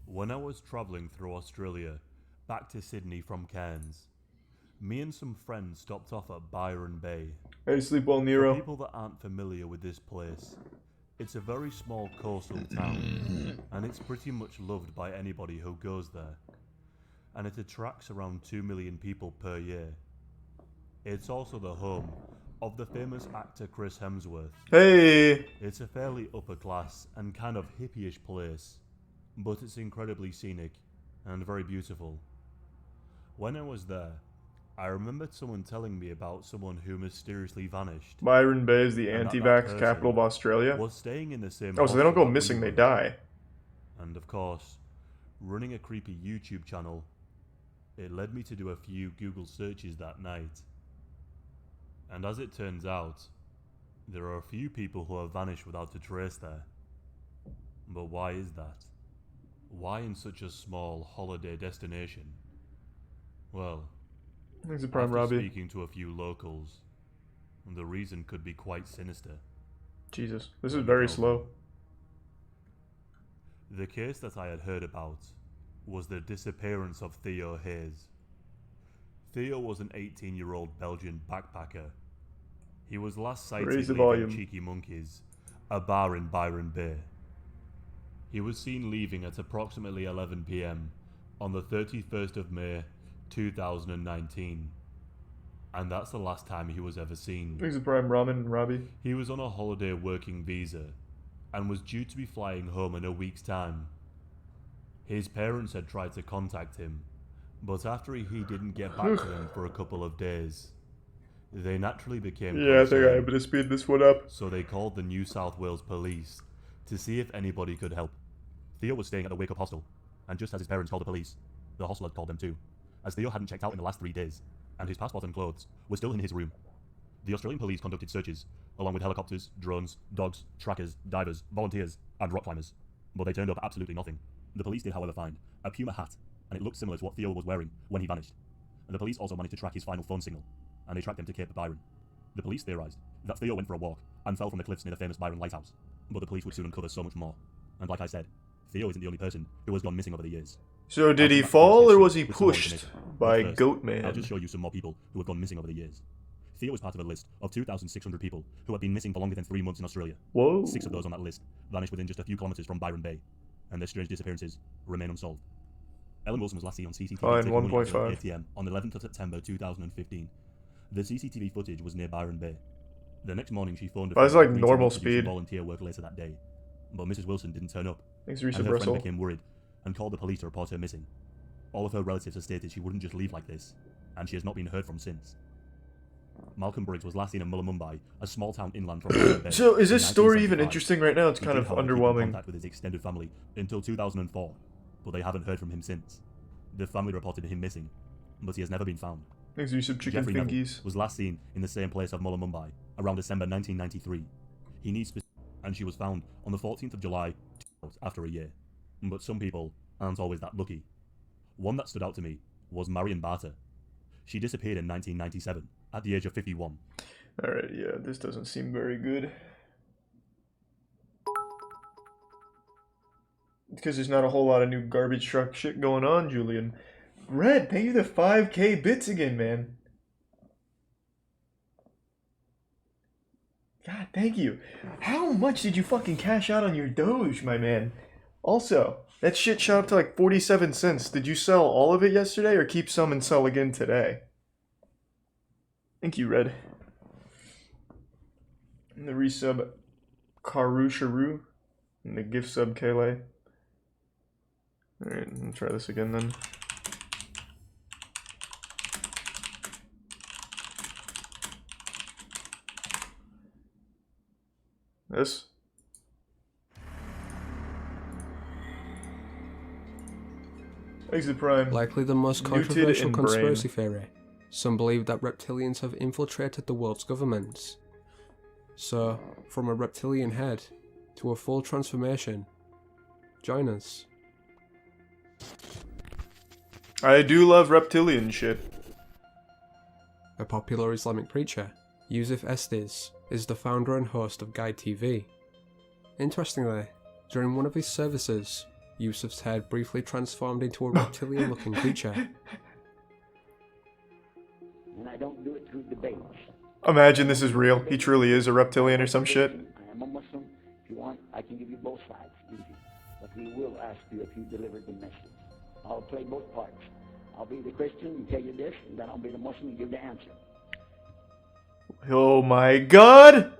When I was travelling through Australia, back to Sydney from Cairns, me and some friends stopped off at Byron Bay. Hey, sleep well, Nero. For people that aren't familiar with this place, it's a very small coastal town, and it's pretty much loved by anybody who goes there, and it attracts around 2 million people per year. It's also the home of the famous actor Chris Hemsworth. Hey! It's a fairly upper class and kind of hippie-ish place, but it's incredibly scenic and very beautiful. When I was there, I remembered someone telling me about someone who mysteriously vanished. Byron Bay is the and anti-vax capital of Australia. Was staying in the same Oh, so they don't go hostel that missing, we they were. die. And of course, running a creepy YouTube channel, it led me to do a few Google searches that night. And as it turns out, there are a few people who have vanished without a trace there. But why is that? Why in such a small holiday destination? Well, Thanks to Prime after Robbie. speaking to a few locals, The reason could be quite sinister. Jesus, this is very slow. The case that I had heard about was the disappearance of Theo Hayes. Theo was an 18-year-old Belgian backpacker. He was last sighted Raise the leaving volume. Cheeky Monkeys, a bar in Byron Bay. He was seen leaving at approximately 11 p.m. on the 31st of May, 2019. And that's the last time he was ever seen. Thanks to Prime Ramen and Robbie. He was on a holiday working visa and was due to be flying home in a week's time. His parents had tried to contact him, but after he didn't get back to them for a couple of days, they naturally became Yeah, I think I concerned. better speed this one up. So they called the New South Wales police to see if anybody could help. Theo was staying at the Wake Up Hostel, and just as his parents called the police, the hostel had called them too, as Theo hadn't checked out in the last 3 days, and his passport and clothes were still in his room. The Australian police conducted searches, along with helicopters, drones, dogs, trackers, divers, volunteers, and rock climbers, but they turned up absolutely nothing. The police did, however, find a Puma hat, and it looked similar to what Theo was wearing when he vanished. And the police also managed to track his final phone signal, and they tracked him to Cape Byron. The police theorised that Theo went for a walk and fell from the cliffs near the famous Byron Lighthouse, but the police would soon uncover so much more. And like I said, Theo isn't the only person who has gone missing over the years. So did he fall or was he pushed by Goatman? I'll just show you some more people who have gone missing over the years. Theo is part of a list of 2,600 people who have been missing for longer than 3 months in Australia. Whoa. 6 of those on that list vanished within just a few kilometres from Byron Bay, and their strange disappearances remain unsolved. Ellen Wilson was last seen on CCTV Fine, taking money out of 1.5. an ATM on the 11th of September 2015. The CCTV footage was near Byron Bay. The next morning she phoned a That's friend like agreed to normal do some speed. volunteer work later that day, but Mrs. Wilson didn't turn up, Thanks, and Risa her Bristol. friend became worried and called the police to report her missing. All of her relatives have stated she wouldn't just leave like this, and she has not been heard from since. Malcolm Briggs was last seen in Murrumbidgee, a small town inland from Byron Bay. So is this in story even 1975. interesting right now? It's He kind did, of however, keep in underwhelming. contact with his extended family until 2004, but they haven't heard from him since. The family reported him missing, but he has never been found. Thanks to some chicken Jeffrey Neville fingies. was last seen in the same place of Murrumbidgee around December 1993. He needs and she was found on the 14th of July after a year. But some people aren't always that lucky. One that stood out to me was Marion Barter. She disappeared in 1997 at the age of 51. Alright, yeah, this doesn't seem very good. Because there's not a whole lot of new garbage truck shit going on, Julian. Red, thank you the 5k bits again, man. God, thank you. How much did you fucking cash out on your Doge, my man? Also, that shit shot up to like 47 cents. Did you sell all of it yesterday or keep some and sell again today? Thank you, Red. And the resub Karusharu. And the gift sub Kayla. Alright, let's try this again then. This? Exit Prime. Likely the most Muted controversial in conspiracy brain. theory. Some believe that reptilians have infiltrated the world's governments. So, from a reptilian head to a full transformation, join us. I do love reptilian shit. A popular Islamic preacher, Yusuf Estes, is the founder and host of Guide TV. Interestingly, during one of his services, Yusuf's head briefly transformed into a reptilian-looking creature. And I don't do it through debates. Imagine this is real. He truly is a reptilian or some shit. I am a Muslim. If you want, I can give you both sides, easy. But we will ask you if you delivered the message. I'll play both parts. I'll be the Christian and tell you this, and then I'll be the Muslim and give the answer. Oh my god!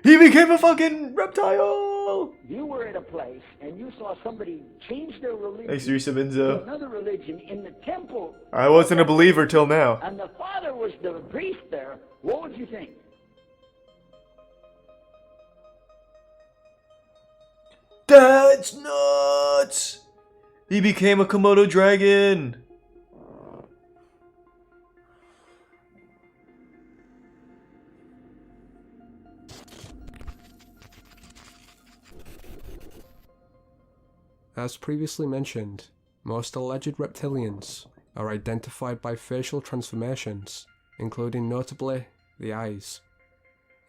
He became a fucking reptile! You were at a place and you saw somebody change their religion Thanks, Risa to Benzo. another religion in the temple. I wasn't a believer till now. And the father was the priest there. What would you think? That's nuts! He became a Komodo dragon! As previously mentioned, most alleged reptilians are identified by facial transformations, including notably the eyes.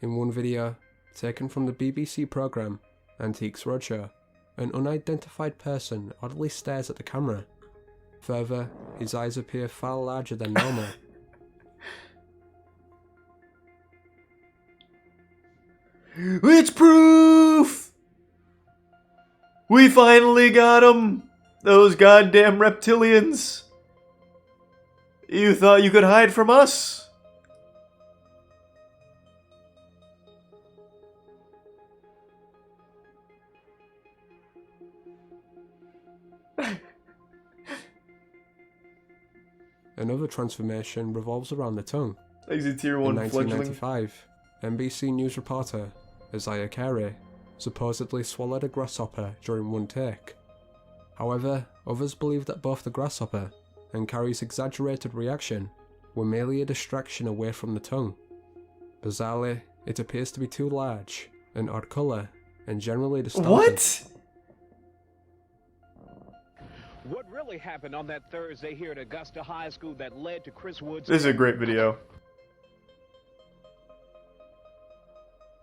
In one video, taken from the BBC programme Antiques Roadshow, an unidentified person oddly stares at the camera. Further, his eyes appear far larger than normal. It's proof! We finally got them! Those goddamn reptilians! You thought you could hide from us? Another transformation revolves around the tongue. Exit Tier 1 In fledgling. 1995, NBC News reporter Isaiah Carey supposedly swallowed a grasshopper during one take. However, others believe that both the grasshopper and Carey's exaggerated reaction were merely a distraction away from the tongue. Bizarrely, it appears to be too large, an odd colour, and generally distorted. What? What really happened on that Thursday here at Augusta High School that led to Chris Wood's... This is a great video.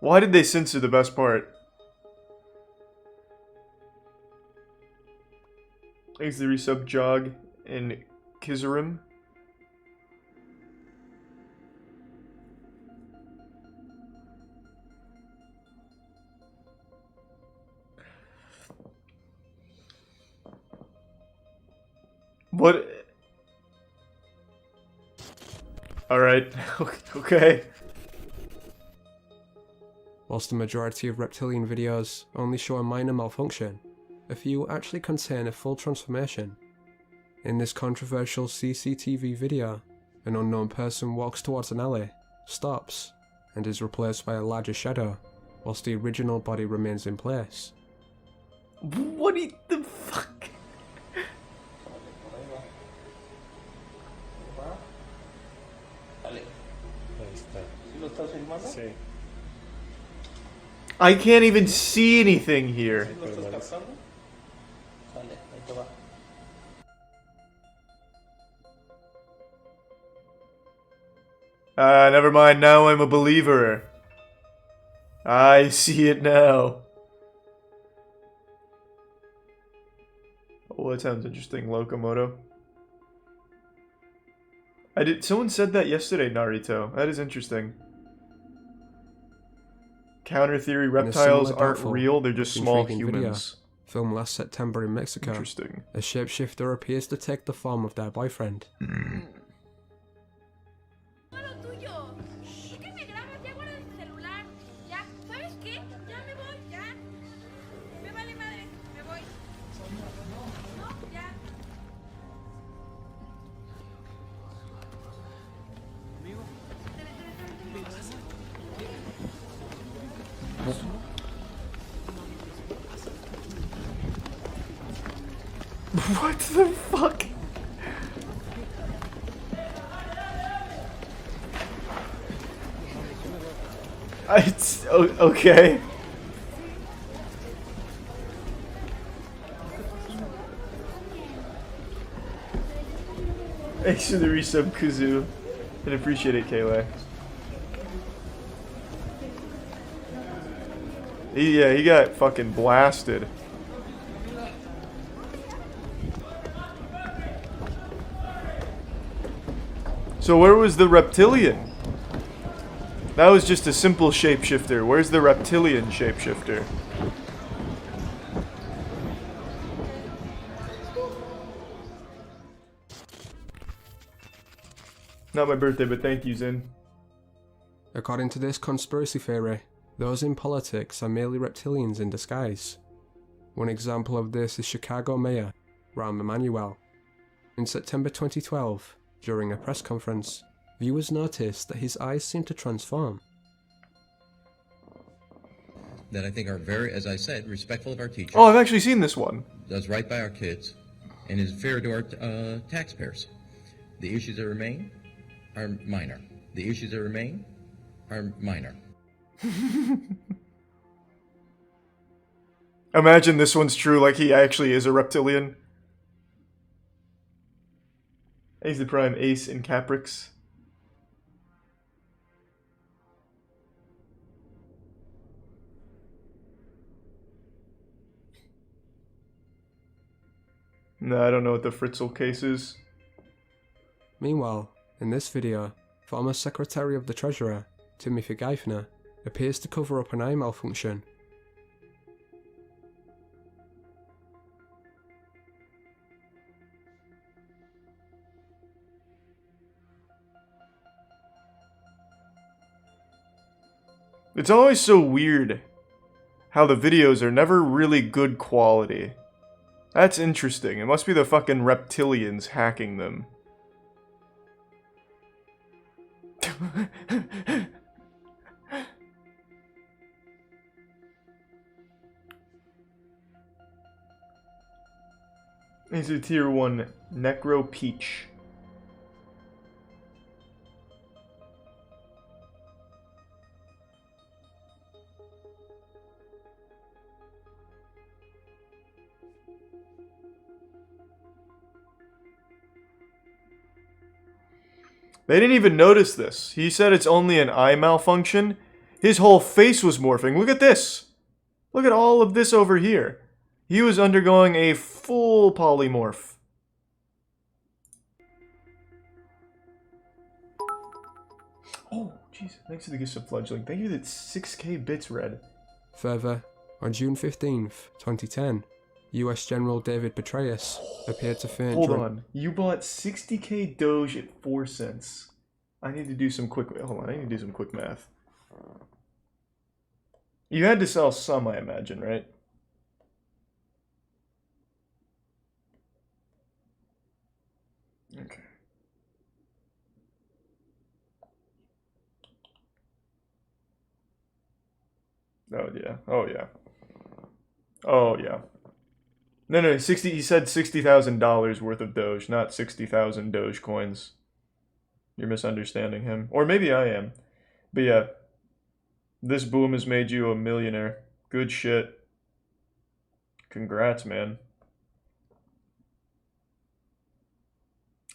Why did they censor the best part? Thanks to the resub Jog and Kizarim. What? Alright, okay. Whilst the majority of reptilian videos only show a minor malfunction, a few actually contain a full transformation. In this controversial CCTV video, an unknown person walks towards an alley, stops, and is replaced by a larger shadow, whilst the original body remains in place. What the fuck? I can't even see anything here. Never mind, now I'm a believer. I see it now. Oh, that sounds interesting, Locomoto. Someone said that yesterday, Narito. That is interesting. Counter theory, reptiles aren't real, they're just small humans. Filmed last September in Mexico. Interesting. A shapeshifter appears to take the form of their boyfriend. What the fuck? Okay. Thanks for the resub, Kazoo. I appreciate it, Kayla. Yeah, he got fucking blasted. So where was the reptilian? That was just a simple shapeshifter. Where's the reptilian shapeshifter? Not my birthday, but thank you, Zin. According to this conspiracy theory, those in politics are merely reptilians in disguise. One example of this is Chicago Mayor Rahm Emanuel. In September 2012, during a press conference, viewers noticed that his eyes seemed to transform. That I think are very, as I said, respectful of our teachers. Oh, I've actually seen this one. Does right by our kids, and is fair to our taxpayers. The issues that remain are minor. The issues that remain are minor. Imagine this one's true, like he actually is a reptilian. He's the prime ace in Caprix. No, I don't know what the Fritzl case is. Meanwhile, in this video, former Secretary of the Treasurer, Timothy Geithner, appears to cover up an eye malfunction. It's always so weird how the videos are never really good quality. That's interesting. It must be the fucking reptilians hacking them. He's a tier 1 Necro Peach. They didn't even notice this. He said it's only an eye malfunction. His whole face was morphing. Look at this. Look at all of this over here. He was undergoing a full polymorph. Oh, jeez. Thanks for the gift of fledgling. Thank you that 6k bits read. Further, on June 15th, 2010, US General David Petraeus appeared to faint. Hold on. You bought 60k Doge at 4 cents. I need to do some quick... Hold on. I need to do some quick math. You had to sell some, I imagine, right? Okay. Oh, yeah. Oh, yeah. Oh, yeah. No, 60. He said $60,000 worth of Doge, not 60,000 Doge coins. You're misunderstanding him. Or maybe I am. But yeah. This boom has made you a millionaire. Good shit. Congrats, man.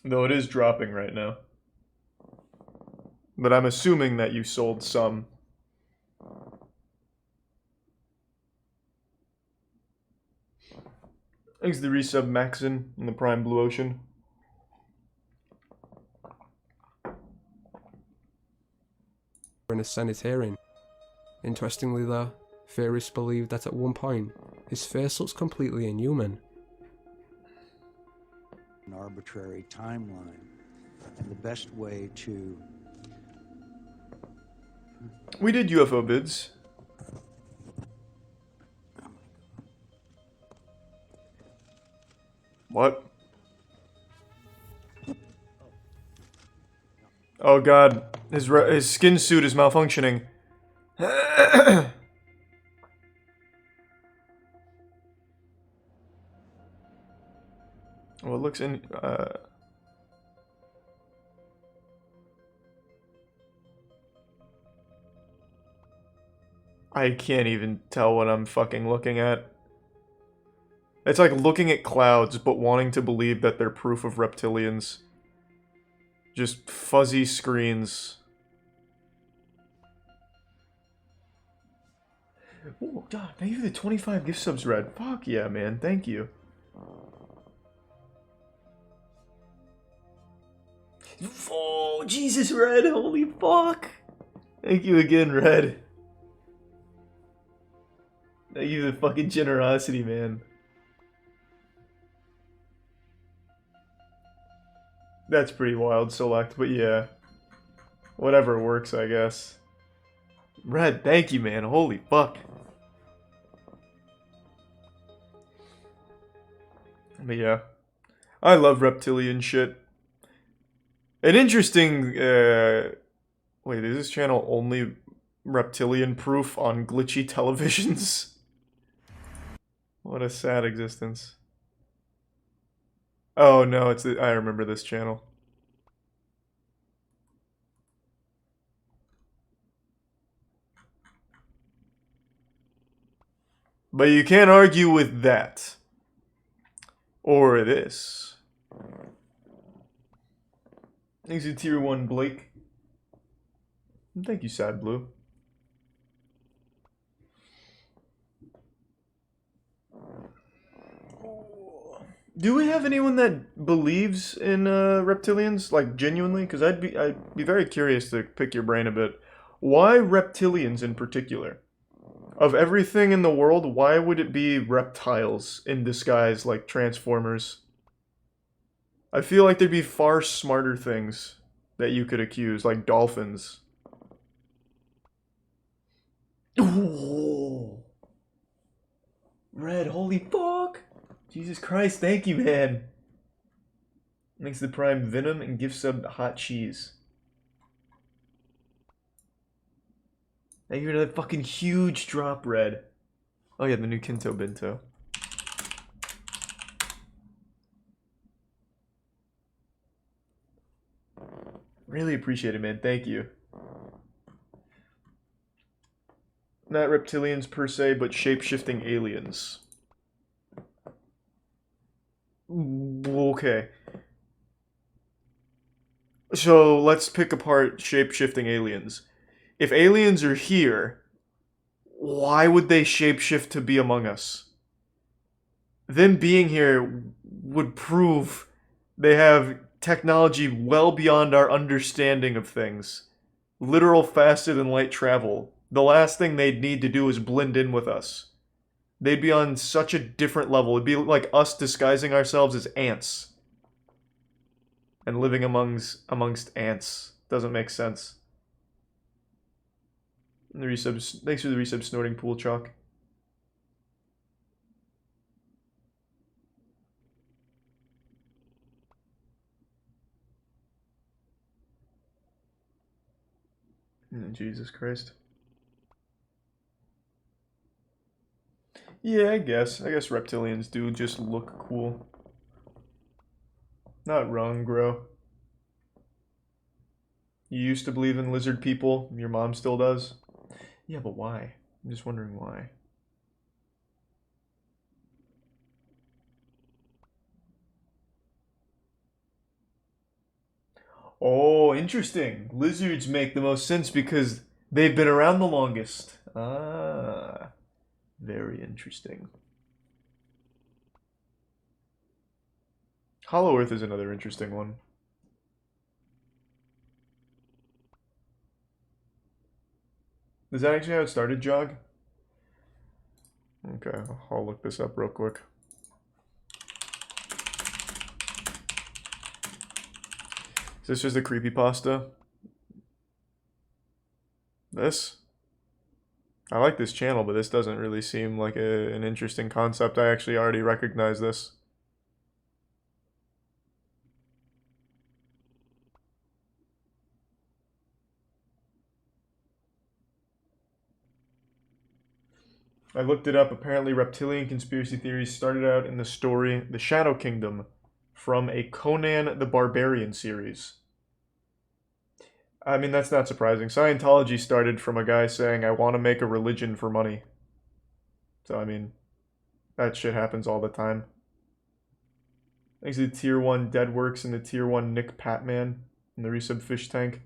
Though it is dropping right now. But I'm assuming that you sold some. Thanks to the resub Maxon in the Prime Blue Ocean. In a Senate hearing. Interestingly though, theorists believe that at one point, his face looks completely inhuman. An arbitrary timeline, and the best way to... We did UFO bids. What? Oh god, his skin suit is malfunctioning. Well, it looks in. I can't even tell what I'm fucking looking at. It's like looking at clouds, but wanting to believe that they're proof of reptilians. Just fuzzy screens. Oh, God, thank you for the 25 gift subs, Red. Fuck yeah, man. Thank you. Oh, Jesus, Red. Holy fuck. Thank you again, Red. Thank you for the fucking generosity, man. That's pretty wild, Select, but yeah. Whatever works, I guess. Red, thank you, man. Holy fuck. But yeah. I love reptilian shit. An interesting, wait, is this channel only reptilian proof on glitchy televisions? What a sad existence. Oh no, it's I remember this channel. But you can't argue with that. Or this. Thanks to Tier 1 Blake. And thank you, Sad Blue. Do we have anyone that believes in reptilians, like genuinely? Because I'd be very curious to pick your brain a bit. Why reptilians in particular? Of everything in the world, why would it be reptiles in disguise like Transformers? I feel like there'd be far smarter things that you could accuse, like dolphins. Ooh. Red, holy fuck! Jesus Christ, thank you, man! Thanks to the Prime Venom and gift sub Hot Cheese. Thank you for that fucking huge drop, Red. Oh yeah, the new Kinto Bento. Really appreciate it, man. Thank you. Not reptilians per se, but shape-shifting aliens. Okay. So let's pick apart shape-shifting aliens. If aliens are here, why would they shapeshift to be among us? Them being here would prove they have technology well beyond our understanding of things. Literal faster than light travel. The last thing they'd need to do is blend in with us. They'd be on such a different level. It'd be like us disguising ourselves as ants. And living amongst ants. Doesn't make sense. The resubs, thanks for the resub, Snorting Pool Chalk. Jesus Christ. Yeah, I guess reptilians do just look cool. Not wrong, bro. You used to believe in lizard people. Your mom still does. Yeah, but why? I'm just wondering why. Oh, interesting. Lizards make the most sense because they've been around the longest. Ah, very interesting. Hollow Earth is another interesting one. Is that actually how it started, Jog? Okay, I'll look this up real quick. Is this just a creepypasta? This? I like this channel, but this doesn't really seem like an interesting concept. I actually already recognize this. I looked it up. Apparently, reptilian conspiracy theories started out in the story The Shadow Kingdom from a Conan the Barbarian series. I mean, that's not surprising. Scientology started from a guy saying, I want to make a religion for money. So, I mean, that shit happens all the time. Thanks to the Tier 1 Deadworks and the Tier 1 Nick Patman and the resub Fish Tank.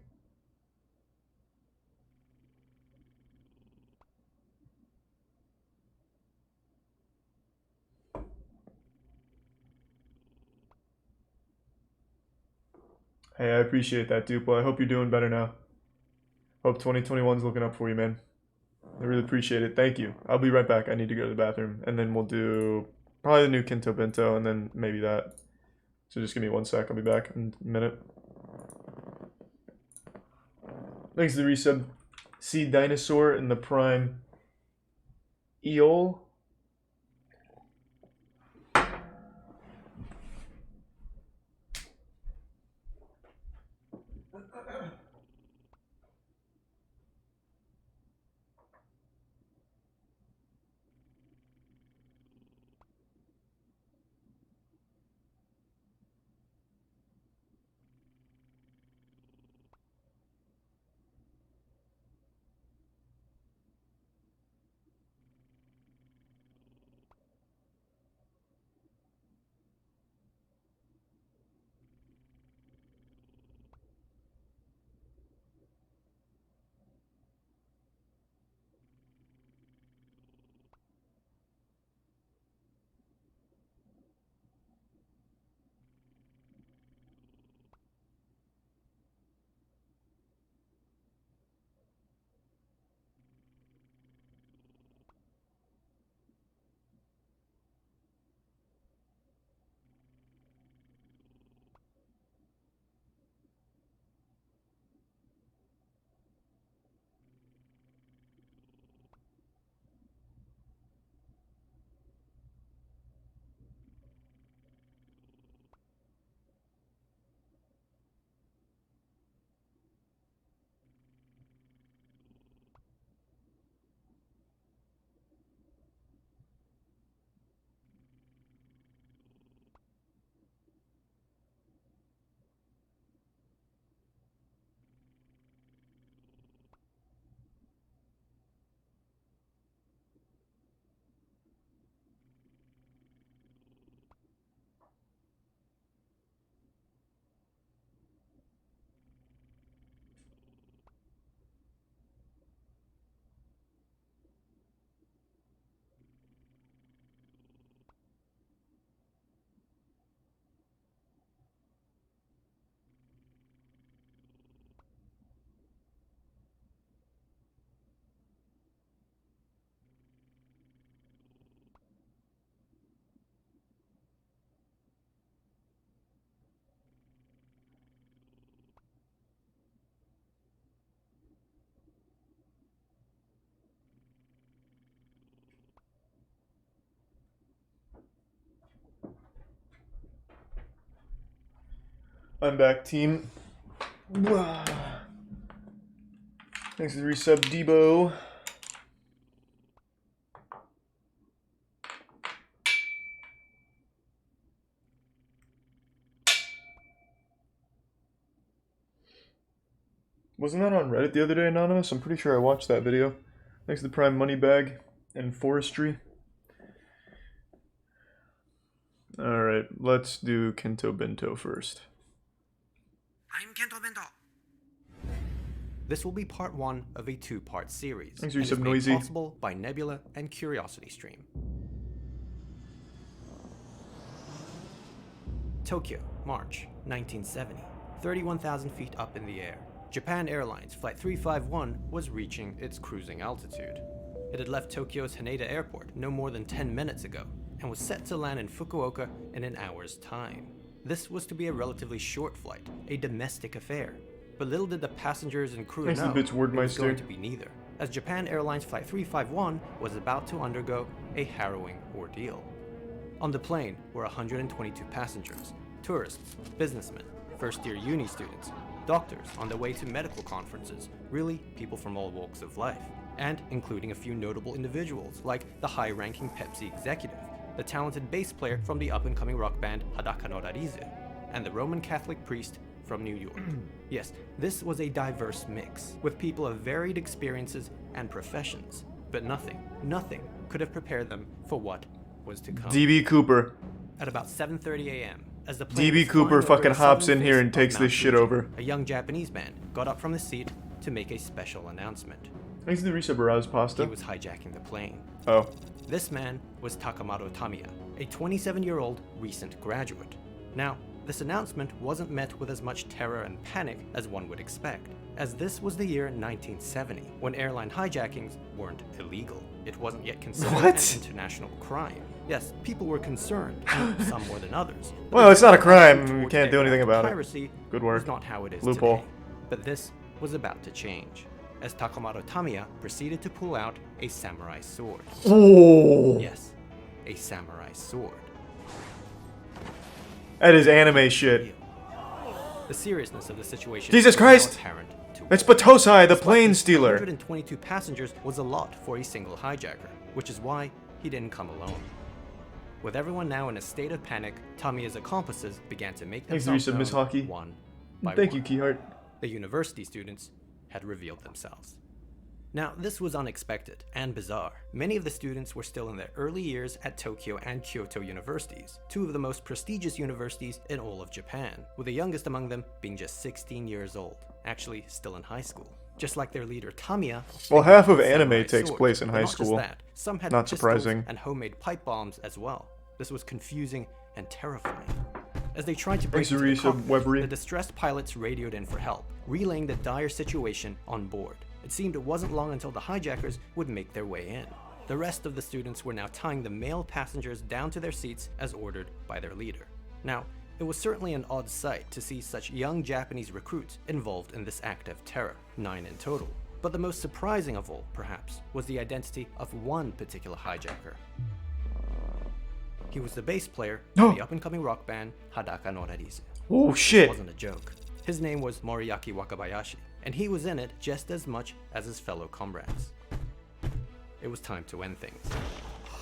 Hey, I appreciate that, Duple. I hope you're doing better now. Hope 2021's looking up for you, man. I really appreciate it. Thank you. I'll be right back. I need to go to the bathroom. And then we'll do probably the new Kinto Bento and then maybe that. So just give me 1 sec. I'll be back in a minute. Thanks to the resub. Sea Dinosaur and the Prime Eol. I'm back, team. Thanks for the resub, Debo. Wasn't that on Reddit the other day, Anonymous? I'm pretty sure I watched that video. Thanks to the Prime Money Bag and Forestry. Alright, let's do Kento Bento first. I'm Kento Bento. This will be part 1 of a 2-part series. Thanks, and Resub is made Noisy. possible by Nebula and CuriosityStream. Tokyo, March 1970. 31,000 feet up in the air. Japan Airlines Flight 351 was reaching its cruising altitude. It had left Tokyo's Haneda Airport no more than 10 minutes ago and was set to land in Fukuoka in an hour's time. This was to be a relatively short flight, a domestic affair. But little did the passengers and crew Thanks know to Bits it was Wordmeister. going to be neither, as Japan Airlines Flight 351 was about to undergo a harrowing ordeal. On the plane were 122 passengers, tourists, businessmen, first-year uni students, doctors on their way to medical conferences, really people from all walks of life, and including a few notable individuals like the high-ranking Pepsi executive, the talented bass player from the up-and-coming rock band Hadaka no Rarizu, and the Roman Catholic priest from New York. Yes, this was a diverse mix, with people of varied experiences and professions, but nothing could have prepared them for what was to come. DB Cooper. At about 7:30 a.m., as the plane DB was Cooper flying over fucking the hops southern in here face and of takes Mount this shit Fuji, over. a young Japanese man got up from his seat to make a special announcement. Thanks to the resub Baraz Pasta. He was hijacking the plane. Oh. This man was Takamaro Tamiya, a 27-year-old recent graduate. Now, this announcement wasn't met with as much terror and panic as one would expect, as this was the year 1970, when airline hijackings weren't illegal. It wasn't yet considered an international crime. Yes, people were concerned, some more than others. Well, it's not a crime. You can't do anything about it. Piracy Good work. was not how it is Loophole. today. But this was about to change, as Takamaro Tamiya proceeded to pull out a samurai sword. Oh. Yes, a samurai sword. That is anime shit. The seriousness of the situation Jesus was now Christ! apparent to It's all. Batosai, the plane But stealer. 122 passengers was a lot for a single hijacker, which is why he didn't come alone. With everyone now in a state of panic, Tamiya's accomplices began to make Thanks, themselves Yusuf Miss known Hockey. one by Thank one. you, Keyheart. The university students had revealed themselves. Now, this was unexpected and bizarre. Many of the students were still in their early years at Tokyo and Kyoto universities, two of the most prestigious universities in all of Japan, with the youngest among them being just 16 years old, actually still in high school. Just like their leader Tamiya. Well, half of samurai anime takes swords. place in But high not just school. that, some had Not pistols surprising. and homemade pipe bombs as well. This was confusing and terrifying. As they tried to break Thanks, into the Arisa cockpit, Webery. the distressed pilots radioed in for help, relaying the dire situation on board. It seemed it wasn't long until the hijackers would make their way in. The rest of the students were now tying the male passengers down to their seats as ordered by their leader. Now, it was certainly an odd sight to see such young Japanese recruits involved in this act of terror, 9 in total. But the most surprising of all, perhaps, was the identity of one particular hijacker. He was the bass player of the up-and-coming rock band Hadaka no Rarizu. Oh, shit. This wasn't a joke. His name was Moriaki Wakabayashi, and he was in it just as much as his fellow comrades. It was time to end things.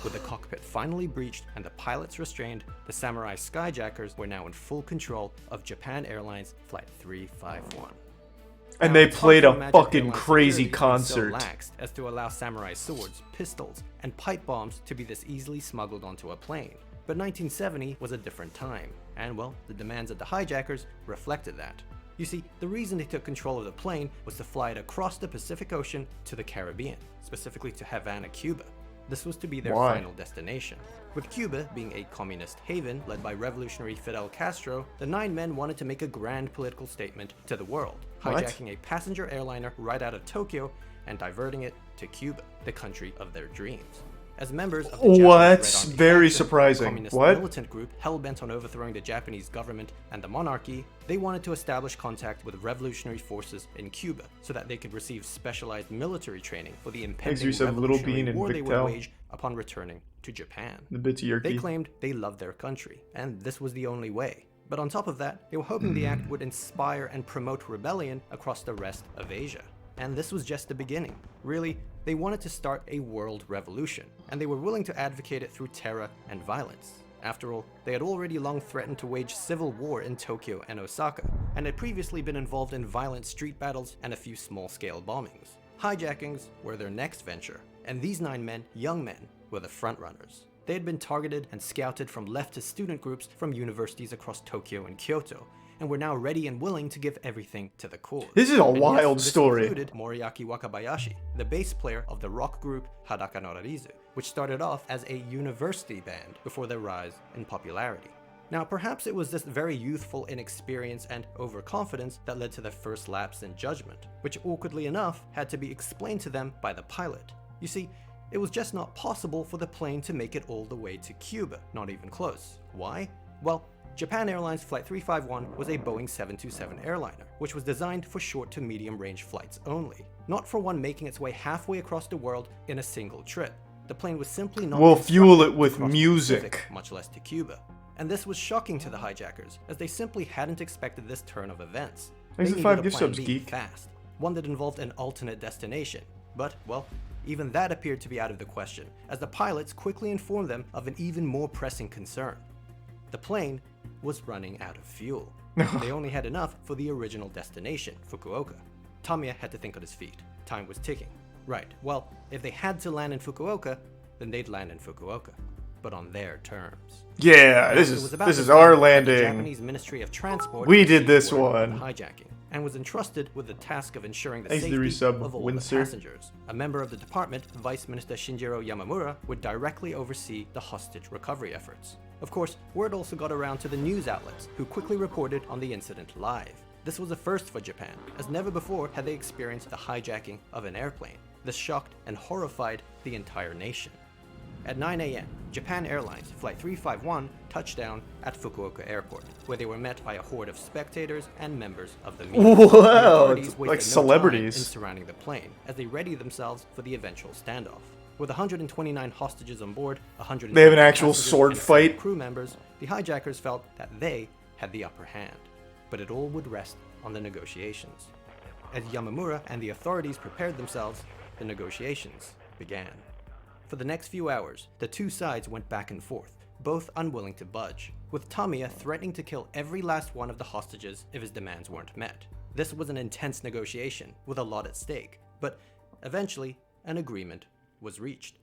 With the cockpit finally breached and the pilots restrained, the samurai skyjackers were now in full control of Japan Airlines Flight 351. And Now, they it's hard played to a imagine fucking airline crazy security being concert. so lax as to allow samurai swords, pistols, and pipe bombs to be this easily smuggled onto a plane. But 1970 was a different time, and well, the demands of the hijackers reflected that. You see, the reason they took control of the plane was to fly it across the Pacific Ocean to the Caribbean, specifically to Havana, Cuba. This was to be their Why? final destination. With Cuba being a communist haven led by revolutionary Fidel Castro, the 9 men wanted to make a grand political statement to the world, What? hijacking a passenger airliner right out of Tokyo and diverting it to Cuba, the country of their dreams. As members of the What? Japanese Red Army Very faction, surprising. a communist What? militant group hell-bent on overthrowing the Japanese government and the monarchy, they wanted to establish contact with revolutionary forces in Cuba so that they could receive specialized military training for the impending Yusuf, Little revolutionary Bean and war they would Victel. wage upon returning to Japan. The bits of They Yerky. claimed they loved their country, and this was the only way. But on top of that, they were hoping the act would inspire and promote rebellion across the rest of Asia. And this was just the beginning. Really, they wanted to start a world revolution, and they were willing to advocate it through terror and violence. After all, they had already long threatened to wage civil war in Tokyo and Osaka, and had previously been involved in violent street battles and a few small-scale bombings. Hijackings were their next venture, and these 9 men, young men, were the frontrunners. They had been targeted and scouted from leftist student groups from universities across Tokyo and Kyoto, and were now ready and willing to give everything to the cause. This is a And wild this story. included Moriaki Wakabayashi, the bass player of the rock group Hadaka no Rarizu, which started off as a university band before their rise in popularity. Now, perhaps it was this very youthful inexperience and overconfidence that led to their first lapse in judgment, which awkwardly enough had to be explained to them by the pilot. You see, it was just not possible for the plane to make it all the way to Cuba, not even close. Why? Well, Japan Airlines Flight 351 was a Boeing 727 airliner, which was designed for short to medium range flights only, not for one making its way halfway across the world in a single trip. The plane was simply not We'll fuel constructed it with to cross the music. Pacific, much less to Cuba. And this was shocking to the hijackers, as they simply hadn't expected this turn of events. Thanks They for 5 needed a gift plan subs, B geek. fast, one that involved an alternate destination. But, well, even that appeared to be out of the question, as the pilots quickly informed them of an even more pressing concern. The plane was running out of fuel. They only had enough for the original destination, Fukuoka. Tamiya had to think on his feet. Time was ticking. Right, well, if they had to land in Fukuoka, then they'd land in Fukuoka, but on their terms. Yeah, Now, this it is was about this this is our time that the landing. Japanese Ministry of Transport We did received this word on one. the hijacking, and was entrusted with the task of ensuring the Thanks to the safety resub, of all Windsor. the passengers. A member of the department, Vice Minister Shinjiro Yamamura, would directly oversee the hostage recovery efforts. Of course, word also got around to the news outlets, who quickly reported on the incident live. This was a first for Japan, as never before had they experienced the hijacking of an airplane. This shocked and horrified the entire nation. At 9 a.m., Japan Airlines Flight 351 touched down at Fukuoka Airport, where they were met by a horde of spectators and members of the media. Wow, The authorities it's wasted like no celebrities. time in surrounding the plane, as they readied themselves for the eventual standoff. With 129 hostages on board, 100 They have an actual passengers, sword and 7 fight. crew members, the hijackers felt that they had the upper hand. But it all would rest on the negotiations. As Yamamura and the authorities prepared themselves, the negotiations began. For the next few hours, the two sides went back and forth, both unwilling to budge, with Tamiya threatening to kill every last one of the hostages if his demands weren't met. This was an intense negotiation, with a lot at stake, but eventually, an agreement was reached.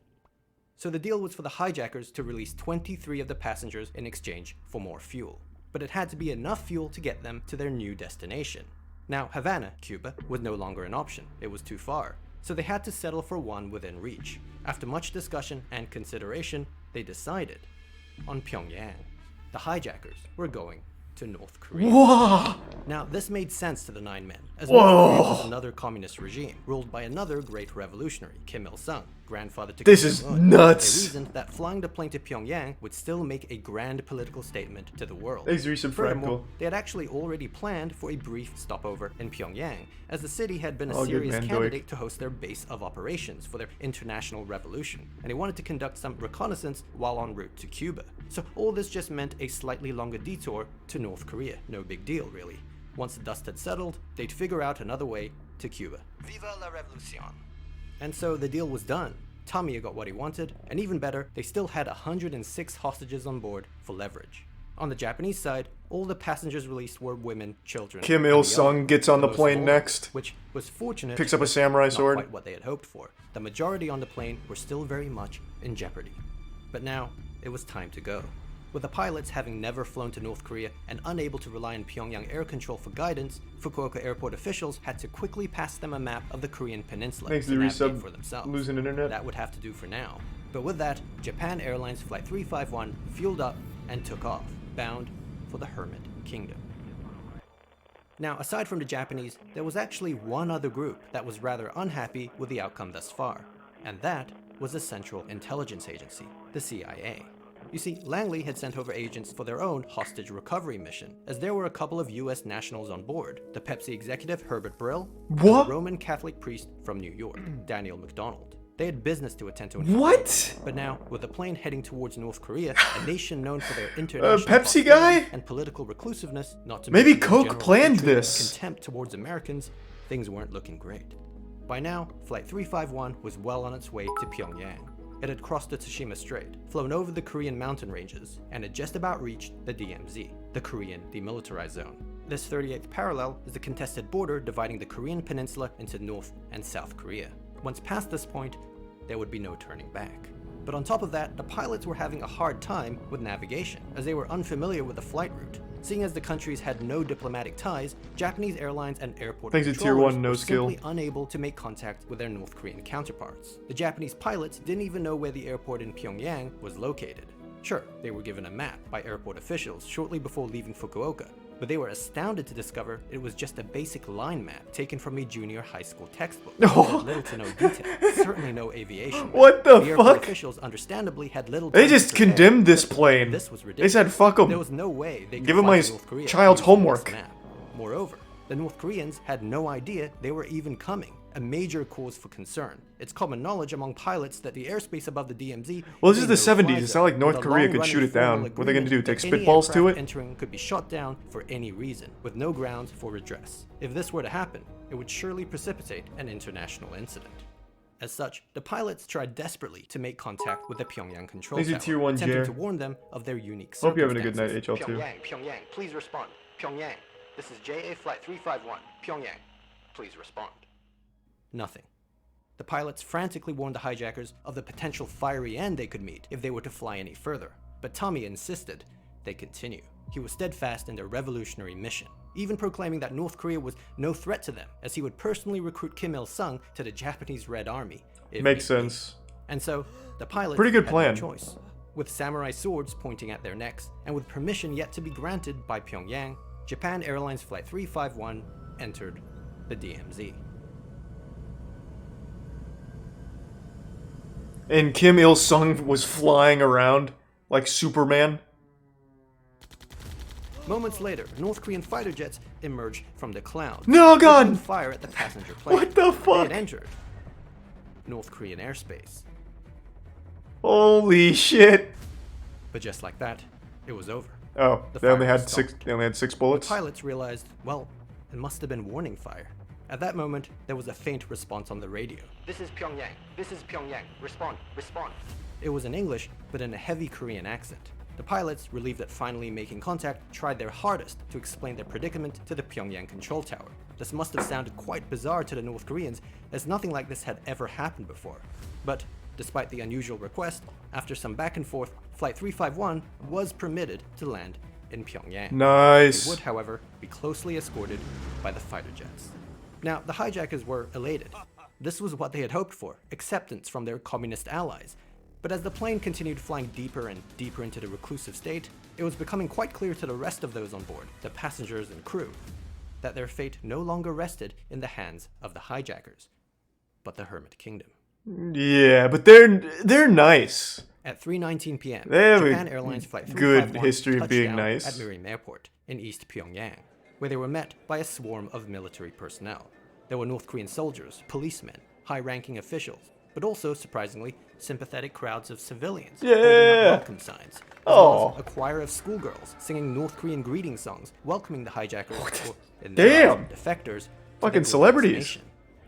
So the deal was for the hijackers to release 23 of the passengers in exchange for more fuel, but it had to be enough fuel to get them to their new destination. Now, Havana, Cuba, was no longer an option. It was too far, so they had to settle for one within reach. After much discussion and consideration, they decided on Pyongyang. The hijackers were going to North Korea. Whoa! Now, this made sense to the 9 men, as Whoa! North Korea was another communist regime, ruled by another great revolutionary, Kim Il-sung, grandfather to This Kim is Jong-un. nuts. They reasoned that flying the plane to Pyongyang would still make a grand political statement to the world. Thanks, Resub Furthermore, Fractal. they had actually already planned for a brief stopover in Pyongyang, as the city had been a All good, serious man, Doik. candidate to host their base of operations for their international revolution, and they wanted to conduct some reconnaissance while en route to Cuba. So all this just meant a slightly longer detour to North Korea. No big deal, really. Once the dust had settled, they'd figure out another way to Cuba. Viva la revolution! And so the deal was done. Tamiya got what he wanted, and even better, they still had 106 hostages on board for leverage. On the Japanese side, all the passengers released were women, children. Kim and the Il-sung young, gets on the most of plane all, next. which was fortunate. Picks up a but samurai not sword. Quite what they had hoped for. The majority on the plane were still very much in jeopardy. But now it was time to go. With the pilots having never flown to North Korea and unable to rely on Pyongyang air control for guidance, Fukuoka airport officials had to quickly pass them a map of the Korean peninsula Thanks to to the navigate resub, for themselves. losing internet. That would have to do for now. But with that, Japan Airlines Flight 351 fueled up and took off, bound for the Hermit Kingdom. Now, aside from the Japanese, there was actually one other group that was rather unhappy with the outcome thus far, and that was the Central Intelligence Agency, the CIA. You see, Langley had sent over agents for their own hostage recovery mission, as there were a couple of US nationals on board, the Pepsi executive Herbert Brill, and What? the Roman Catholic priest from New York, Daniel MacDonald. They had business to attend to. What? But now, with the plane heading towards North Korea, a nation known for their international Pepsi guy? and political reclusiveness, not to Maybe mention their Coke general planned hatred and this. contempt towards Americans, things weren't looking great. By now, Flight 351 was well on its way to Pyongyang. It had crossed the Tsushima Strait, flown over the Korean mountain ranges, and had just about reached the DMZ, the Korean Demilitarized Zone. This 38th parallel is the contested border dividing the Korean peninsula into North and South Korea. Once past this point, there would be no turning back. But on top of that, the pilots were having a hard time with navigation, as they were unfamiliar with the flight route. Seeing as the countries had no diplomatic ties, Japanese airlines and airport Thanks to Tier controllers 1, no were skill. simply unable to make contact with their North Korean counterparts. The Japanese pilots didn't even know where the airport in Pyongyang was located. Sure, they were given a map by airport officials shortly before leaving Fukuoka, but they were astounded to discover it was just a basic line map taken from a junior high school textbook. It had little to no detail, certainly no aviation. What the airport fuck? officials understandably had little They time to just prepare, condemned this but plane. This was They ridiculous. said, fuck 'em. There was no way they could Give him fly my to North Korea child's using homework. this map. Moreover, the North Koreans had no idea they were even coming, a major cause for concern. It's common knowledge among pilots that the airspace above the DMZ Well, this is a the no-fly 70s. It's not like zone, North with a Korea could long-running shoot it down. formal What are they gonna do, agreement take that any spitballs to aircraft it? entering could be shot down for any reason, with no grounds for redress. If this were to happen, it would surely precipitate an international incident. As such, the pilots tried desperately to make contact with the Pyongyang control Thanks to tower, Tier 1 attempting Jer. to warn them of their unique Hope you're having a good night, circumstances. HL2. Pyongyang, please respond. Pyongyang, this is JA Flight 351. Pyongyang, please respond. Nothing. The pilots frantically warned the hijackers of the potential fiery end they could meet if they were to fly any further, but Tommy insisted they continue. He was steadfast in their revolutionary mission, even proclaiming that North Korea was no threat to them, as he would personally recruit Kim Il-sung to the Japanese Red Army. if Makes need be. sense. And so, the pilots Pretty good had plan. no choice. With samurai swords pointing at their necks, and with permission yet to be granted by Pyongyang, Japan Airlines Flight 351 entered the DMZ. And Kim Il-sung was flying around like Superman. Moments later, North Korean fighter jets emerged from the clouds. No, God! opening fire at the passenger plane. What the They fuck? had entered North Korean airspace. Holy shit. But just like that, it was over. Oh, The they only fire had stopped. six. They only had 6 The bullets. pilots realized, well, it must have been warning fire. At that moment, there was a faint response on the radio. This is Pyongyang. This is Pyongyang. Respond. Respond. It was in English, but in a heavy Korean accent. The pilots, relieved at finally making contact, tried their hardest to explain their predicament to the Pyongyang control tower. This must have sounded quite bizarre to the North Koreans, as nothing like this had ever happened before. But, despite the unusual request, after some back and forth, Flight 351 was permitted to land in Pyongyang. Nice. They would, however, be closely escorted by the fighter jets. Now, the hijackers were elated. This was what they had hoped for, acceptance from their communist allies. But as the plane continued flying deeper and deeper into the reclusive state, it was becoming quite clear to the rest of those on board, the passengers and crew, that their fate no longer rested in the hands of the hijackers, but the Hermit Kingdom. Yeah, but they're nice. At 3:19 p.m., They have a Japan Airlines Flight good 351 history of touched being down nice. at Mirim Airport in East Pyongyang, where they were met by a swarm of military personnel. There were North Korean soldiers, policemen, high-ranking officials, but also, surprisingly, sympathetic crowds of civilians holding up Yeah. welcome signs, as well Oh. as a choir of schoolgirls singing North Korean greeting songs, welcoming the hijackers, or in Damn. their eyes, defectors, to Fucking their glorious celebrities. nation.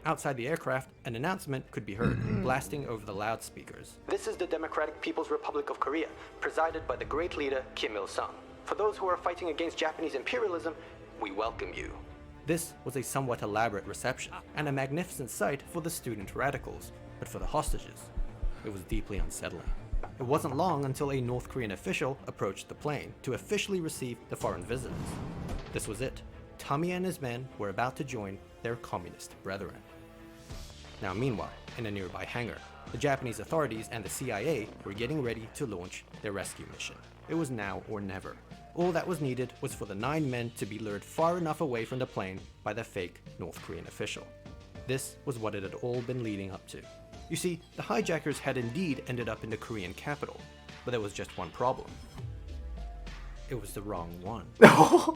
Outside the aircraft, an announcement could be heard, blasting over the loudspeakers. This is the Democratic People's Republic of Korea, presided by the great leader Kim Il-sung. For those who are fighting against Japanese imperialism, we welcome you. This was a somewhat elaborate reception, and a magnificent sight for the student radicals, but for the hostages, it was deeply unsettling. It wasn't long until a North Korean official approached the plane to officially receive the foreign visitors. This was it. Tommy and his men were about to join their communist brethren. Now meanwhile, in a nearby hangar, the Japanese authorities and the CIA were getting ready to launch their rescue mission. It was now or never. All that was needed was for the 9 men to be lured far enough away from the plane by the fake North Korean official. This was what it had all been leading up to. You see, the hijackers had indeed ended up in the Korean capital, but there was just one problem. it was the wrong one.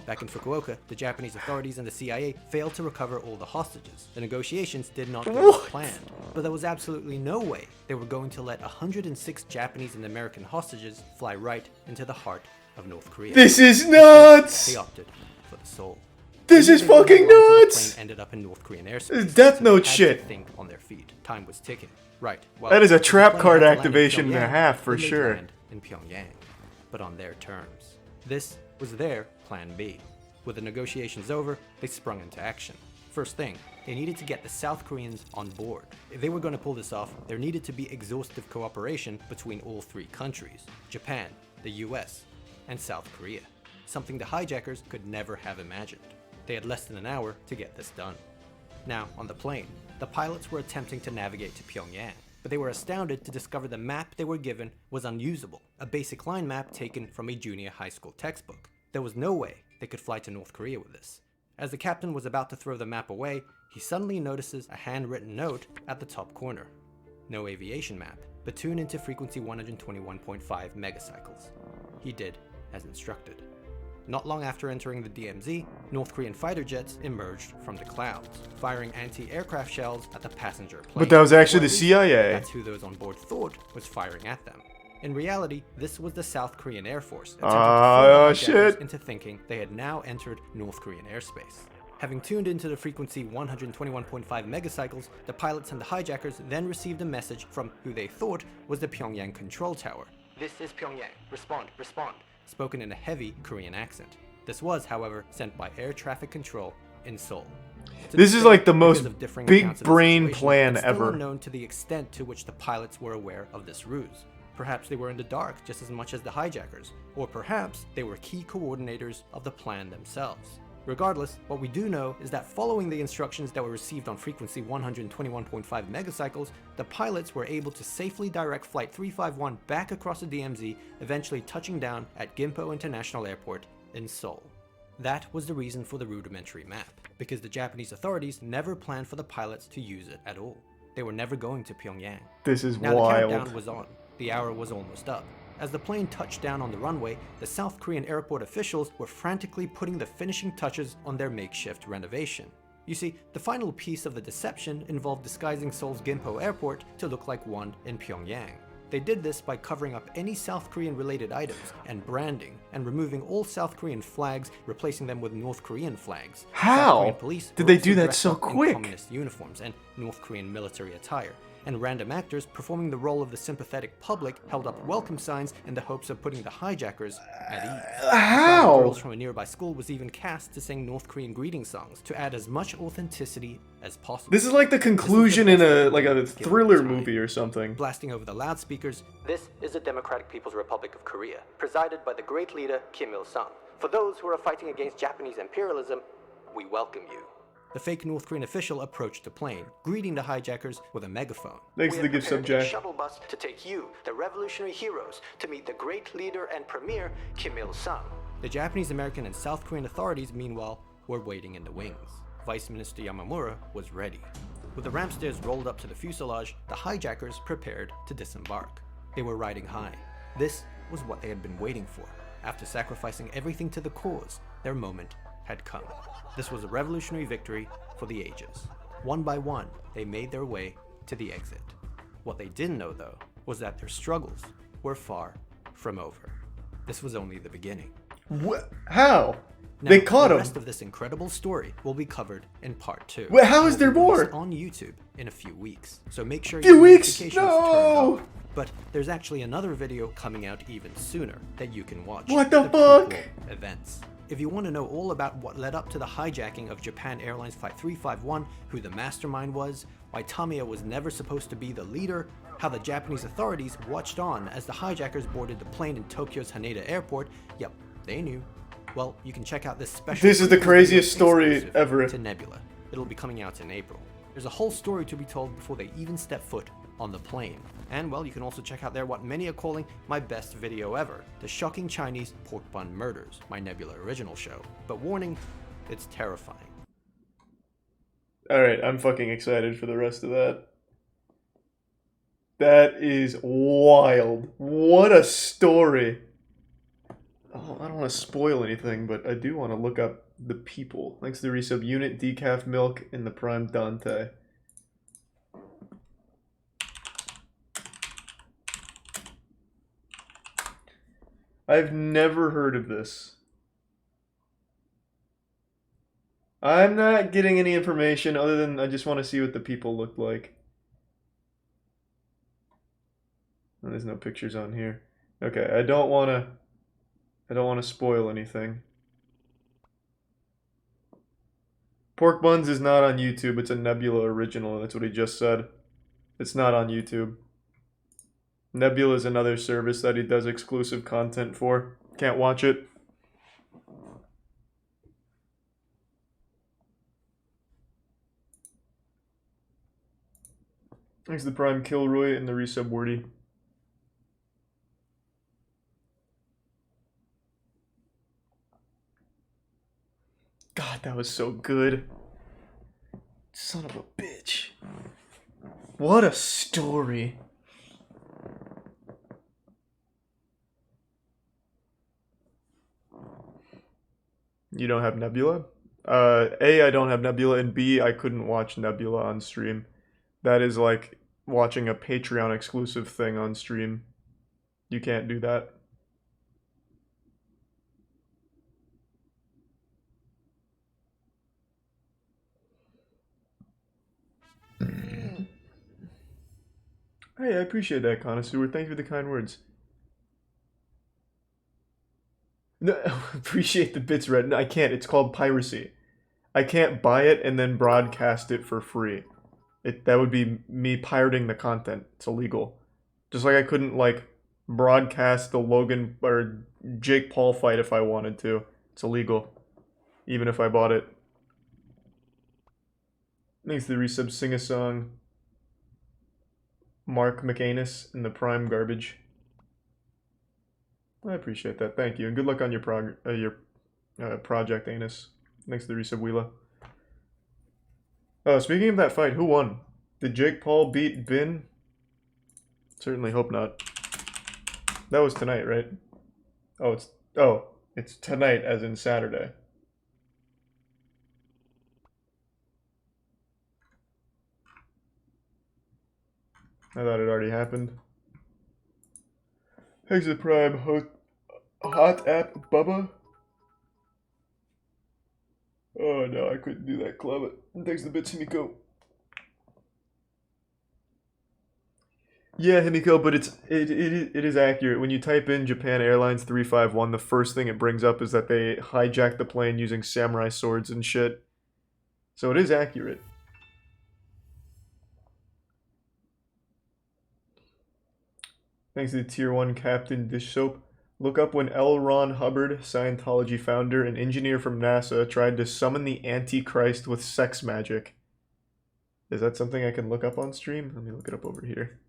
Back in Fukuoka, the Japanese authorities and the CIA failed to recover all the hostages. The negotiations did not go as planned, but there was absolutely no way they were going to let 106 Japanese and American hostages fly right into the heart of North Korea. This is nuts! They opted for the Seoul. This is fucking nuts! The plane ended up in North Korean airspace. Death Note so shit. Think on their feet. Time was ticking. Right. Well, That is a if the trap plane card had to land in activation and a Pyongyang, half for then they'd sure. land in Pyongyang, but on their terms. This was their plan B. With the negotiations over, they sprung into action. First thing, they needed to get the South Koreans on board. If they were going to pull this off, there needed to be exhaustive cooperation between all three countries: Japan, the US, and South Korea. Something the hijackers could never have imagined. They had less than an hour to get this done. Now, on the plane, the pilots were attempting to navigate to Pyongyang, but they were astounded to discover the map they were given was unusable, a basic line map taken from a junior high school textbook. There was no way they could fly to North Korea with this. As the captain was about to throw the map away, he suddenly notices a handwritten note at the top corner. No aviation map, but tune into frequency 121.5 megacycles. He did as instructed. Not long after entering the DMZ, North Korean fighter jets emerged from the clouds, firing anti-aircraft shells at the passenger plane. But that was actually Or the at least, CIA. That's who those on board thought was firing at them. In reality, this was the South Korean Air Force attempting to fool the hijackers into thinking they had now entered North Korean airspace. Having tuned into the frequency 121.5 megacycles, the pilots and the hijackers then received a message from who they thought was the Pyongyang control tower. This is Pyongyang. Respond, respond. Spoken in a heavy Korean accent. This was, however, sent by air traffic control in Seoul. This is like the most Because of differing big accounts of the brain situation, plan it's still ever. unknown to the extent to which the pilots were aware of this ruse. Perhaps they were in the dark just as much as the hijackers, or perhaps they were key coordinators of the plan themselves. Regardless, what we do know is that following the instructions that were received on frequency 121.5 megacycles, the pilots were able to safely direct Flight 351 back across the DMZ, eventually touching down at Gimpo International Airport in Seoul. That was the reason for the rudimentary map, because the Japanese authorities never planned for the pilots to use it at all. They were never going to Pyongyang. This is Now wild. the countdown was on. The hour was almost up. As the plane touched down on the runway, the South Korean airport officials were frantically putting the finishing touches on their makeshift renovation. You see, the final piece of the deception involved disguising Seoul's Gimpo airport to look like one in Pyongyang. They did this by covering up any South Korean related items and branding, and removing all South Korean flags, replacing them with North Korean flags. How? South Korean police Did were they do also that dressed so up in quick? communist uniforms and North Korean military attire, and random actors performing the role of the sympathetic public held up welcome signs in the hopes of putting the hijackers at ease. A crowd How? of girls from a nearby school was even cast to sing North Korean greeting songs to add as much authenticity as possible. This is like the conclusion in a thriller movie or something. Blasting over the loudspeakers, this is the Democratic People's Republic of Korea, presided by the great leader Kim Il-sung. For those who are fighting against Japanese imperialism, we welcome you. The fake North Korean official approached the plane, greeting the hijackers with a megaphone. Thanks for the gift sub, Jack. A shuttle bus to take you, the revolutionary heroes, to meet the great leader and premier Kim Il-sung. The Japanese, American, and South Korean authorities, meanwhile, were waiting in the wings. Vice Minister Yamamura was ready. With the ramp stairs rolled up to the fuselage, the hijackers prepared to disembark. They were riding high. This was what they had been waiting for. After sacrificing everything to the cause, their moment had come. This was a revolutionary victory for the ages. One by one, they made their way to the exit. What they didn't know, though, was that their struggles were far from over. This was only the beginning. What? How? Now, They caught the him. rest of this incredible story will be covered in part 2. Wait, how is It will there be released more? on YouTube in a few weeks, so make sure Few your weeks? notifications No! turned on. But there's actually another video coming out even sooner that you can watch. What the fuck? prequel events. If you want to know all about what led up to the hijacking of Japan Airlines Flight 351, who the mastermind was, why Tamiya was never supposed to be the leader, how the Japanese authorities watched on as the hijackers boarded the plane in Tokyo's Haneda Airport, yep, they knew. Well, you can check out this special. This is the preview craziest video story exclusive ever. To Nebula. It'll be coming out in April. There's a whole story to be told before they even step foot on the plane. And well, you can also check out there what many are calling my best video ever, the shocking Chinese pork bun murders, my Nebula original show. But warning, it's terrifying. Alright, I'm fucking excited for the rest of that. That is wild. What a story. Oh, I don't want to spoil anything, but I do want to look up the people. Thanks to the resub unit, decaf milk, and the prime Dante. I've never heard of this. I'm not getting any information other than I just want to see what the people look like. Oh, there's no pictures on here. Okay, I don't want to spoil anything. Pork Buns is not on YouTube. It's a Nebula original. That's what he just said. It's not on YouTube. Nebula is another service that he does exclusive content for. Can't watch it. Thanks to the Prime Kilroy and the resub Wordy. God, that was so good. Son of a bitch. What a story. You don't have Nebula? A, I don't have Nebula, and B, I couldn't watch Nebula on stream. That is like watching a Patreon exclusive thing on stream. You can't do that. Hey, I appreciate that, connoisseur. Thank you for the kind words. No, appreciate the bits, Red. No, I can't. It's called piracy. I can't buy it and then broadcast it for free. That would be me pirating the content. It's illegal. Just like I couldn't, like, broadcast the Logan or Jake Paul fight if I wanted to. It's illegal. Even if I bought it. Thanks to the resub Sing a Song. Mark McAnus in the Prime Garbage. I appreciate that. Thank you. And good luck on your project, Anus. Thanks to the resub Wheela. Oh, speaking of that fight, who won? Did Jake Paul beat Bin? Certainly hope not. That was tonight, right? It's tonight as in Saturday. I thought it already happened. Thanks to the Prime Hot App Bubba. Oh no, I couldn't do that, club. Thanks to the bits, Himiko. Yeah, Himiko, but it is accurate. When you type in Japan Airlines 351, the first thing it brings up is that they hijacked the plane using samurai swords and shit. So it is accurate. Thanks to the Tier 1 Captain Dish Soap. Look up when L. Ron Hubbard, Scientology founder and engineer from NASA, tried to summon the Antichrist with sex magic. Is that something I can look up on stream? Let me look it up over here.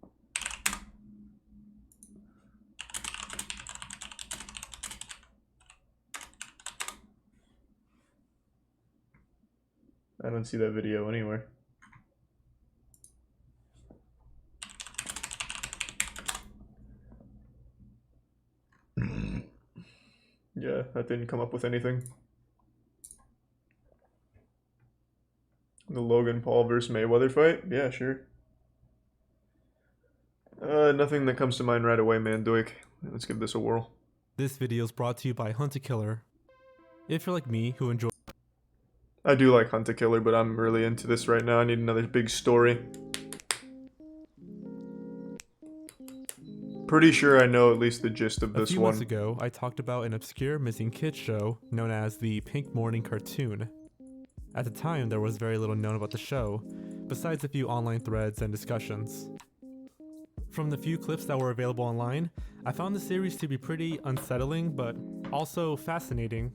I don't see that video anywhere. Yeah, that didn't come up with anything. The Logan Paul versus Mayweather fight? Yeah, sure. Nothing that comes to mind right away, man. Doik. Let's give this a whirl. This video is brought to you by Hunt a Killer. If you're like me, who enjoys... I do like Hunt a Killer, but I'm really into this right now. I need another big story. Pretty sure I know at least the gist of this one. A few months ago, I talked about an obscure missing kids show known as the Pink Morning Cartoon. At the time, there was very little known about the show, besides a few online threads and discussions. From the few clips that were available online, I found the series to be pretty unsettling, but also fascinating.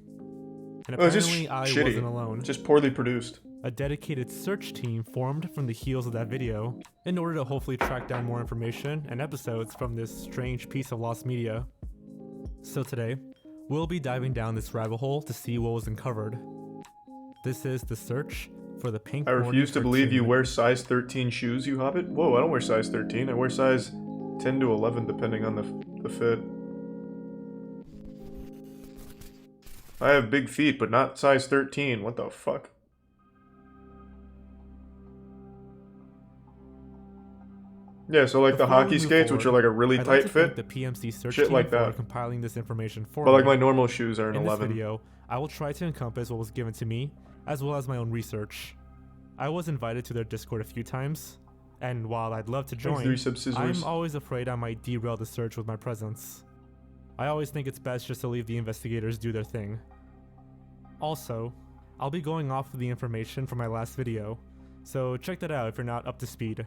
And apparently I wasn't alone. Just poorly produced. A dedicated search team formed from the heels of that video in order to hopefully track down more information and episodes from this strange piece of lost media. So today, we'll be diving down this rabbit hole to see what was uncovered. This is the search for the Pink Morning I refuse to believe you wear size 13 shoes, you hobbit. Whoa, I don't wear size 13. I wear size 10 to 11 depending on the fit. I have big feet, but not size 13. What the fuck? Yeah, so like the Before we hockey move skates, which are forward, like a really I'd like tight to thank fit. the PMC search Shit team like for that. compiling this information for But me. like my normal shoes are an In 11. this video, I will try to encompass what was given to me, as well as my own research. I was invited to their Discord a few times, and while I'd love to Thanks, join, 3 sub scissors. I'm always afraid I might derail the search with my presence. I always think it's best just to leave the investigators do their thing. Also, I'll be going off of the information from my last video, so check that out if you're not up to speed.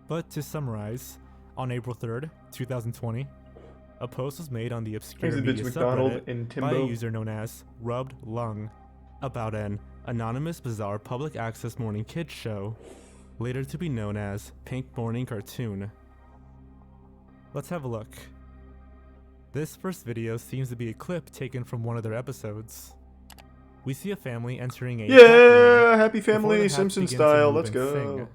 But to summarize, on April 3rd, 2020, a post was made on the obscure Thanks to media Bits McDonald subreddit and by a Timbo. user known as Rubbed Lung about an anonymous bizarre public access morning kids show, later to be known as Pink Morning Cartoon. Let's have a look. This first video seems to be a clip taken from one of their episodes. We see a family entering a hat Yeah, room happy before the family, hats Simpson begin to style. move Let's and go. sing.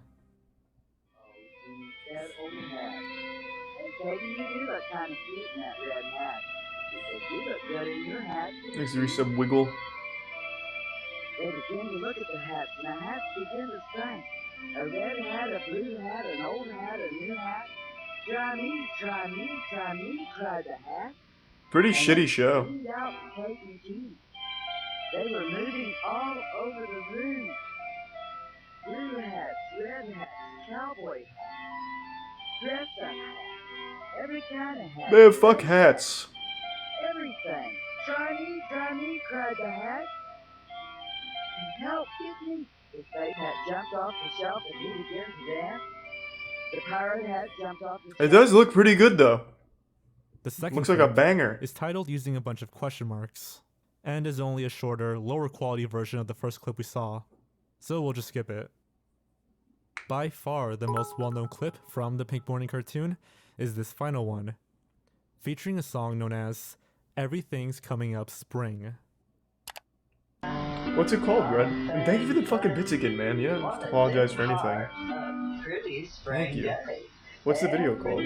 Hey, Katie, you do look kind of cute in that red hat. Because you look good in your hat. Thanks to resub Wiggle. They begin to look at the hats, and the hats begin to sing. A red hat, a blue hat, an old hat, a new hat. Try me, try me, try me, cried the hat. Pretty And shitty they show. screamed out for Kate and Keith. They were moving all over the room. Blue hats, red hats, cowboy hats, dress-up hats, every kind of hat. They have fuck hats. Everything. Try me, cried the hat. Help, get me. The space hat jumped off the shelf and he began to dance. The pirate hat jumped off the shelf. It does look pretty good though. The second Looks like a clip banger. is titled using a bunch of question marks, and is only a shorter, lower quality version of the first clip we saw, so we'll just skip it. By far the most well-known clip from the Pink Morning Cartoon is this final one, featuring a song known as Everything's Coming Up Spring. What's it called, Red? And thank you for the fucking bits again, man. You don't have to apologize for anything. Pretty Thank you. What's the video called?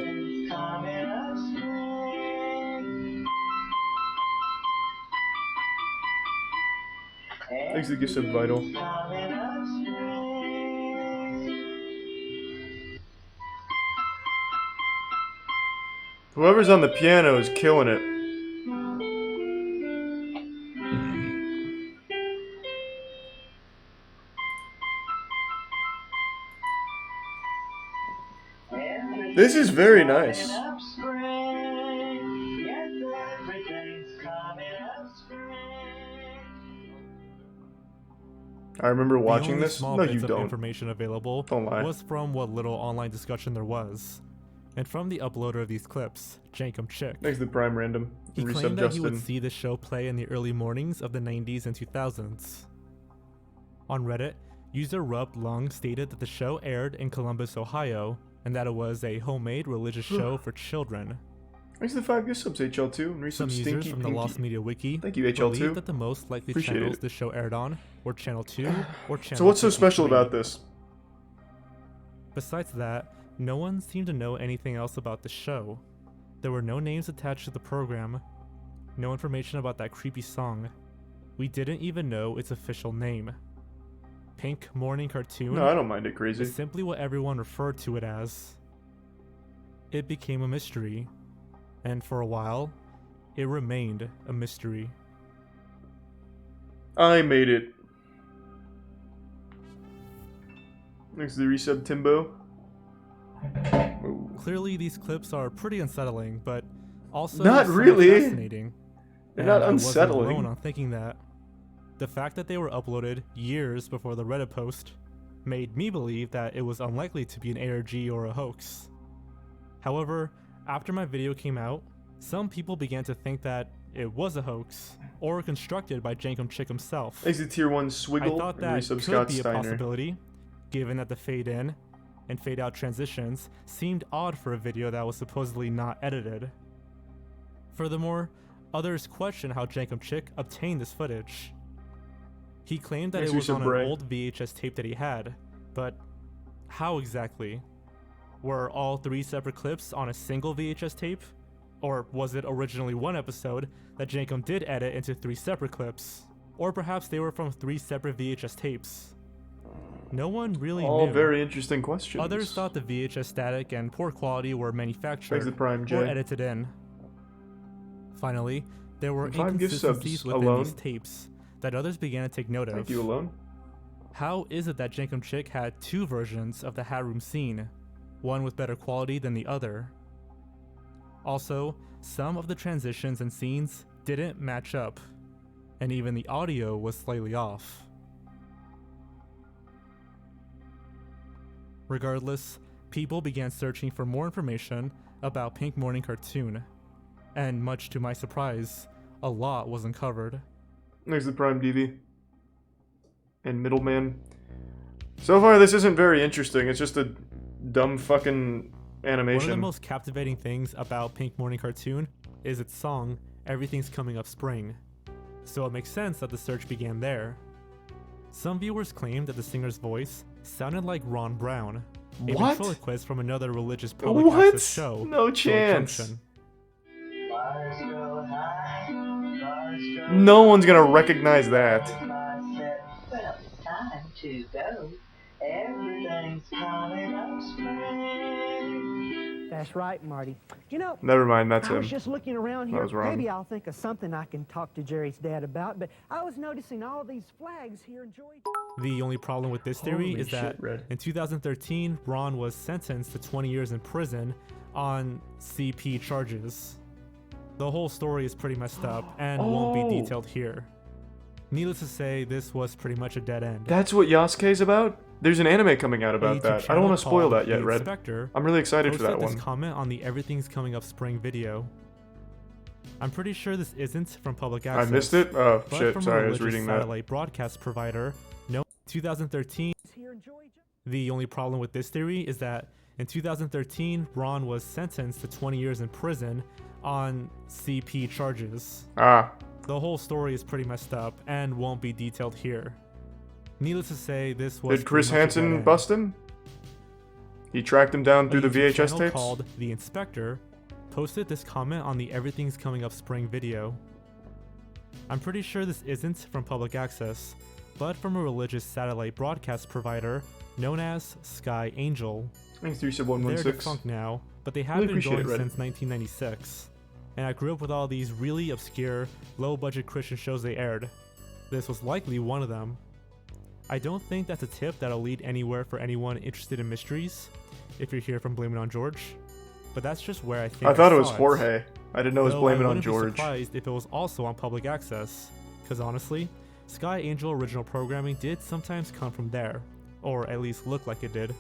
Thanks to the gift sub Vital. Whoever's on the piano is killing it. This is very nice. I remember watching The only this. small No, bits you of don't. information available Don't lie. was from what little online discussion there was, and from the uploader of these clips, Jankum Chick. Thanks to the Prime Random. He Resub claimed that he would Justin. see the show play in the early mornings of the 90s and 2000s. On Reddit, user Rubbed Lung stated that the show aired in Columbus, Ohio, and that it was a homemade religious show for children. Thanks to the 5 gift subs, HL2, and resub Some users Stinky from the Pinky. Lost Media Wiki Thank you, HL2. believe that the most likely Appreciate channels it. the show aired on were Channel 2 or Channel So what's so 53. special about this? Besides that, no one seemed to know anything else about the show. There were no names attached to the program, no information about that creepy song. We didn't even know its official name. Pink Morning Cartoon No, I don't mind it, crazy. is simply what everyone referred to it as. It became a mystery, and for a while, it remained a mystery. I made it. Thanks to the resub Timbo. Ooh. Clearly, these clips are pretty unsettling, but also Not somewhat really. fascinating. They're And not I wasn't unsettling. alone on thinking that. The fact that they were uploaded years before the Reddit post made me believe that it was unlikely to be an ARG or a hoax. However, after my video came out, some people began to think that it was a hoax, or constructed by Jankum Chick himself. Thanks to Tier 1 Swiggle I thought and that resub could Scott be a Steiner. possibility, given that the fade in and fade out transitions seemed odd for a video that was supposedly not edited. Furthermore, others question how Jankum Chick obtained this footage. He claimed that Thanks, it was resub on Bray. an old VHS tape that he had, but how exactly? Were all 3 separate clips on a single VHS tape? Or was it originally one episode that Jankum did edit into 3 separate clips? Or perhaps they were from 3 separate VHS tapes? No one really All knew. very interesting questions. Others thought the VHS static and poor quality were manufactured Thanks to Prime J. or edited in. Finally, there were 5 gift subs inconsistencies within alone. these tapes that others began to take note of. Thank you, Alone. How is it that Jankum Chick had 2 versions of the hat room scene, one with better quality than the other? Also, some of the transitions and scenes didn't match up, and even the audio was slightly off. Regardless, people began searching for more information about Pink Morning Cartoon, and much to my surprise, a lot was uncovered. Thanks to Prime DV. And Middleman. So far, this isn't very interesting. It's just a dumb fucking animation. One of the most captivating things about Pink Morning Cartoon is its song, Everything's Coming Up Spring. So it makes sense that the search began there. Some viewers claimed that the singer's voice sounded like Ron Brown, a What? ventriloquist from another religious public What? access show. No chance. Junction. No one's gonna recognize that. Well, it's time to go. Everything's coming up spring. That's right, Marty. You know, Never mind, that's I was him. just looking around That here. was wrong. Maybe I'll think of something I can talk to Jerry's dad about, but I was noticing all these flags here in Joy. The only problem with this theory Holy is that shit, Red. in 2013, Ron was sentenced to 20 years in prison on CP charges. The whole story is pretty messed up and won't be Oh. detailed here. Needless to say, this was pretty much a dead end. That's what Yasuke's about? There's an anime coming out A about YouTube that. I don't channel want to spoil called that yet, The Red. Inspector I'm really excited for that posted one. this comment on the Everything's Coming Up Spring video. I'm pretty sure this isn't from public I access. missed it? Oh, but shit, from sorry, a I was religious reading that. satellite broadcast provider. No, 2013. The only problem with this theory is that in 2013, Ron was sentenced to 20 years in prison on CP charges. Ah. The whole story is pretty messed up and won't be detailed here. Needless to say, this was Did Chris pretty much a dead Hansen end. bust him? He tracked him down through the A YouTube VHS channel tapes? called The Inspector posted this comment on the Everything's Coming Up Spring video. I'm pretty sure this isn't from public access, but from a religious satellite broadcast provider known as Sky Angel. Thanks, 3 sub They're 116. defunct now, but they have Really been appreciate going it, Red. since 1996. And I grew up with all these really obscure, low-budget Christian shows they aired. This was likely one of them. I don't think that's a tip that'll lead anywhere for anyone interested in mysteries, if you're here from Blame It on George. But that's just where I think I thought it was saw Jorge. I didn't know it was Though Blame It I on wouldn't be George. surprised if it was also on public access, because honestly, Sky Angel original programming did sometimes come from there, or at least look like it did.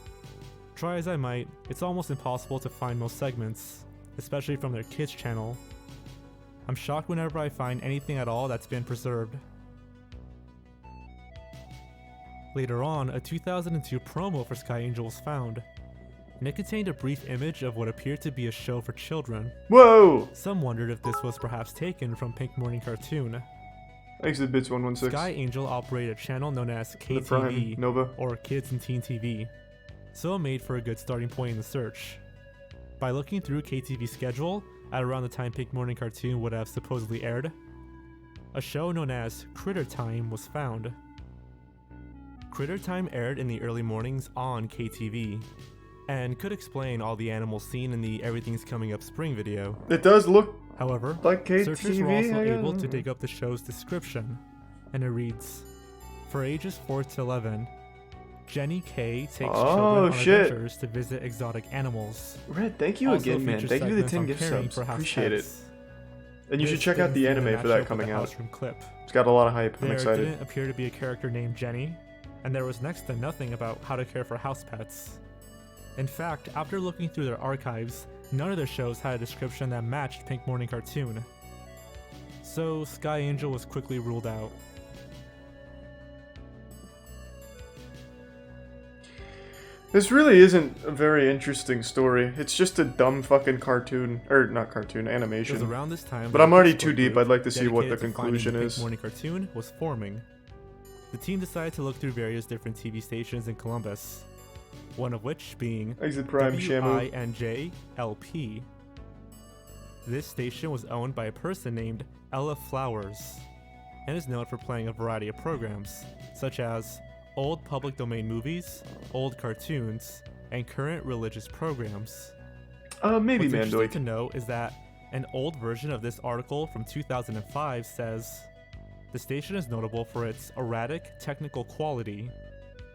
Try as I might, it's almost impossible to find most segments, especially from their kids channel. I'm shocked whenever I find anything at all that's been preserved. Later on, a 2002 promo for Sky Angel was found, and it contained a brief image of what appeared to be a show for children. Whoa! Some wondered if this was perhaps taken from Pink Morning Cartoon. Thanks to the Bits 116. Sky Angel operated a channel known as The Prime KTV, Nova. or Kids and Teen TV, so it made for a good starting point in the search. By looking through KTV's schedule at around the time Pink Morning Cartoon would have supposedly aired, a show known as Critter Time was found. Critter Time aired in the early mornings on KTV, and could explain all the animals seen in the Everything's Coming Up Spring video. It does look However, like searchers were also KTV, able to dig up the show's description, and it reads, for ages 4 to 11, Jenny K takes children on shit. adventures to visit exotic animals. Red, thank you Also again, man. features Thank you for the segments 10 on gift caring subs. for house Appreciate pets. it. And you should This check out didn't the seem to anime match for that up with coming the out. house room clip. It's got a lot of hype. I'm There excited. didn't appear to be a character named Jenny, and there was next to nothing about how to care for house pets. In fact, after looking through their archives, none of their shows had a description that matched Pink Morning Cartoon. So Sky Angel was quickly ruled out. This really isn't a very interesting story. It's just a dumb fucking cartoon, or not cartoon, It animation. was around this time But that I'm a already Facebook too deep. group I'd like to see what the dedicated to finding conclusion Pink is. Morning Cartoon was forming. The team decided to look through various different TV stations in Columbus, one of which being Exit Prime Shamu. WINJ LP. This station was owned by a person named Ella Flowers, and is known for playing a variety of programs, such as old public domain movies, old cartoons, and current religious programs. Maybe What's interesting Mandoid. to note is that an old version of this article from 2005 says, "The station is notable for its erratic technical quality,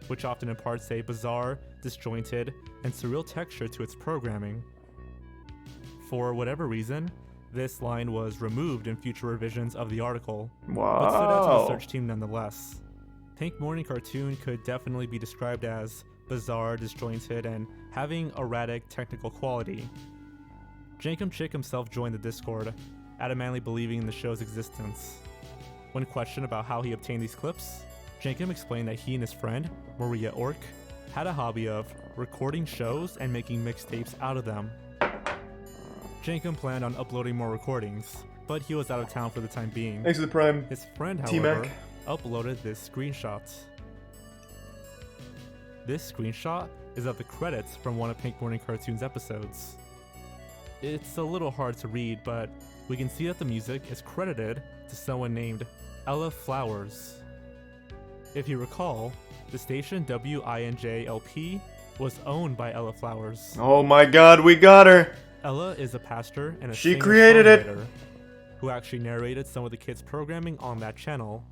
which often imparts a bizarre, disjointed, and surreal texture to its programming." For whatever reason, this line was removed in future revisions of the article, but stood out to the Wow. search team nonetheless. Pink Morning Cartoon could definitely be described as bizarre, disjointed, and having erratic technical quality. Jankum Chick himself joined the Discord, adamantly believing in the show's existence. When questioned about how he obtained these clips, Jankum explained that he and his friend, Maria Ork, had a hobby of recording shows and making mixtapes out of them. Jankum planned on uploading more recordings, but he was out of town for the time being. Thanks for the Prime. His friend, T-Mac. however, uploaded this screenshot. This screenshot is of the credits from one of Pink Morning Cartoon's episodes. It's a little hard to read, but we can see that the music is credited to someone named Ella Flowers. If you recall, the station WINJ-LP was owned by Ella Flowers. Oh my god, we got her! Ella is a pastor and a She created it! singer-songwriter who actually narrated some of the kids' programming on that channel.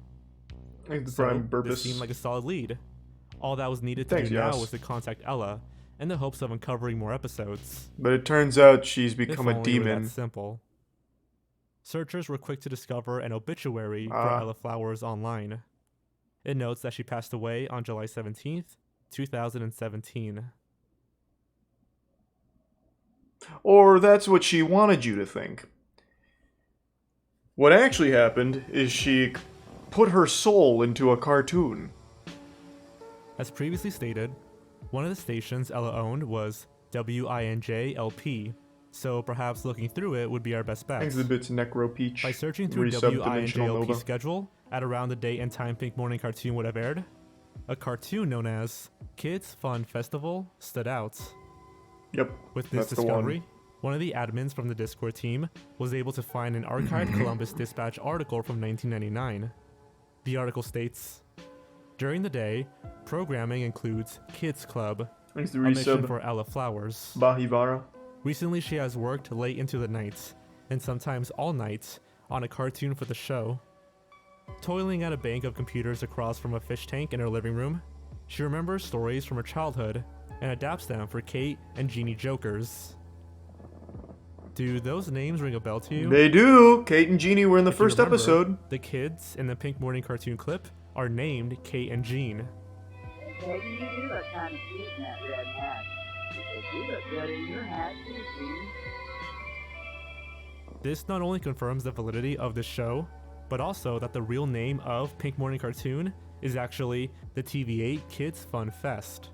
Thanks, So, Prime Burpus. this seemed like a solid lead. All that was needed to Thanks, do now Yas. was to contact Ella in the hopes of uncovering more episodes. But it turns out she's If become a only it were that demon. simple. Searchers were quick to discover an obituary for Ah. Ella Flowers online. It notes that she passed away on July 17th, 2017. Or that's what she wanted you to think. What actually happened is she put her soul into a cartoon. As previously stated, one of the stations Ella owned was WINJ-LP, so perhaps looking through it would be our best bet. Thanks to the bits Necro Peach. By searching through Resub-dimensional WINJ-LP Nova. schedule at around the date and time Pink Morning Cartoon would have aired, a cartoon known as Kids Fun Festival stood out. Yep, With this that's the one. discovery, one of the admins from the Discord team was able to find an archived Columbus Dispatch article from 1999. The article states, "During the day, programming includes Kids Club, Thanks a to mission resub. for Ella Flowers. Bahivara. Recently she has worked late into the night, and sometimes all night, on a cartoon for the show. Toiling at a bank of computers across from a fish tank in her living room, she remembers stories from her childhood and adapts them for Kate and Jeannie Jokers." Do those names ring a bell to you? They do! Kate and Jeannie were in the If you first remember, episode. The kids in the Pink Morning Cartoon clip are named Kate and Jean. Katie, you do look kind of cute in that red hat. You look good in your hat, too, Jean. This not only confirms the validity of this show, but also that the real name of Pink Morning Cartoon is actually the TV8 Kids Fun Fest.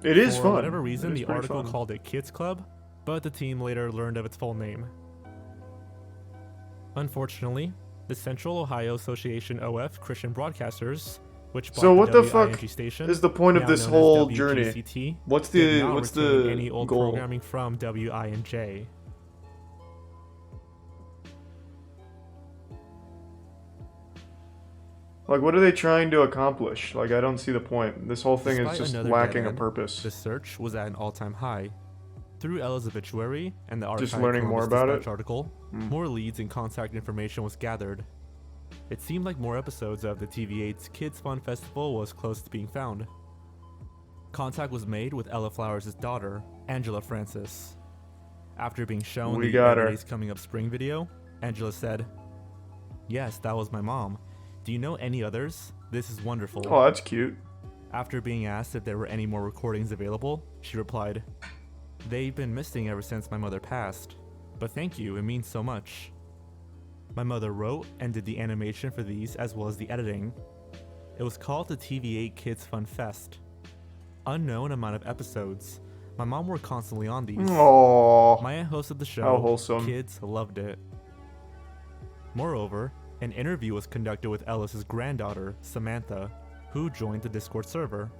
It is For fun. whatever reason, It is the pretty article fun. called it Kids Club, but the team later learned of its full name. Unfortunately, the Central Ohio Association of Christian Broadcasters, which bought So what the WING fuck station, is the point of now this known as whole WGCT, journey? What's did the not what's retain the any old goal? programming from WINJ. Like, what are they trying to accomplish? Like, I don't see the point. This whole thing is Despite just another lacking dead a end, purpose. The search was at an all-time high. Through Ella's obituary and the Just archived learning more Columbus about Dispatch it? article, Hmm. more leads and contact information was gathered. It seemed like more episodes of the TV8's Kids Fun Festival was close to being found. Contact was made with Ella Flowers' daughter, Angela Francis. After being shown We the got her. Everyday's Coming Up Spring video, Angela said, "Yes, that was my mom. Do you know any others? This is wonderful." Oh, that's cute. After being asked if there were any more recordings available, she replied, "They've been missing ever since my mother passed. But thank you, it means so much." My mother wrote and did the animation for these as well as the editing. It was called the TV8 Kids Fun Fest. Unknown amount of episodes. My mom worked constantly on these. Aww. My aunt hosted the show. How wholesome. Kids loved it. Moreover, an interview was conducted with Ellis's granddaughter, Samantha, who joined the Discord server.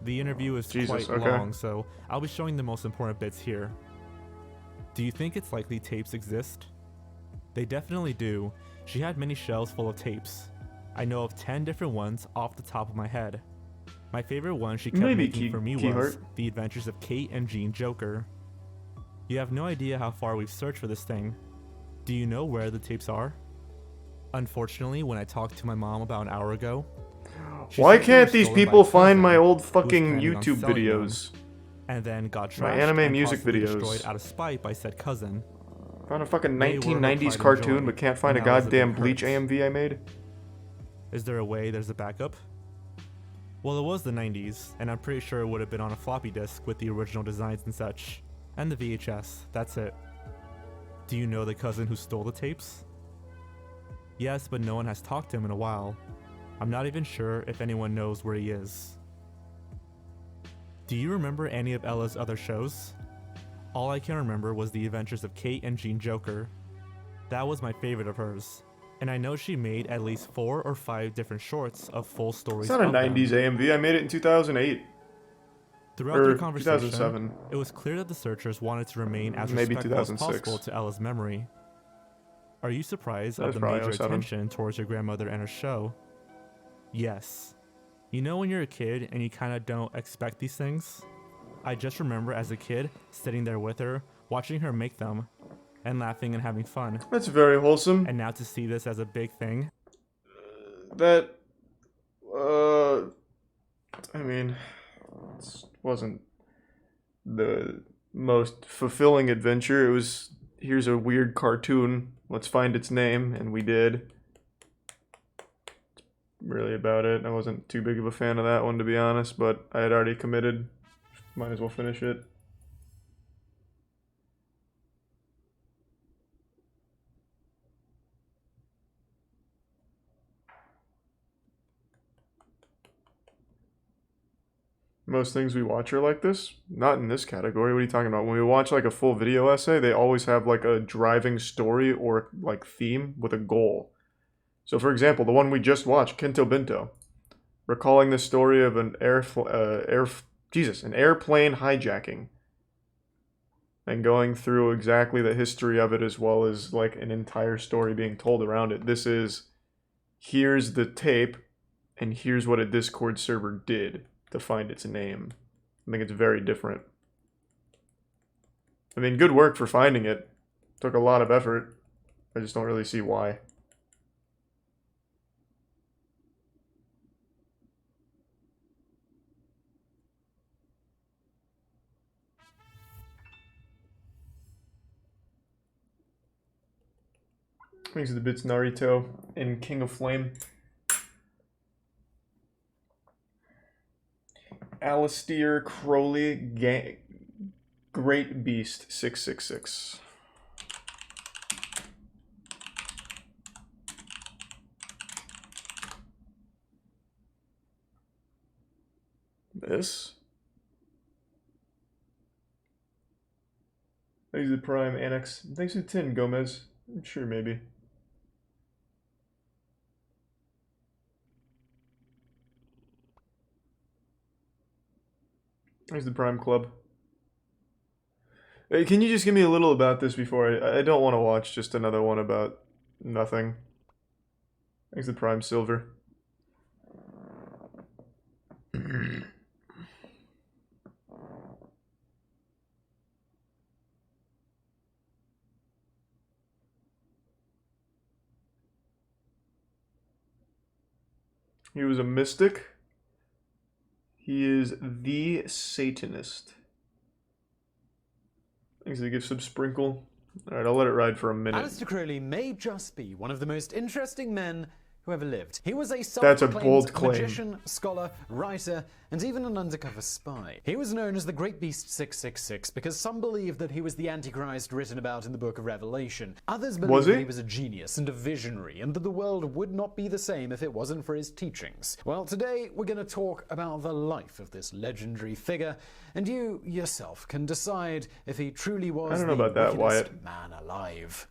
The interview is Jesus, quite okay. long, so I'll be showing the most important bits here. Do you think it's likely tapes exist? They definitely do. She had many shelves full of tapes. I know of 10 different ones off the top of my head. My favorite one she kept Maybe making for me Keyheart. was The Adventures of Kate and Jean Joker. You have no idea how far we've searched for this thing. Do you know where the tapes are? Unfortunately, when I talked to my mom about an hour ago, she Why said they can't were these stolen by a people find cousin my old who was fucking planning on YouTube selling them, videos? and then got trashed My anime and music possibly videos. destroyed out of spite by said cousin. Found a fucking They were her 1990s pride and cartoon, joy, but can't find a and that was a goddamn big Bleach hurt. AMV I made? Is there a way there's a backup? Well, it was the 90s, and I'm pretty sure it would have been on a floppy disk with the original designs and such. And the VHS, that's it. Do you know the cousin who stole the tapes? Yes, but no one has talked to him in a while. I'm not even sure if anyone knows where he is. Do you remember any of Ella's other shows? All I can remember was The Adventures of Kate and Jean Joker. That was my favorite of hers, and I know she made at least 4 or 5 different shorts of full stories. It's not a of them. 90s AMV, I made it in 2008. Throughout Or their conversation, 2007. it was clear that the searchers wanted to remain as Maybe respectful as 2006. possible to Ella's memory. Are you surprised That of was the probably major 07. attention towards your grandmother and her show? Yes. You know when you're a kid and you kinda don't expect these things? I just remember as a kid, sitting there with her, watching her make them, and laughing and having fun. That's very wholesome. And now to see this as a big thing. That, I mean, it wasn't the most fulfilling adventure. It was, here's a weird cartoon, let's find its name, and we did. Really about it. I wasn't too big of a fan of that one, to be honest, but I had already committed. Might as well finish it. Most things we watch are like this. Not in this category. What are you talking about? When we watch like a full video essay, they always have like a driving story or like theme with a goal. So for example, the one we just watched, Kento Binto, recalling the story of an an airplane hijacking, and going through exactly the history of it as well as like an entire story being told around it. This is, here's the tape, and here's what a Discord server did to find its name. I think it's very different. I mean, good work for finding it. Took a lot of effort. I just don't really see why. Thanks to the bits, Naruto and King of Flame. Alistair Crowley, Great Beast 666. This. Thanks to the Prime Annex. Thanks to the 10, Gomez. I'm sure, maybe. Thanks to the Prime Club. Hey, can you just give me a little about this before I don't want to watch just another one about nothing. Thanks to the Prime Silver. He was a mystic. He is the Satanist. Thanks for the gift sub sprinkle. Alright, I'll let it ride for a minute. Aleister Crowley may just be one of the most interesting men who ever lived. He was a That's a bold self-proclaimed claim. magician, scholar, writer, and even an undercover spy. He was known as the Great Beast 666 because some believe that he was the Antichrist written about in the Book of Revelation. Others believe Was he? that he was a genius and a visionary, and that the world would not be the same if it wasn't for his teachings. Well, today we're going to talk about the life of this legendary figure, and you yourself can decide if he truly was I don't know the about that, wickedest Wyatt. man alive.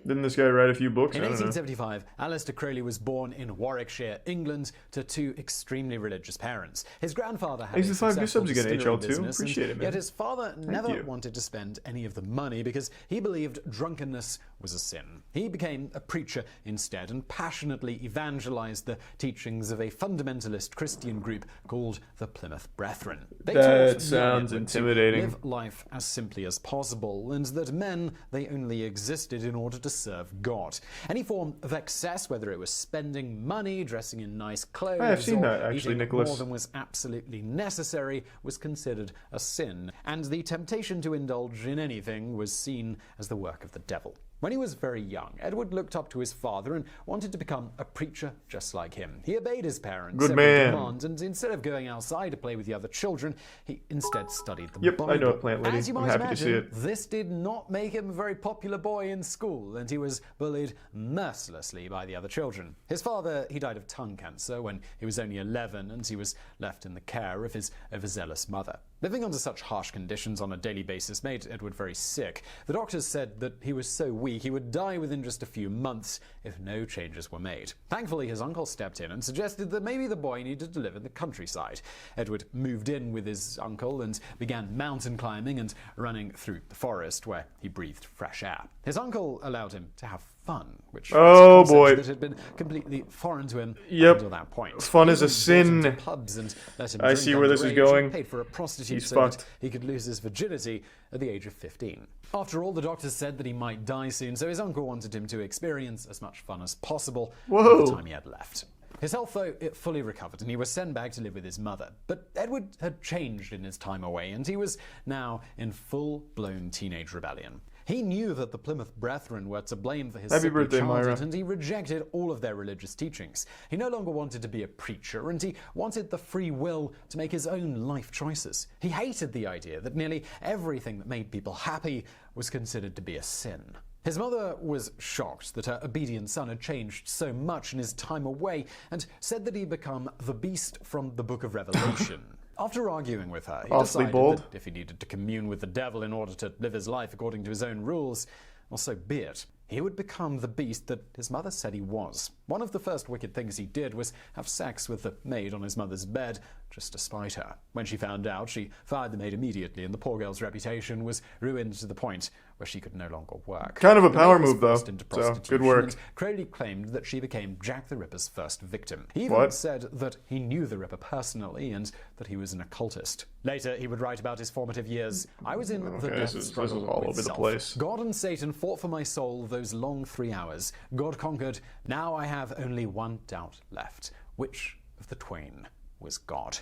Didn't this guy write a few books? In I don't know. 1875, Aleister Crowley was born in Warwickshire, England, to two extremely religious parents. His grandfather had Thanks a to 5 gift successful subs again, distillery HL2. business, Appreciate it, man. yet his father Thank never you. wanted to spend any of the money because he believed drunkenness was a sin. He became a preacher instead and passionately evangelized the teachings of a fundamentalist Christian group called the Plymouth Brethren. They That taught sounds young Edward to intimidating. live life as simply as possible, and that men, they only existed in order to serve God. Any form of excess, whether it was spending money, dressing in nice clothes, I have seen or that, actually, eating Nicholas. more than was absolutely necessary, was considered a sin, and the temptation to indulge in anything was seen as the work of the devil. When he was very young, Edward looked up to his father and wanted to become a preacher just like him. He obeyed his parents' Good every man. demand, and instead of going outside to play with the other children, he instead studied the Yep, Bible. I know it, Plant Lady. As you I'm might happy to imagine, see it. this did not make him a very popular boy in school, and he was bullied mercilessly by the other children. His father, he died of tongue cancer when he was only 11, and he was left in the care of his overzealous mother. Living under such harsh conditions on a daily basis made Edward very sick. The doctors said that he was so weak he would die within just a few months if no changes were made. Thankfully, his uncle stepped in and suggested that maybe the boy needed to live in the countryside. Edward moved in with his uncle and began mountain climbing and running through the forest where he breathed fresh air. His uncle allowed him to have fun, which was Oh, a concept boy. that had been completely foreign to him Yep. until that point. Fun He is a was brought into sin. pubs and let him I drink see where this is underage, going. paid for a prostitute He's so fucked. that he could lose his virginity at the age of 15. After all, the doctors said that he might die soon, so his uncle wanted him to experience as much fun as possible Whoa. with the time he had left. His health, though, it fully recovered, and he was sent back to live with his mother. But Edward had changed in his time away, and he was now in full-blown teenage rebellion. He knew that the Plymouth Brethren were to blame for his Happy sickly birthday, childhood, Myra. and he rejected all of their religious teachings. He no longer wanted to be a preacher, and he wanted the free will to make his own life choices. He hated the idea that nearly everything that made people happy was considered to be a sin. His mother was shocked that her obedient son had changed so much in his time away, and said that he'd become the beast from the Book of Revelation. After arguing with her, he Awfully decided bold. that if he needed to commune with the devil in order to live his life according to his own rules, well, so be it. He would become the beast that his mother said he was. One of the first wicked things he did was have sex with the maid on his mother's bed, just to spite her. When she found out, she fired the maid immediately, and the poor girl's reputation was ruined to the point where she could no longer work. Kind of a The power maid was move, though, forced into so good prostitution, work. and Crowley claimed that she became Jack the Ripper's first victim. He even What? said that he knew the Ripper personally and that he was an occultist. Later, he would write about his formative years. I was in the Okay, death this is struggle all with over the self. place. God and Satan fought for my soul those long 3 hours. God conquered. Now I have only one doubt left. Which of the twain was God?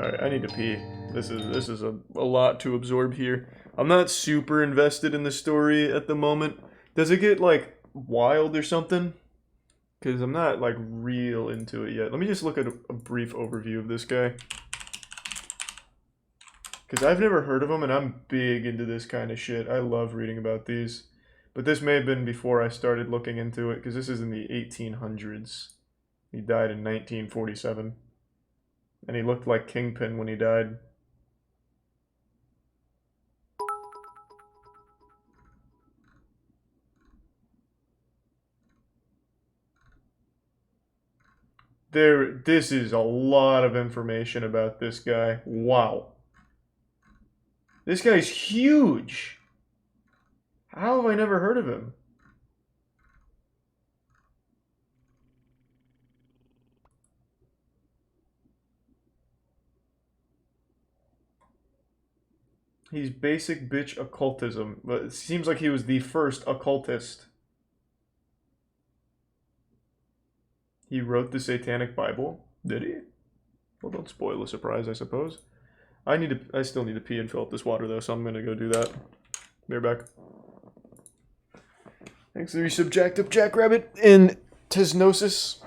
Alright, I need to pee. This is a lot to absorb here. I'm not super invested in the story at the moment. Does it get, like, wild or something? Because I'm not, like, real into it yet. Let me just look at a brief overview of this guy. Because I've never heard of him, and I'm big into this kind of shit. I love reading about these. But this may have been before I started looking into it, because this is in the 1800s. He died in 1947. And he looked like Kingpin when he died. This is a lot of information about this guy. Wow. This guy's huge. How have I never heard of him? He's basic bitch occultism, but it seems like he was the first occultist. He wrote the Satanic Bible, did he? Well, don't spoil the surprise, I suppose. I still need to pee and fill up this water though, so I'm gonna go do that. Be right back. Thanks to the subjective Jackrabbit in Tesnosis.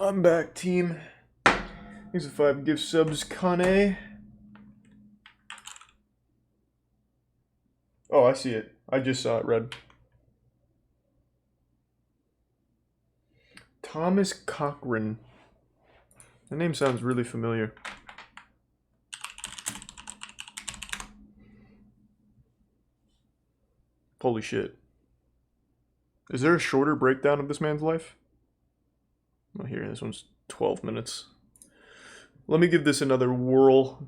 I'm back, team. Here's a 5 gift subs, Kane. Oh, I see it. I just saw it, Red. Thomas Cochran. The name sounds really familiar. Holy shit. Is there a shorter breakdown of this man's life? Oh, here, this one's 12 minutes. Let me give this another whirl.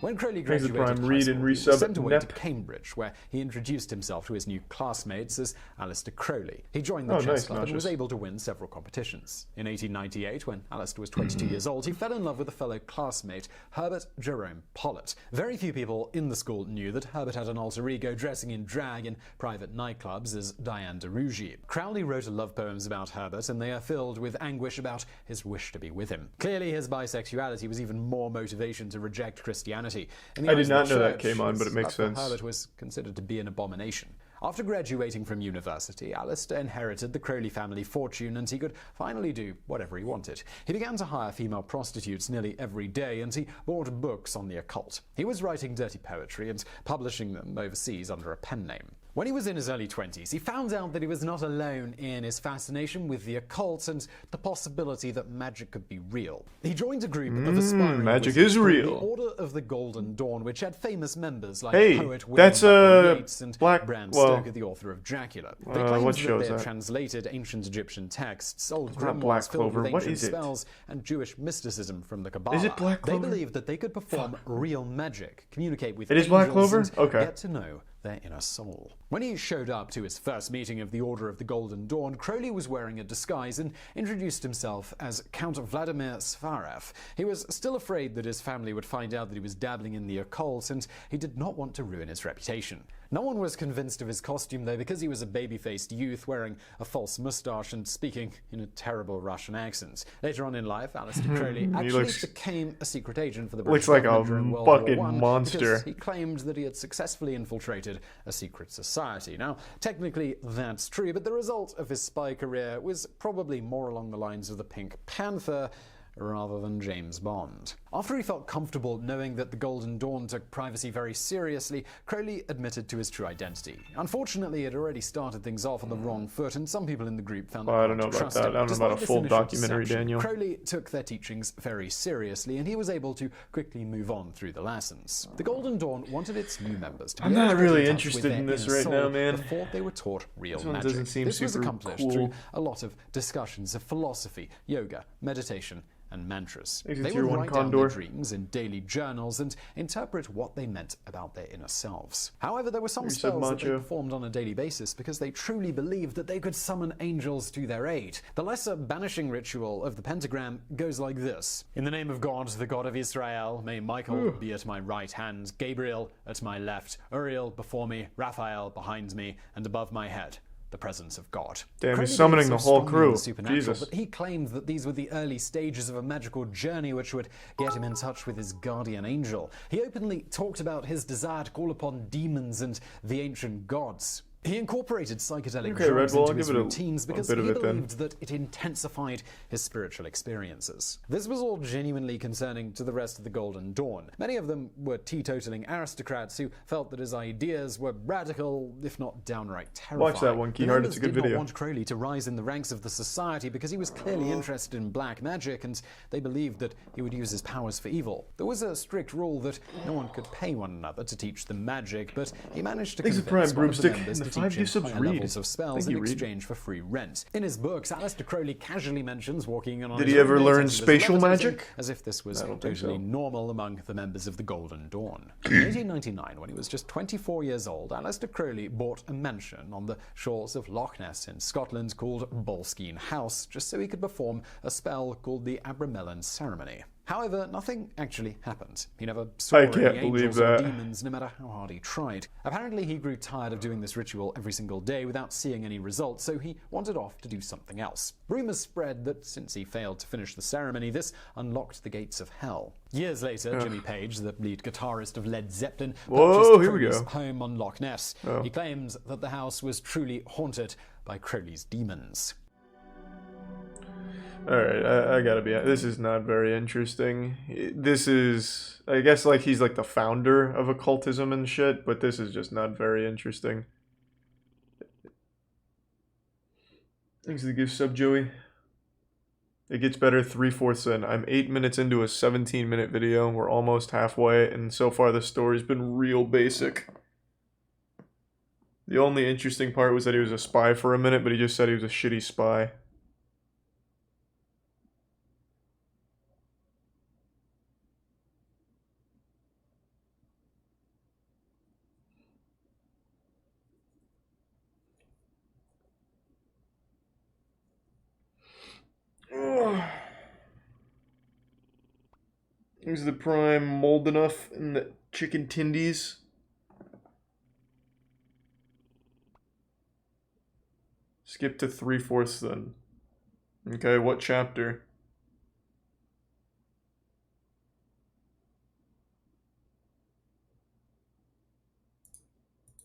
When Crowley Thanks to graduated Prime, high read school, and he was resub sent away to Nep. Cambridge, where he introduced himself to his new classmates as Alistair Crowley. He joined the Oh, chess nice, club and was Nauseous. able to win several competitions. In 1898, when Alistair was 22 years old, he fell in love with a fellow classmate, Herbert Jerome Pollitt. Very few people in the school knew that Herbert had an alter ego dressing in drag in private nightclubs as Diane de Rougy. Crowley wrote love poems about Herbert, and they are filled with anguish about his wish to be with him. Clearly, his bisexuality was even more motivation to reject Christianity. In the I eyes did of not the know that church, came on, but it his makes love for sense. Herbert was considered to be an abomination. After graduating from university, Alistair inherited the Crowley family fortune and he could finally do whatever he wanted. He began to hire female prostitutes nearly every day and he bought books on the occult. He was writing dirty poetry and publishing them overseas under a pen name. When he was in his early 20s, he found out that he was not alone in his fascination with the occult and the possibility that magic could be real. He joined a group of aspiring magic wizards is called real. the Order of the Golden Dawn, which had famous members like Hey, poet William that's, Butler Yeats and Black- Bram well, Stoker, the author of Dracula. They what claimed show that is they had that? translated ancient Egyptian texts, old It's not Black grimoires filled Clover. with What ancient is it? spells, and Jewish mysticism from the Kabbalah. Is it Black They Clover? believed that they could perform real magic, communicate with It is Black angels, Clover? and Okay. get to know their inner soul. When he showed up to his first meeting of the Order of the Golden Dawn, Crowley was wearing a disguise and introduced himself as Count Vladimir Svarev. He was still afraid that his family would find out that he was dabbling in the occult, and he did not want to ruin his reputation. No one was convinced of his costume, though, because he was a baby-faced youth wearing a false mustache and speaking in a terrible Russian accent. Later on in life, Alistair Crowley He actually looks- became a secret agent for the looks British like a government during World War fucking I monster. because he claimed that he had successfully infiltrated a secret society. Now, technically that's true, but the result of his spy career was probably more along the lines of the Pink Panther rather than James Bond. After he felt comfortable knowing that the Golden Dawn took privacy very seriously, Crowley admitted to his true identity. Unfortunately, it already started things off on the wrong foot, and some people in the group found it Well, I hard don't know to about trust that. him. I don't know Despite about a this full initial documentary, deception, Daniel. Crowley took their teachings very seriously, and he was able to quickly move on through the lessons. The Golden Dawn wanted its new members to be I'm able not to get really in touch interested with in their this inner right soul now, man. before they were taught real This one magic. doesn't seem This was super accomplished cool. through a lot of discussions of philosophy, yoga, meditation, and mantras. Thanks, They Tier would 1 write down their Condor. dreams in daily journals and interpret what they meant about their inner selves. However, there were some Reset spells that they Macho. performed on a daily basis because they truly believed that they could summon angels to their aid. The lesser banishing ritual of the pentagram goes like this. In the name of God, the God of Israel, may Michael be at my right hand, Gabriel at my left, Uriel before me, Raphael behind me, and above my head. The presence of God. Damn, Crowley he's summoning believed the so whole strongly in crew. the supernatural, Jesus. but he claimed that these were the early stages of a magical journey which would get him in touch with his guardian angel. He openly talked about his desire to call upon demons and the ancient gods. He incorporated psychedelic Okay, Red drugs Bull, into I'll his give it a routines because bit he of it then. believed that it intensified his spiritual experiences. This was all genuinely concerning to the rest of the Golden Dawn. Many of them were teetotaling aristocrats who felt that his ideas were radical, if not downright terrifying. Watch that one, The Keyhard, members it's a good did video. not want Crowley to rise in the ranks of the society because he was clearly interested in black magic, and they believed that he would use his powers for evil. There was a strict rule that no one could pay one another to teach them magic, but he managed to Thanks to convince Prime one of the Broomstick members and the to 5 teach him gift subs higher read. levels of spells Thank in you, Reed. exchange for free rent. In his books, Alistair Crowley casually mentions walking in on Did his he ever own learn dates as he was spatial levitating, magic? as if this was I don't think totally so. normal among the members of the Golden Dawn. In 1899, when he was just 24 years old, Alistair Crowley bought a mansion on the shores of Loch Ness in Scotland called Boleskine House, just so he could perform a spell called the Abramelin Ceremony. However, nothing actually happened. He never saw I any can't believe angels or that. demons, no matter how hard he tried. Apparently, he grew tired of doing this ritual every single day without seeing any results, so he wandered off to do something else. Rumors spread that since he failed to finish the ceremony, this unlocked the gates of hell. Years later, Jimmy Page, the lead guitarist of Led Zeppelin, Whoa, purchased here we Crowley's go. home on Loch Ness. Oh. He claims that the house was truly haunted by Crowley's demons. Alright, I gotta be... This is not very interesting. This is... I guess, like, he's, like, the founder of occultism and shit, but this is just not very interesting. Thanks for the gift sub, Joey. It gets better 3/4 in. I'm 8 minutes into a 17-minute video. We're almost halfway, and so far the story's been real basic. The only interesting part was that he was a spy for a minute, but he just said he was a shitty spy. Here's the prime mold enough in the chicken tindies. Skip to 3/4 then. Okay, what chapter?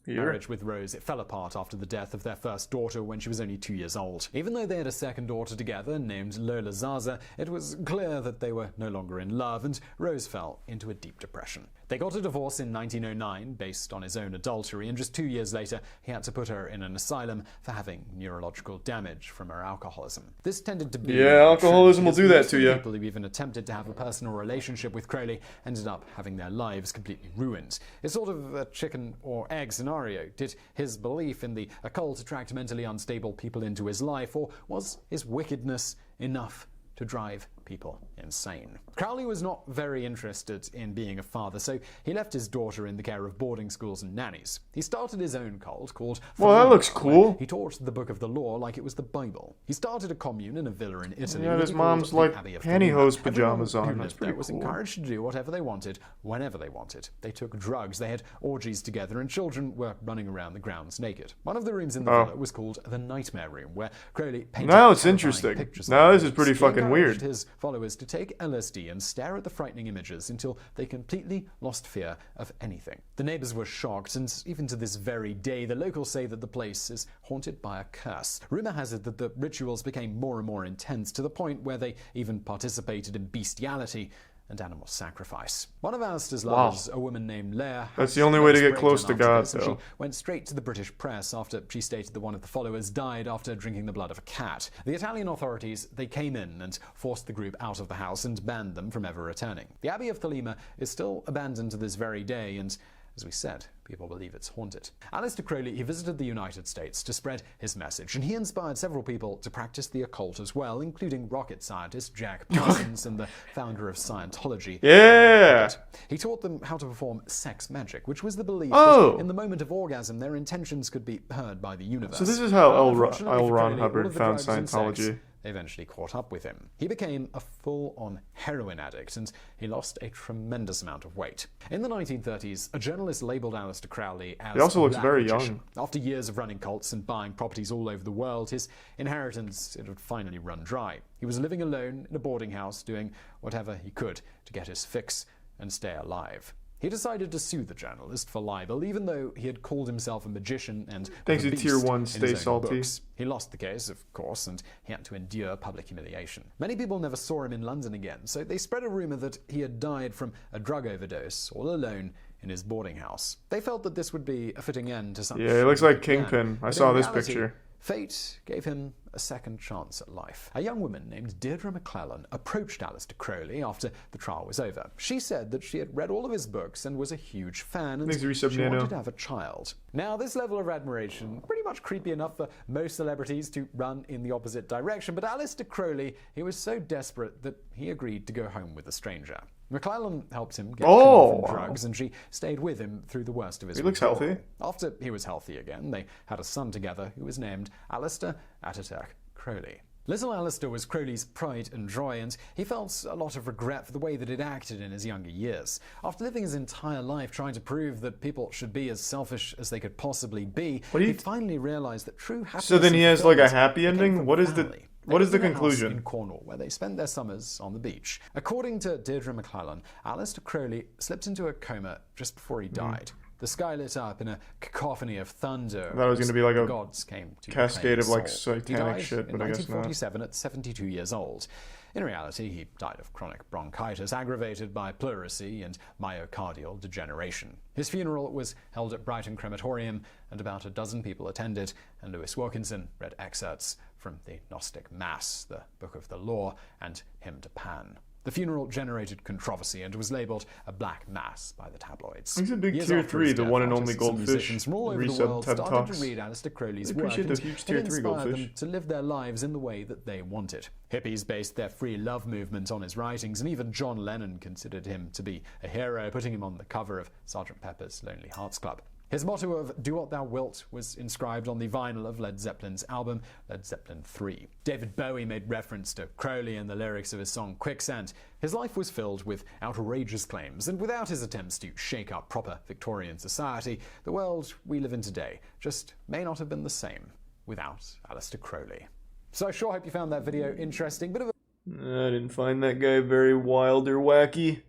Marriage with Rose, it fell apart after the death of their first daughter when she was only 2 years old. Even though they had a second daughter together named Lola Zaza, it was clear that they were no longer in love, and Rose fell into a deep depression. They got a divorce in 1909 based on his own adultery, and just 2 years later he had to put her in an asylum for having neurological damage from her alcoholism. This tended to be... Yeah, alcoholism will do that to you. People who even attempted to have a personal relationship with Crowley ended up having their lives completely ruined. It's sort of a chicken or egg scenario. Did his belief in the occult attract mentally unstable people into his life, or was his wickedness enough to drive people insane? Crowley was not very interested in being a father, so he left his daughter in the care of boarding schools and nannies. He started his own cult called... Well, that looks cool. He taught the Book of the Law like it was the Bible. He started a commune in a villa in Italy. Yeah, his mom's like pantyhose pajamas on. That's pretty cool. Was encouraged to do whatever they wanted, whenever they wanted. They took drugs, they had orgies together, and children were running around the grounds naked. One of the rooms in the villa was called the Nightmare Room, where Crowley painted now it's interesting. Now this is pretty fucking weird. His followers to take LSD and stare at the frightening images until they completely lost fear of anything. The neighbors were shocked, and even to this very day, the locals say that the place is haunted by a curse. Rumor has it that the rituals became more and more intense, to the point where they even participated in bestiality and animal sacrifice. One of Alistair's lovers, a woman named Leah... That's the only way to get close to God, though. She went straight to the British press after she stated that one of the followers died after drinking the blood of a cat. The Italian authorities, they came in and forced the group out of the house and banned them from ever returning. The Abbey of Thelema is still abandoned to this very day, and as we said, people believe it's haunted. Aleister Crowley, he visited the United States to spread his message, and he inspired several people to practice the occult as well, including rocket scientist Jack Parsons and the founder of Scientology. Yeah! He taught them how to perform sex magic, which was the belief that in the moment of orgasm, their intentions could be heard by the universe. So this is how L. Ron Hubbard found Scientology. Eventually caught up with him. He became a full-on heroin addict, and he lost a tremendous amount of weight. In the 1930s, a journalist labeled Aleister Crowley as he also looks Black very Magician. young. After years of running cults and buying properties all over the world, his inheritance, it had finally run dry. He was living alone in a boarding house, doing whatever he could to get his fix and stay alive. He decided to sue the journalist for libel, even though he had called himself a magician and thanks a to beast Tier 1, in stay his own salty. books. He lost the case, of course, and he had to endure public humiliation. Many people never saw him in London again, so they spread a rumor that he had died from a drug overdose, all alone in his boarding house. They felt that this would be a fitting end to something. Yeah, he looks like Kingpin. I saw this picture. Fate gave him a second chance at life. A young woman named Deirdre McClellan approached Aleister Crowley after the trial was over. She said that she had read all of his books and was a huge fan, and she wanted to have a child. Now, this level of admiration, pretty much creepy enough for most celebrities to run in the opposite direction, but Aleister Crowley, he was so desperate that he agreed to go home with a stranger. McClellan helped him get clean from drugs, and she stayed with him through the worst of his withdrawal. healthy. After he was healthy again, they had a son together who was named Aleister Ataturk Crowley. Little Aleister was Crowley's pride and joy, and he felt a lot of regret for the way that he'd acted in his younger years. After living his entire life trying to prove that people should be as selfish as they could possibly be, he finally realized that true happiness... So then he has like a happy ending? What is the conclusion? In Cornwall, where they spent their summers on the beach. According to Deirdre McClellan, Aleister Crowley slipped into a coma just before he died. The sky lit up in a cacophony of thunder. I thought it was going to be like the a gods came to cascade of like soul. He satanic died shit, in but I guess not. 1947 at 72 years old. In reality, he died of chronic bronchitis aggravated by pleurisy and myocardial degeneration. His funeral was held at Brighton Crematorium, and about a dozen people attended, and Lewis Wilkinson read excerpts from the Gnostic Mass, the Book of the Law, and Hymn to Pan. The funeral generated controversy and was labeled a black mass by the tabloids. He's a big Years tier after 3, his the death, one and only artists and goldfish. musicians from all over the Resub world TED started Talks. to read Aleister Crowley's I work, appreciate and the huge it tier 3 inspired goldfish. them to live their lives in the way that they wanted. Hippies based their free love movement on his writings, and even John Lennon considered him to be a hero, putting him on the cover of Sgt. Pepper's Lonely Hearts Club. His motto of "Do What Thou Wilt" was inscribed on the vinyl of Led Zeppelin's album, Led Zeppelin III. David Bowie made reference to Crowley in the lyrics of his song Quicksand. His life was filled with outrageous claims, and without his attempts to shake up proper Victorian society, the world we live in today just may not have been the same without Aleister Crowley. So I sure hope you found that video interesting. Bit of I didn't find that guy very wild or wacky.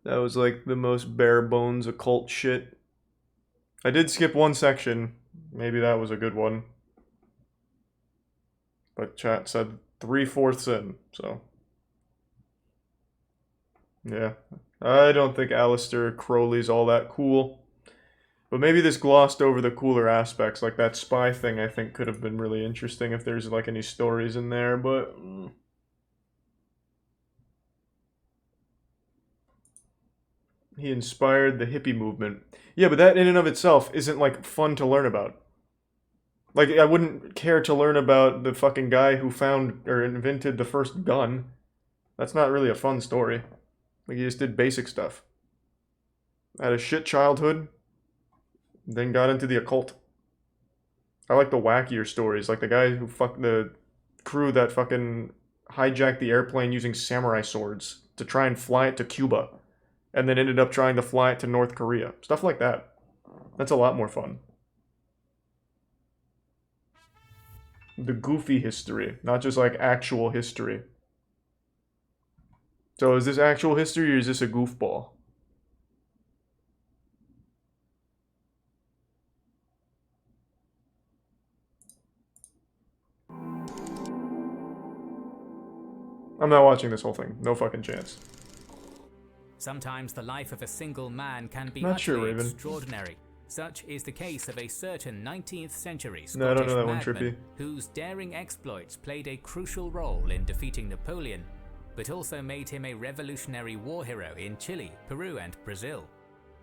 That was like the most bare bones occult shit. I did skip one section. Maybe that was a good one. But chat said 3/4 in, so. Yeah. I don't think Aleister Crowley's all that cool. But maybe this glossed over the cooler aspects, like that spy thing I think could have been really interesting if there's like any stories in there, but... He inspired the hippie movement. Yeah, but that in and of itself isn't, like, fun to learn about. Like, I wouldn't care to learn about the fucking guy who found or invented the first gun. That's not really a fun story. Like, he just did basic stuff. Had a shit childhood, then got into the occult. I like the wackier stories, like the guy who fucked the crew that fucking hijacked the airplane using samurai swords to try and fly it to Cuba. And then ended up trying to fly it to North Korea. Stuff like that. That's a lot more fun. The goofy history, not just like actual history. So is this actual history or is this a goofball? I'm not watching this whole thing. No fucking chance. Sometimes the life of a single man can be Not sure, utterly Raven. extraordinary. Such is the case of a certain 19th century No, I don't Scottish know that one, madman Trippy. whose daring exploits played a crucial role in defeating Napoleon, but also made him a revolutionary war hero in Chile, Peru and Brazil.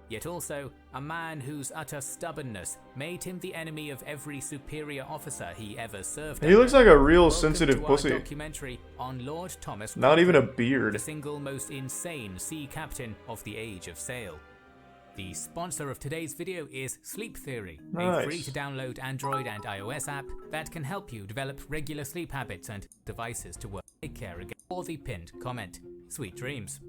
Yet also a man whose utter stubbornness made him the enemy of every superior officer he ever served He under. looks like a real Welcome sensitive to our pussy. documentary on Lord Thomas Not even a Cochrane, beard. the single most insane sea captain of the Age of Sail. The sponsor of today's video is Sleep Theory, Nice. a free-to-download Android and iOS app that can help you develop regular sleep habits and devices to work. Take care again. For the pinned comment. Sweet dreams.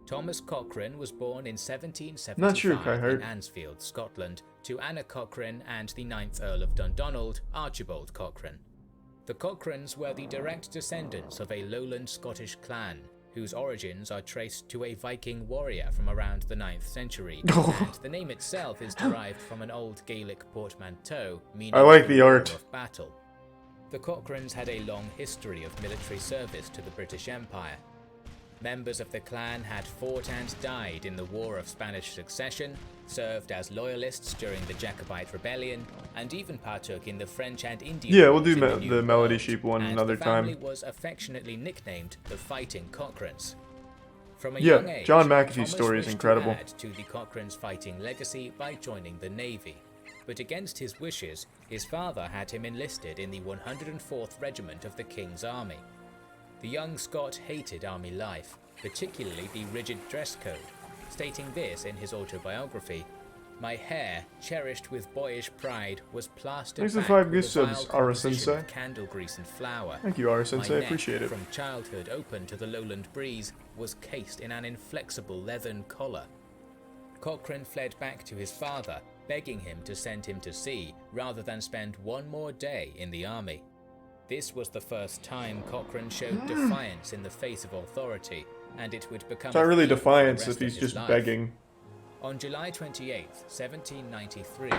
Thomas Cochrane was born in 1775 Not sure, Kai Hart. in Ansfield, Scotland, to Anna Cochrane and the 9th Earl of Dundonald, Archibald Cochrane. The Cochranes were the direct descendants of a lowland Scottish clan, whose origins are traced to a Viking warrior from around the 9th century, and the name itself is derived from an old Gaelic portmanteau meaning I like the "roar art. of battle." The Cochranes had a long history of military service to the British Empire. Members of the clan had fought and died in the War of Spanish Succession, served as loyalists during the Jacobite Rebellion, and even partook in the French and Indian Yeah, we'll Wars do in the New the Melody World, Sheep one and another the family time. was affectionately nicknamed the Fighting Cochranes. From a Yeah, young age, John McAfee's Thomas story is wished incredible. to add to the Cochranes' fighting legacy by joining the Navy. But against his wishes, his father had him enlisted in the 104th Regiment of the King's Army. The young Scot hated army life, particularly the rigid dress code, stating this in his autobiography: "My hair, cherished with boyish pride, was plastered Thanks for back 5 with gift a vile subs, Ara composition Sensei. of candle grease and flour. Thank you, Ara My Sensei, I neck, appreciate it. from childhood open to the lowland breeze, was cased in an inflexible leathern collar." Cochrane fled back to his father, begging him to send him to sea rather than spend one more day in the army. This was the first time Cochrane showed defiance in the face of authority, and it would become It's not a really theme for the defiance rest if he's of his just life. begging. On July 28, 1793,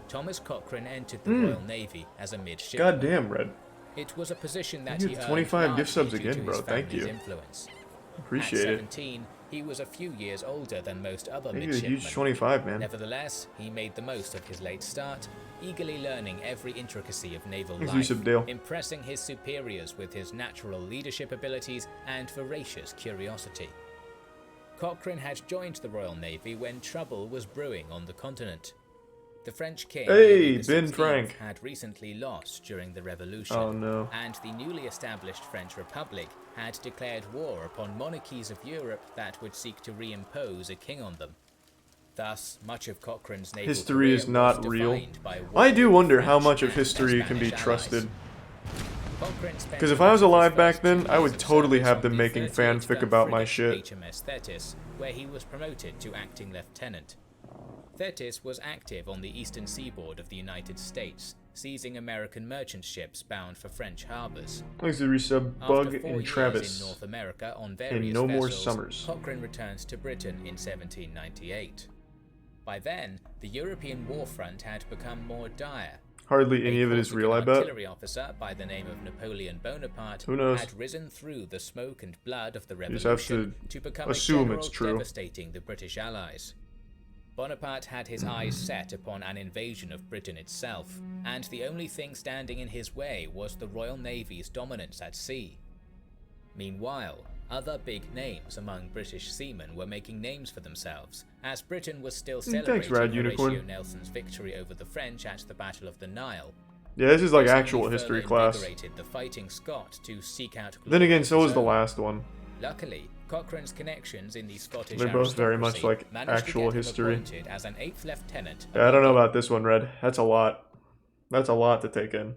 Thomas Cochrane entered the Royal Navy as a midshipman. God damn, Red. It was a position that You he get earned 25 gift subs largely due again, to bro. his Thank family's you. influence. Appreciate At it. 17, he was a few years older than most other Thank you, midshipmen. huge 25, man. Nevertheless, he made the most of his late start, eagerly learning every intricacy of naval Thanks, life, Yusuf Dale. impressing his superiors with his natural leadership abilities and voracious curiosity. Cochrane had joined the Royal Navy when trouble was brewing on the continent. The French king Hey, Louis Ben XVI Frank. had recently lost during the revolution, Oh, no. and the newly established French Republic had declared war upon monarchies of Europe that would seek to reimpose a king on them. Thus, much of Cochrane's naval History career is not was real. defined by I do war wonder with how French much of and history can be Spanish trusted. allies. Cochrane spent Because if I was much of his alive back first then, 2 I years would of totally service have on them the making 38th fanfic gun about my frigate shit. HMS Thetis, where he was promoted to acting lieutenant. Thetis was active on the eastern seaboard of the United States, seizing American merchant ships bound for French harbors. Thanks to resub After Bug 4 and years Travis. in North America on various And No More vessels, Summers. Cochrane returned to Britain in 1798. By then, the European war front had become more dire. Hardly any of it is real, I An bet. artillery officer by the name of Napoleon Bonaparte Who knows? had risen through the smoke and blood of the You just have revolution to become assume a general it's true. devastating the British allies. Bonaparte had his eyes set upon an invasion of Britain itself, and the only thing standing in his way was the Royal Navy's dominance at sea. Meanwhile, other big names among British seamen were making names for themselves, as Britain was still Thanks, celebrating Rad Unicorn. Horatio Nelson's victory over the French at the Battle of the Nile. Yeah, this is like This actual only history further class. invigorated the fighting Scot to seek out Then again, so was the glory. last one. Luckily, Cochrane's connections in the Scottish They're both very much aristocracy like managed to actual get him history. appointed as an 8th lieutenant. Yeah, I don't know about this one, Red. That's a lot. That's a lot to take in.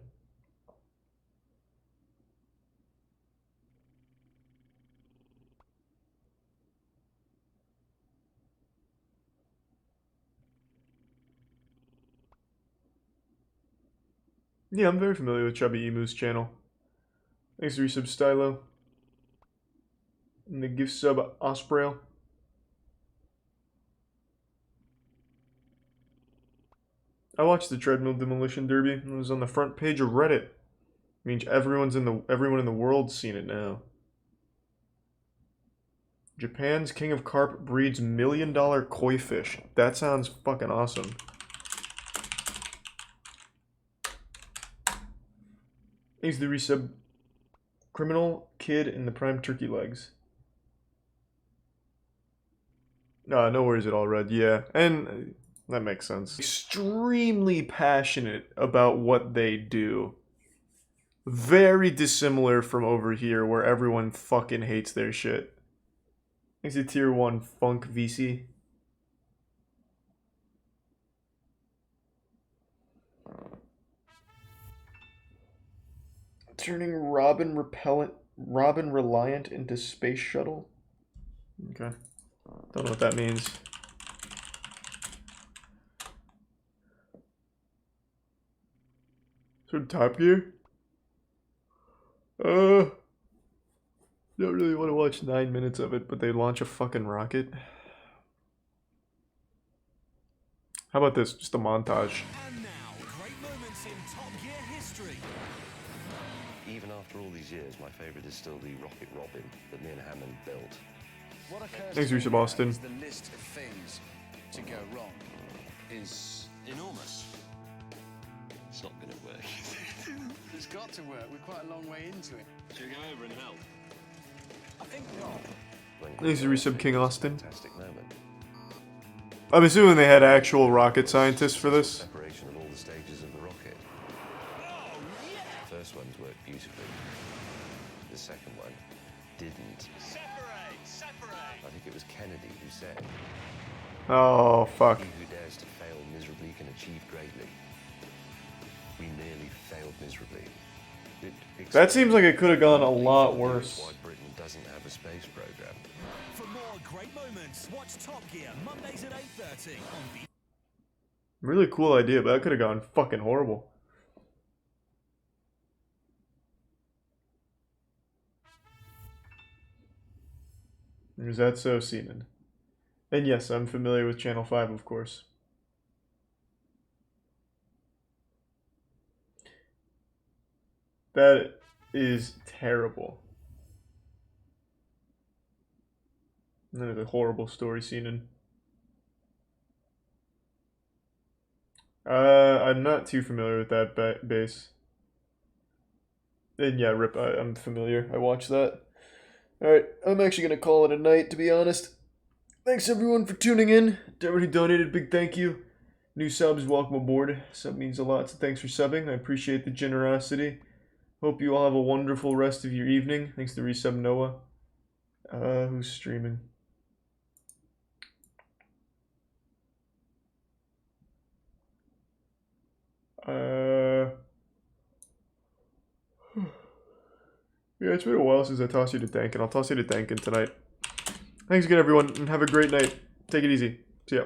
Yeah, I'm very familiar with Chubby Emu's channel. Thanks for resub Stylo. And the gift sub Osprey. I watched the Treadmill Demolition Derby. It was on the front page of Reddit. Means everyone in the world's seen it now. Japan's king of carp breeds $1 million koi fish. That sounds fucking awesome. Thanks to the resub. Criminal kid in the prime turkey legs. No worries at all, Red. Yeah, and that makes sense. Extremely passionate about what they do. Very dissimilar from over here, where everyone fucking hates their shit. Thanks to Tier 1 Funk VC. Turning Robin Reliant into Space Shuttle. Okay. Don't know what that means. So Top Gear? Don't really want to watch 9 minutes of it, but they launch a fucking rocket. How about this? Just a montage. And now, great moments in Top Gear history. Even after all these years, my favourite is still the Rocket Robin that me and Hammond built. What occurs Thanks, to me Risa now Boston. is the list of things to go wrong is enormous. It's not going to work. It's got to work. We're quite a long way into it. Should we go over and help? I think not. Thanks to resub King Austin. Fantastic moment. I'm assuming they had actual rocket scientists for this. Separation of all the stages of the rocket. The first one's worked beautifully. The second one didn't. Separate! I think it was Kennedy who said, Oh, fuck. "He who dares to fail miserably can achieve greatly." We nearly failed miserably. That seems like it could have gone a lot worse. Why Britain doesn't have a space program. For more great moments, watch Top Gear Mondays at 8:30 on the Really cool idea, but that could have gone fucking horrible. Is that so, Seaman? And yes, I'm familiar with Channel 5, of course. That is terrible. That is a horrible story, Seenan. I'm not too familiar with that base. And yeah, Rip, I'm familiar. I watched that. Alright, I'm actually going to call it a night, to be honest. Thanks everyone for tuning in. To everyone who donated, big thank you. New subs, welcome aboard. Sub means a lot, so thanks for subbing. I appreciate the generosity. Hope you all have a wonderful rest of your evening. Thanks to Resub Noah. Who's streaming? Yeah, it's been a while since I tossed you to Dankin. I'll toss you to Dankin tonight. Thanks again, everyone, and have a great night. Take it easy. See ya.